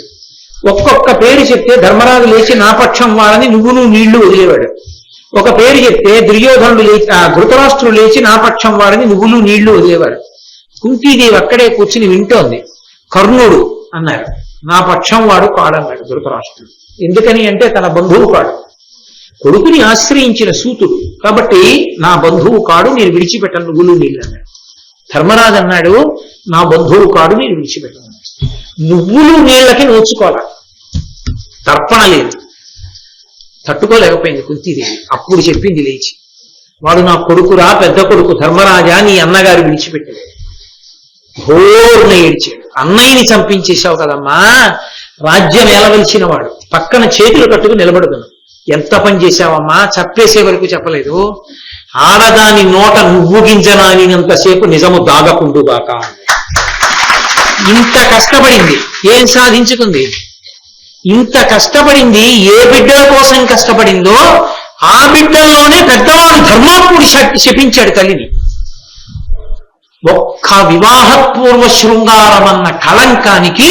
ఒక్కొక్క పేరు చెప్తే ధర్మరాజు లేచి నా పక్షం వాళ్ళని నువ్వును నీళ్లు వదిలేవాడు. ఒక పేరు చెప్తే దుర్యోధనుడు లేచి ధృతరాష్ట్రుడు లేచి నా పక్షం వాడని నువ్వులు నీళ్లు వదిలేవాడు. కుంతీదేవి అక్కడే కూర్చుని వింటోంది. కర్ణుడు అన్నారు, నా పక్షం వాడు కాడన్నాడు ధృతరాష్ట్రుడు. ఎందుకని అంటే తన బంధువు కాడు, కొడుకుని ఆశ్రయించిన సూతుడు కాబట్టి నా బంధువు కాడు, నేను విడిచిపెట్టను నువ్వులు నీళ్ళు అన్నాడు. ధర్మరాజు అన్నాడు, నా బంధువు కాడు, నేను విడిచిపెట్టను. నువ్వులు నీళ్ళకి నోచుకోవాలి, తర్పణ లేదు. తట్టుకోలేకపోయింది కుంతీదేవి. అప్పుడు చెప్పింది లేచి, వాడు నా కొడుకురా, పెద్ద కొడుకు ధర్మరాజా, నీ అన్నగారు విడిచిపెట్టాడు. ఘోరణ ఏడ్చాడు. అన్నయ్యని చంపించేశావు కదమ్మా, రాజ్యం ఏలవలసిన వాడు పక్కన చేతులు కట్టుకు నిలబడుతున్నాడు. ఎంత పని చేశావమ్మా, చప్పేసే వరకు చెప్పలేదు. ఆడదాని నోట నువ్వు గింజనానినంతసేపు నిజము దాగకుండుగాక. ఇంత కష్టపడింది, ఏం సాధించుకుంది? ఇంత కష్టపడింది ఏ బిడ్డల కోసం కష్టపడిందో ఆ బిడ్డల్లోనే పెద్దవాడు ధర్మాత్ముడు శపించాడు తల్లిని. ఒక్క వివాహపూర్వ శృంగారం అన్న కళంకానికి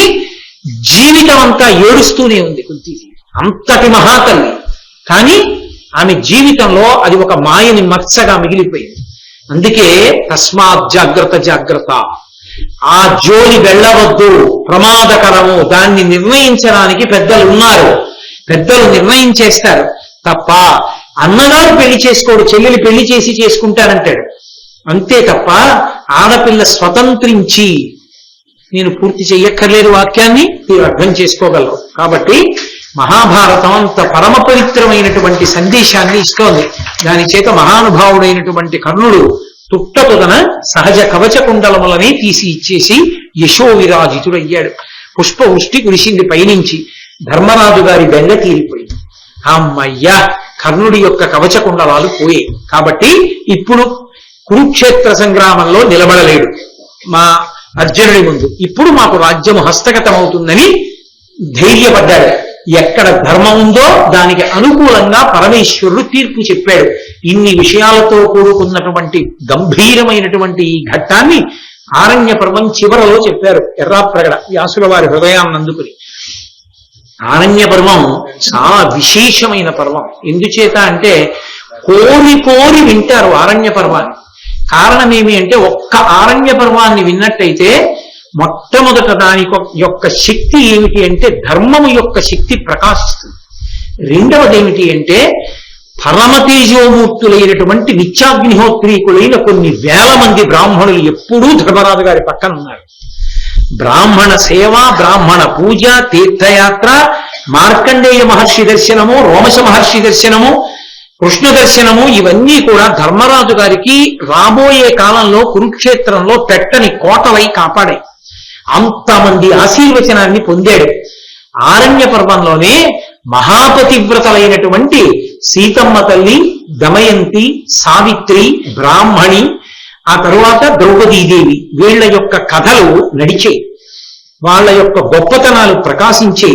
జీవితం అంతా ఏడుస్తూనే ఉంది కుంతీదేవి. అంతటి మహాతల్లి, కానీ ఆమె జీవితంలో అది ఒక మాయని మచ్చగా మిగిలిపోయింది. అందుకే తస్మాత్ జాగ్రత్త జాగ్రత్త, ఆ జోలి వెళ్ళవద్దు, ప్రమాదకరము. దాన్ని నిర్ణయించడానికి పెద్దలు ఉన్నారు, పెద్దలు నిర్ణయం చేస్తారు తప్ప అన్నగారు పెళ్లి చేసుకోడు, చెల్లెలు పెళ్లి చేసి చేసుకుంటానంటాడు అంతే తప్ప ఆడపిల్ల స్వతంత్రించి, నేను పూర్తి చెయ్యక్కర్లేదు వాక్యాన్ని, మీరు అర్థం చేసుకోగలరు. కాబట్టి మహాభారతం అంత పరమ పవిత్రమైనటువంటి సందేశాన్ని ఇస్తోంది. దాని చేత మహానుభావుడైనటువంటి కర్ణుడు తుట్టతుదన సహజ కవచ కుండలములని తీసి ఇచ్చేసి యశోవిరాజితుడయ్యాడు. పుష్పవృష్టి కురిసింది పైనుంచి. ధర్మరాజు గారి బెంగ తీరిపోయింది. అమ్మయ్యా, కర్ణుడి యొక్క కవచ కుండలాలు పోయాయి. కాబట్టి ఇప్పుడు కురుక్షేత్ర సంగ్రామంలో నిలబడలేడు మా అర్జునుడి ముందు. ఇప్పుడు మాకు రాజ్యము హస్తగతమవుతుందని ధైర్యపడ్డాడు. ఎక్కడ ధర్మం ఉందో దానికి అనుకూలంగా పరమేశ్వరుడు తీర్పు చెప్పాడు. ఇన్ని విషయాలతో కూడుకున్నటువంటి గంభీరమైనటువంటి ఈ ఘట్టాన్ని ఆరణ్య పర్వం చివరలో చెప్పారు ఎర్రాప్రగడ వ్యాసుల వారి హృదయాన్ని అందుకుని. ఆరణ్య పర్వం చాలా విశేషమైన పర్వం. ఎందుచేత అంటే కోరి కోరి వింటారు ఆరణ్య పర్వాన్ని. కారణం ఏమి అంటే, ఒక్క ఆరణ్య పర్వాన్ని విన్నట్టయితే మొట్టమొదట దాని యొక్క శక్తి ఏమిటి అంటే ధర్మము యొక్క శక్తి ప్రకాశిస్తుంది. రెండవది ఏమిటి అంటే పరమతేజోమూర్తులైనటువంటి నిత్యాగ్నిహోత్రీకులైన కొన్ని వేల మంది బ్రాహ్మణులు ఎప్పుడూ ధర్మరాజు గారి పక్కన ఉన్నారు. బ్రాహ్మణ సేవ, బ్రాహ్మణ పూజ, తీర్థయాత్ర, మార్కండేయ మహర్షి దర్శనము, రోమశ మహర్షి దర్శనము, కృష్ణ దర్శనము, ఇవన్నీ కూడా ధర్మరాజు గారికి రాబోయే కాలంలో కురుక్షేత్రంలో పెట్టని కోటలై కాపాడాయి. అంతమంది ఆశీర్వచనాన్ని పొందాడు. ఆరణ్య పర్వంలోనే మహాపతివ్రతలైనటువంటి సీతమ్మ తల్లి, దమయంతి, సావిత్రి, బ్రాహ్మణి, ఆ తరువాత ద్రౌపదీదేవి, వీళ్ల యొక్క కథలు నడిచే, వాళ్ళ యొక్క గొప్పతనాలు ప్రకాశించే.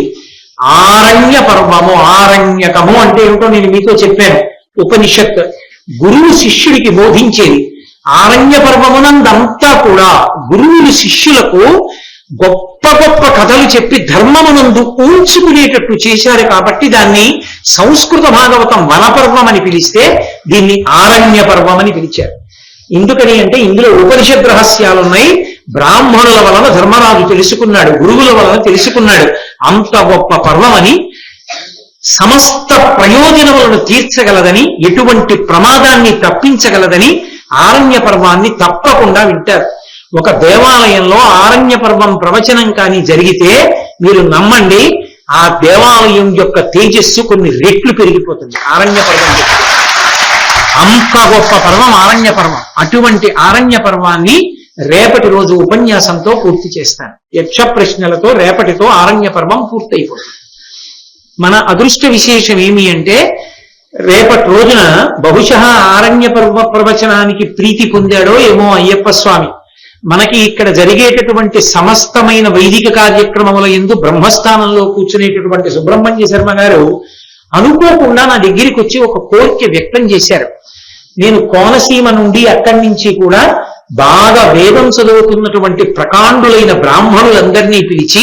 ఆరణ్య పర్వము, ఆరణ్యకము అంటే ఏమిటో నేను మీతో చెప్పాను. ఉపనిషత్ గురువు శిష్యుడికి బోధించేది. ఆరణ్య పర్వమునందంతా కూడా గురువులు శిష్యులకు గొప్ప గొప్ప కథలు చెప్పి ధర్మమునందు ఊంచుకునేటట్టు చేశారు. కాబట్టి దాన్ని సంస్కృత భాగవతం వనపర్వం అని పిలిస్తే దీన్ని ఆరణ్య పర్వం అని పిలిచారు. ఎందుకని అంటే ఇందులో ఉపనిషద్ రహస్యాలున్నాయి. బ్రాహ్మణుల వలన ధర్మరాజు తెలుసుకున్నాడు, గురువుల వలన తెలుసుకున్నాడు. అంత గొప్ప పర్వమని, సమస్త ప్రయోజనములను తీర్చగలదని, ఎటువంటి ప్రమాదాన్ని తప్పించగలదని ఆరణ్య పర్వాన్ని తప్పకుండా వింటారు. ఒక దేవాలయంలో ఆరణ్య పర్వం ప్రవచనం కానీ జరిగితే మీరు నమ్మండి, ఆ దేవాలయం యొక్క తేజస్సు కొన్ని రెట్లు పెరిగిపోతుంది. ఆరణ్య పర్వం అంత గొప్ప పర్వం ఆరణ్య పర్వం. అటువంటి ఆరణ్య పర్వాన్ని రేపటి రోజు ఉపన్యాసంతో పూర్తి చేస్తాను. యక్ష ప్రశ్నలతో రేపటితో ఆరణ్య పర్వం పూర్తయిపోతుంది. మన అదృష్ట విశేషం ఏమి అంటే రేపటి రోజున బహుశः ఆరణ్య పర్వ ప్రవచనానికి ప్రీతి పొందాడో ఏమో అయ్యప్ప స్వామి. మనకి ఇక్కడ జరిగేటటువంటి సమస్తమైన వైదిక కార్యక్రమముల యందు బ్రహ్మస్థానంలో కూర్చునేటటువంటి సుబ్రహ్మణ్య శర్మ గారు అనుకోకుండా నా దగ్గరికి వచ్చి ఒక కోరిక వ్యక్తం చేశారు. నేను కోనసీమ నుండి అక్కడి నుంచి కూడా బాగా వేదం చదువుతున్నటువంటి ప్రకాండులైన బ్రాహ్మణులందరినీ పిలిచి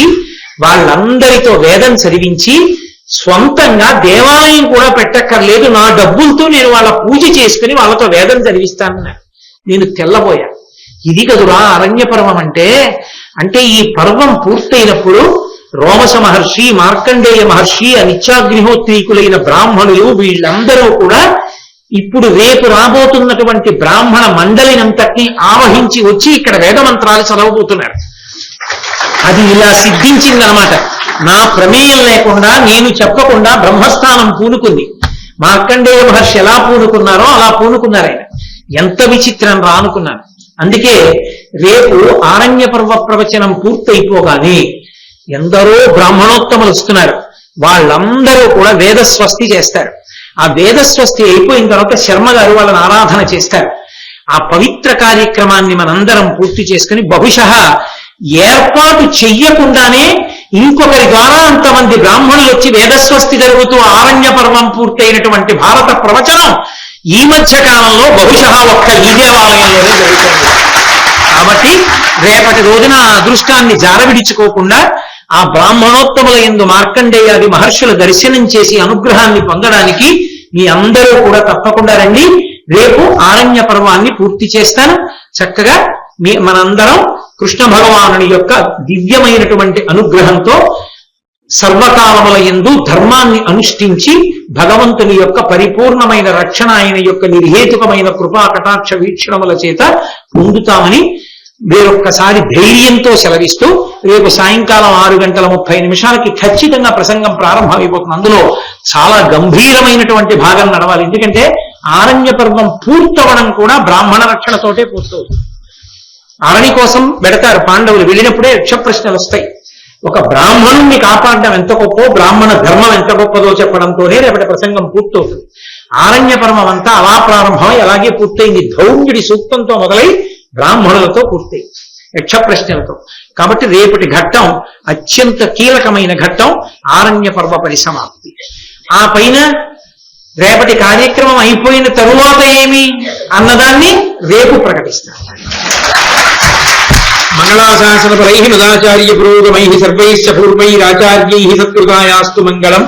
వాళ్ళందరితో వేదం చదివించి స్వంతంగా దేవాలయం కూడా పెట్టక్కర్లేదు, నా డబ్బులతో నేను వాళ్ళ పూజ చేసుకుని వాళ్ళతో వేదం చదివిస్తానన్నారు. నేను తెల్లబోయా. ఇది కదురా అరణ్య పర్వం అంటే ఈ పర్వం పూర్తయినప్పుడు రోమస మహర్షి, మార్కండేయ మహర్షి, అనిత్యాగ్నిహోత్రీకులైన బ్రాహ్మణులు వీళ్ళందరూ కూడా ఇప్పుడు రేపు రాబోతున్నటువంటి బ్రాహ్మణ మండలినంతటినీ ఆవహించి వచ్చి ఇక్కడ వేదమంత్రాలు చదవబోతున్నారు. అది ఇలా సిద్ధించిందనమాట. నా ప్రమేయం లేకుండా, నేను చెప్పకుండా బ్రహ్మస్థానం పూనుకుంది. మార్కండేయ మహర్షి ఎలా పూనుకున్నారో అలా పూనుకున్నారు ఆయన. ఎంత విచిత్రం రా అనుకున్నాను. అందుకే రేపు ఆరణ్య పర్వ ప్రవచనం పూర్తయిపోగానే ఎందరో బ్రాహ్మణోత్తములు వస్తున్నారు. వాళ్ళందరూ కూడా వేదస్వస్తి చేస్తారు. ఆ వేదస్వస్తి అయిపోయిన తర్వాత శర్మ గారు వాళ్ళని ఆరాధన చేస్తారు. ఆ పవిత్ర కార్యక్రమాన్ని మనందరం పూర్తి చేసుకుని బహుశः ఏర్పాటు చెయ్యకుండానే ఇంకొకరి ద్వారా అంతమంది బ్రాహ్మణులు వచ్చి వేదస్వస్తి జరుగుతూ ఆరణ్య పర్వం పూర్తయినటువంటి భారత ప్రవచనం ఈ మధ్య కాలంలో బహుశः ఒక్క ఈ దేవాలయంలోనే జరుగుతుంది. కాబట్టి రేపటి రోజున ఆ అదృష్టాన్ని జారవిడిచుకోకుండా ఆ బ్రాహ్మణోత్తముల యందు మార్కండేయాది మహర్షుల దర్శనం చేసి అనుగ్రహాన్ని పొందడానికి మీ అందరూ కూడా తప్పకుండా రండి. రేపు ఆరణ్య పర్వాన్ని పూర్తి చేస్తాను. చక్కగా మనందరం కృష్ణ భగవానుని యొక్క దివ్యమైనటువంటి అనుగ్రహంతో సర్వకాలముల యందు ధర్మాన్ని అనుష్ఠించి భగవంతుని యొక్క పరిపూర్ణమైన రక్షణ, ఆయన యొక్క నిర్హేతుకమైన కృపా కటాక్ష వీక్షణముల చేత పొందుతామని వేరొక్కసారి ధైర్యంతో సెలవిస్తూ రేపు సాయంకాలం 6:30 ఖచ్చితంగా ప్రసంగం ప్రారంభమైపోతుంది. అందులో చాలా గంభీరమైనటువంటి భాగం నడవాలి. ఎందుకంటే ఆరణ్య పర్వం పూర్తవడం కూడా బ్రాహ్మణ రక్షణతోటే పూర్తవుతుంది. అరణి కోసం పెడతారు పాండవులు, వెళ్ళినప్పుడే యక్ష ప్రశ్నలు వస్తాయి. ఒక బ్రాహ్మణుణ్ణి కాపాడడం ఎంత గొప్పో, బ్రాహ్మణ ధర్మం ఎంత గొప్పదో చెప్పడంతోనే రేపటి ప్రసంగం పూర్తవుతుంది. ఆరణ్య పర్వం అంతా అలా ప్రారంభమై అలాగే పూర్తయింది. ధౌమ్యుడి సూక్తంతో మొదలై బ్రాహ్మణులతో పూర్తయి యక్ష ప్రశ్నలతో. కాబట్టి రేపటి ఘట్టం అత్యంత కీలకమైన ఘట్టం, ఆరణ్య పర్వ పరిసమాప్తి. ఆ పైన రేపటి కార్యక్రమం అయిపోయిన తరువాత ఏమి అన్నదాన్ని రేపు ప్రకటిస్తాం. మంగళాశాసనపరై మదాచార్య పురోగమై సర్వైశ్చ పూర్వైరాచార్యై సత్కృతాయాస్తు మంగళం.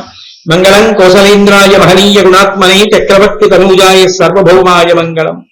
మంగళం కోసలేంద్రాయ మహనీయ గుణాత్మనే చక్రవర్తి తనూజాయ సర్వభౌమాయ మంగళం.